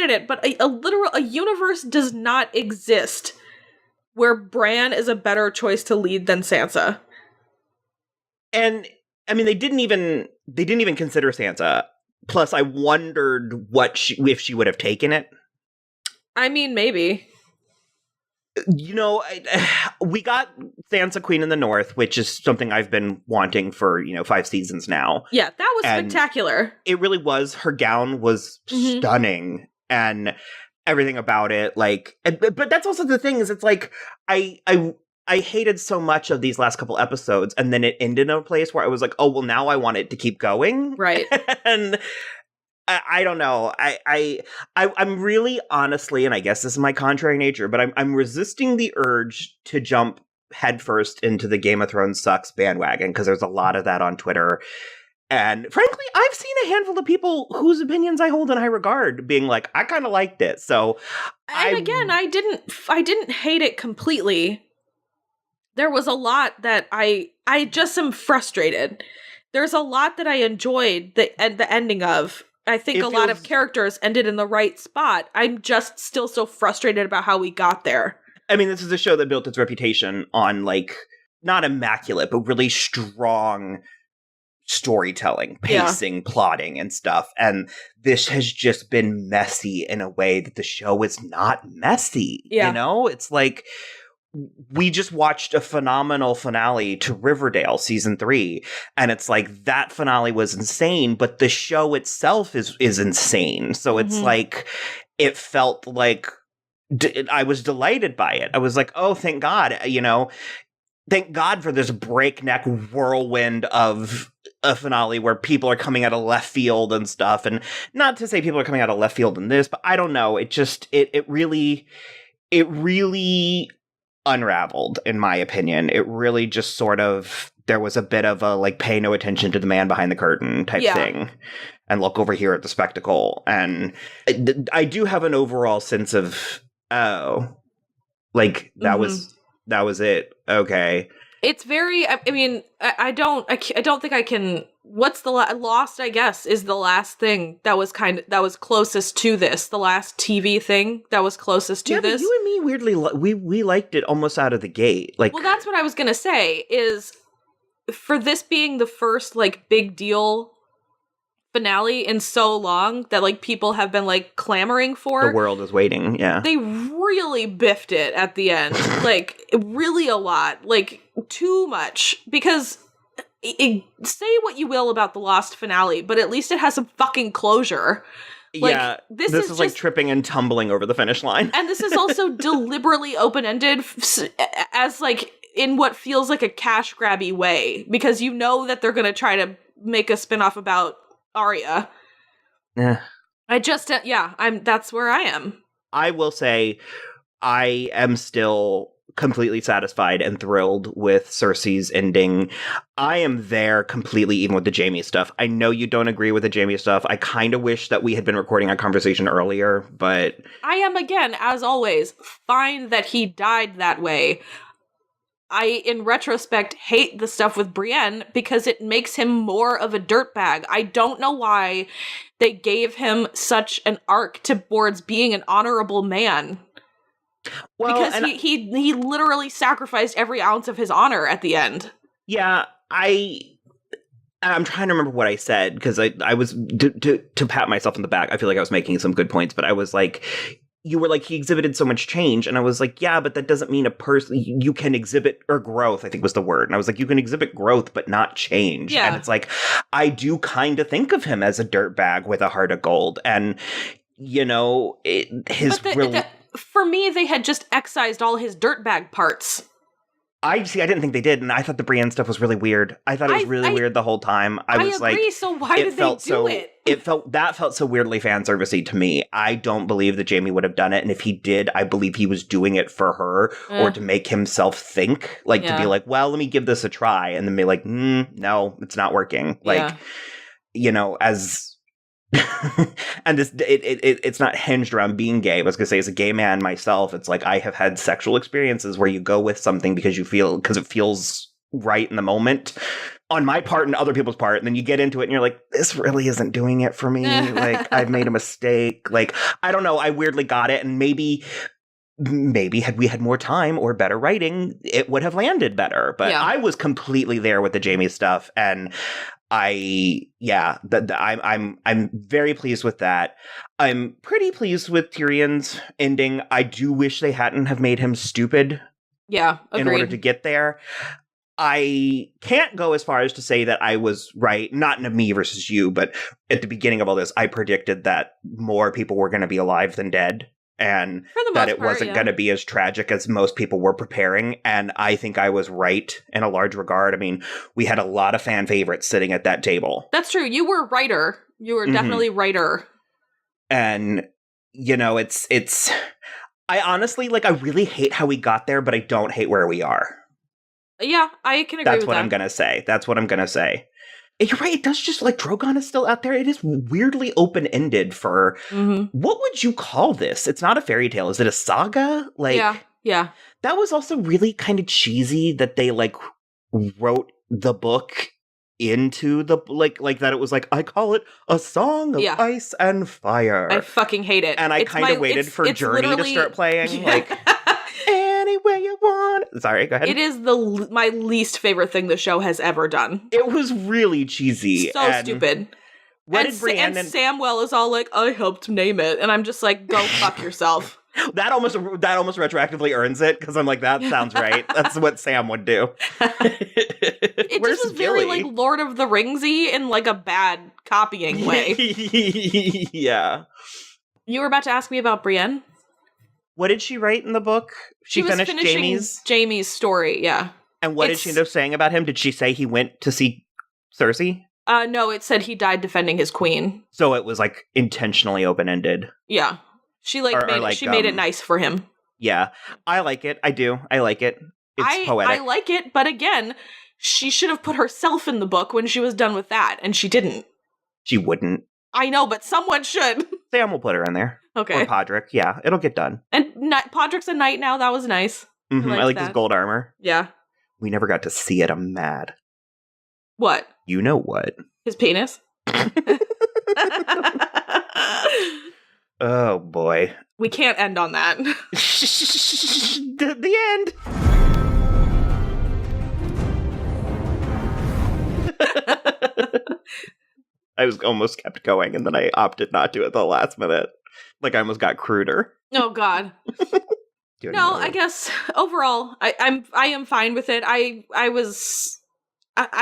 it, but a universe does not exist where Bran is a better choice to lead than Sansa. And I mean, they didn't even consider Sansa. Plus, I wondered if she would have taken it. I mean, maybe. We got Sansa Queen in the North, which is something I've been wanting for, 5 seasons now. Yeah, that was spectacular. It really was. Her gown was stunning. And everything about it, like, but that's also the thing is it's like, I hated so much of these last couple episodes, and then it ended in a place where I was like, oh, well, now I want it to keep going. Right. And I don't know. I'm really honestly, and I guess this is my contrary nature, but I'm resisting the urge to jump headfirst into the Game of Thrones sucks bandwagon, because there's a lot of that on Twitter. And frankly, I've seen a handful of people whose opinions I hold in high regard being like, I kind of liked it. So, again, I didn't hate it completely. There was a lot that I just am frustrated. There's a lot that I enjoyed the ending of. I think a lot of characters ended in the right spot. I'm just still so frustrated about how we got there. I mean, this is a show that built its reputation on, like, not immaculate, but really strong storytelling, pacing, plotting, and stuff. And this has just been messy in a way that the show is not messy. It's like, we just watched a phenomenal finale to Riverdale season 3, and it's like, that finale was insane, but the show itself is insane. So it's like, it felt like I was delighted by it. I was like, oh, thank God, thank God for this breakneck whirlwind of a finale where people are coming out of left field and stuff. And not to say people are coming out of left field in this, but I don't know. It just, it really unraveled, in my opinion. It really just sort of, there was a bit of a, like, pay no attention to the man behind the curtain type thing. And look over here at the spectacle. And I do have an overall sense of, oh, like, that was it. Okay. It's very, I mean, I don't think I can, what's the Lost, I guess, is the last thing that was closest to this, the last TV thing that was closest to this. But you and me weirdly, we liked it almost out of the gate. Like, well, that's what I was gonna say, is for this being the first, like, big deal finale in so long that, like, people have been, like, clamoring for. The world is waiting, yeah. They really biffed it at the end. Like, really a lot. Like, too much. Because, say what you will about the Lost finale, but at least it has some fucking closure. Like, yeah, this is just, like, tripping and tumbling over the finish line. And this is also deliberately open-ended as, like, in what feels like a cash grabby way. Because you know that they're gonna try to make a spin-off about Arya. Yeah. I just, that's where I am. I will say, I am still completely satisfied and thrilled with Cersei's ending. I am there completely, even with the Jaime stuff. I know you don't agree with the Jaime stuff. I kind of wish that we had been recording our conversation earlier, but... I am, again, as always, fine that he died that way. I, in retrospect, hate the stuff with Brienne because it makes him more of a dirtbag. I don't know why they gave him such an arc towards being an honorable man. Well, because he literally sacrificed every ounce of his honor at the end. Yeah, I'm trying to remember what I said, because I was, to pat myself in the back, I feel like I was making some good points, but I was like, you were like, he exhibited so much change, and I was like, yeah, but that doesn't mean a person, you can exhibit, or growth, I think was the word, and I was like, you can exhibit growth, but not change. Yeah. And it's like, I do kind of think of him as a dirtbag with a heart of gold, and, you know, for me, they had just excised all his dirtbag parts. I didn't think they did, and I thought the Brienne stuff was really weird. I thought it was really weird the whole time. I was agree, like, so why did they do it? That felt so weirdly fan servicey to me. I don't believe that Jaime would have done it, and if he did, I believe he was doing it for her, or to make himself think, like, to be like, well, let me give this a try, and then be like, no, it's not working. Like, you know, as... and this it's not hinged around being gay. I was gonna say, as a gay man myself, it's like I have had sexual experiences where you go with something because it feels right in the moment on my part and other people's part, and then you get into it and you're like, this really isn't doing it for me. Like, I've made a mistake. Like, I don't know, I weirdly got it, and maybe had we had more time or better writing, it would have landed better. But I was completely there with the Jaime stuff, and I'm very pleased with that. I'm pretty pleased with Tyrion's ending. I do wish they hadn't have made him stupid. Yeah, agreed. In order to get there. I can't go as far as to say that I was right, not in a me versus you, but at the beginning of all this, I predicted that more people were going to be alive than dead. And that it wasn't going to be as tragic as most people were preparing. And I think I was right in a large regard. I mean, we had a lot of fan favorites sitting at that table. That's true. You were writer. You were definitely writer. And, you know, it's, I honestly, like, I really hate how we got there, but I don't hate where we are. Yeah, I can agree with that. That's what I'm going to say. You're right, it does just, like, Drogon is still out there. It is weirdly open-ended for, what would you call this? It's not a fairy tale. Is it a saga? Like, yeah. That was also really kind of cheesy that they, like, wrote the book into the, like that it was like, I call it a song of ice and fire. I fucking hate it. And I kind of waited for Journey to start playing, like... Any way you want. Sorry, go ahead. It is my least favorite thing the show has ever done. It was really cheesy. So stupid. And Samwell is all like, I helped name it. And I'm just like, go fuck yourself. That almost retroactively earns it, because I'm like, that sounds right. That's what Sam would do. It just was very, like, Lord of the Ringsy in, like, a bad copying way. Yeah. You were about to ask me about Brienne? What did she write in the book? She finished Jaime's story, yeah. And what did she end up saying about him? Did she say he went to see Cersei? No, it said he died defending his queen. So it was, like, intentionally open-ended. Yeah. She, made it nice for him. Yeah. I like it. I do. I like it. It's poetic. I like it, but again, she should have put herself in the book when she was done with that, and she didn't. She wouldn't. I know, but someone should. Sam will put her in there. Okay. Or Podrick. Yeah, it'll get done. And Podrick's a knight now. That was nice. Mm-hmm. I like his gold armor. Yeah. We never got to see it. I'm mad. What? You know what? His penis? Oh, boy. We can't end on that. The end. I was almost kept going, and then I opted not to at the last minute. Like, I almost got cruder. Oh, God. No, I guess overall, I am fine with it. I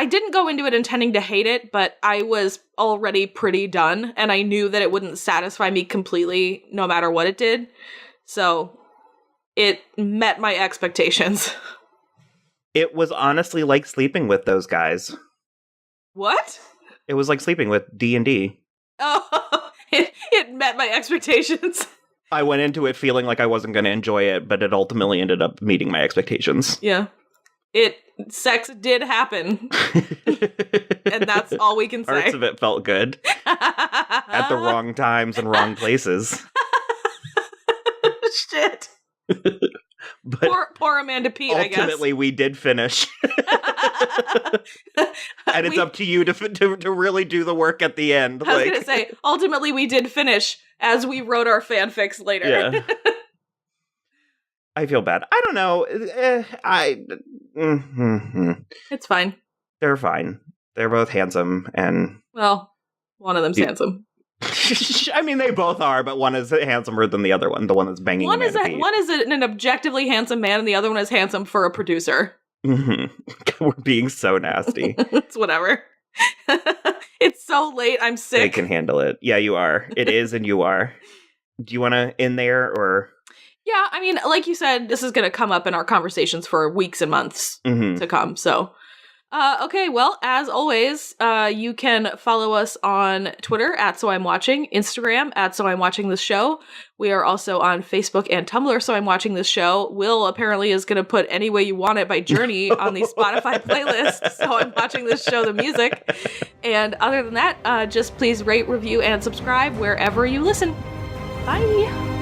didn't go into it intending to hate it, but I was already pretty done, and I knew that it wouldn't satisfy me completely no matter what it did. So it met my expectations. It was honestly like sleeping with those guys. What? It was like sleeping with D&D. Oh, it met my expectations. I went into it feeling like I wasn't going to enjoy it, but it ultimately ended up meeting my expectations. Yeah. Sex did happen. And that's all we can say. Parts of it felt good. At the wrong times and wrong places. Shit. But poor Amanda Pete, I guess. Ultimately, we did finish. And it's up to you to really do the work at the end. I was going to say, ultimately, we did finish as we wrote our fanfics later. Yeah. I feel bad. I don't know. It's fine. They're fine. They're both handsome and... Well, one of them's handsome. I mean, they both are, but one is handsomer than the other one. The one that's banging One is Pete. an objectively handsome man, and the other one is handsome for a producer. Mm-hmm. We're being so nasty. It's whatever. It's so late. I'm sick. They can handle it. Yeah, you are. It is, and you are. Do you want to end there, or? Yeah, I mean, like you said, this is going to come up in our conversations for weeks and months to come. So, okay, well, as always, you can follow us on Twitter at So I'm Watching, Instagram at So I'm Watching This Show. We are also on Facebook and Tumblr, So I'm Watching This Show. Will apparently is going to put Any Way You Want It by Journey on the Spotify playlist, So I'm Watching This Show, the music. And other than that, just please rate, review, and subscribe wherever you listen. Bye!